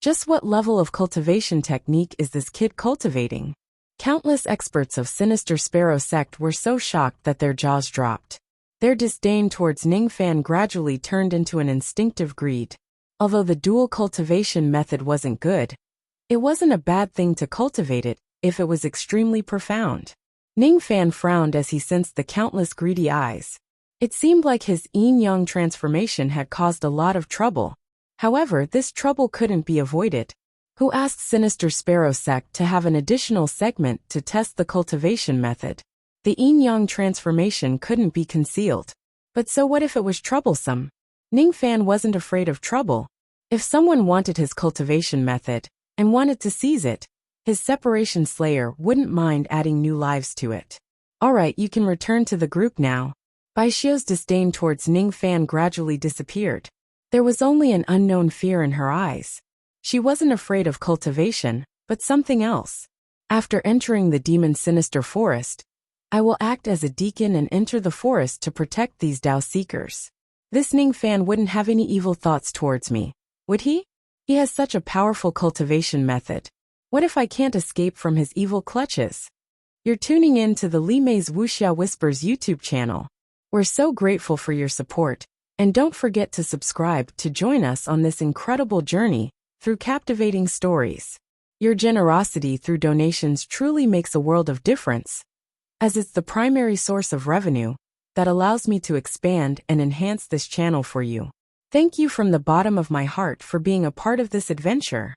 Speaker 1: Just what level of cultivation technique is this kid cultivating? Countless experts of Sinister Sparrow sect were so shocked that their jaws dropped. Their disdain towards Ning Fan gradually turned into an instinctive greed. Although the dual cultivation method wasn't good, it wasn't a bad thing to cultivate it if it was extremely profound. Ning Fan frowned as he sensed the countless greedy eyes. It seemed like his yin-yang transformation had caused a lot of trouble. However, this trouble couldn't be avoided. Who asked Sinister Sparrow sect to have an additional segment to test the cultivation method? The yin-yang transformation couldn't be concealed. But so what if it was troublesome? Ning Fan wasn't afraid of trouble. If someone wanted his cultivation method and wanted to seize it, his separation slayer wouldn't mind adding new lives to it. Alright, you can return to the group now. Bai Xiu's disdain towards Ning Fan gradually disappeared. There was only an unknown fear in her eyes. She wasn't afraid of cultivation, but something else. After entering the demon sinister forest, I will act as a deacon and enter the forest to protect these Dao Seekers. This Ning Fan wouldn't have any evil thoughts towards me, would he? He has such a powerful cultivation method. What if I can't escape from his evil clutches? You're tuning in to the Li Mei's Wuxia Whispers YouTube channel. We're so grateful for your support, and don't forget to subscribe to join us on this incredible journey through captivating stories. Your generosity through donations truly makes a world of difference, as it's the primary source of revenue that allows me to expand and enhance this channel for you. Thank you from the bottom of my heart for being a part of this adventure.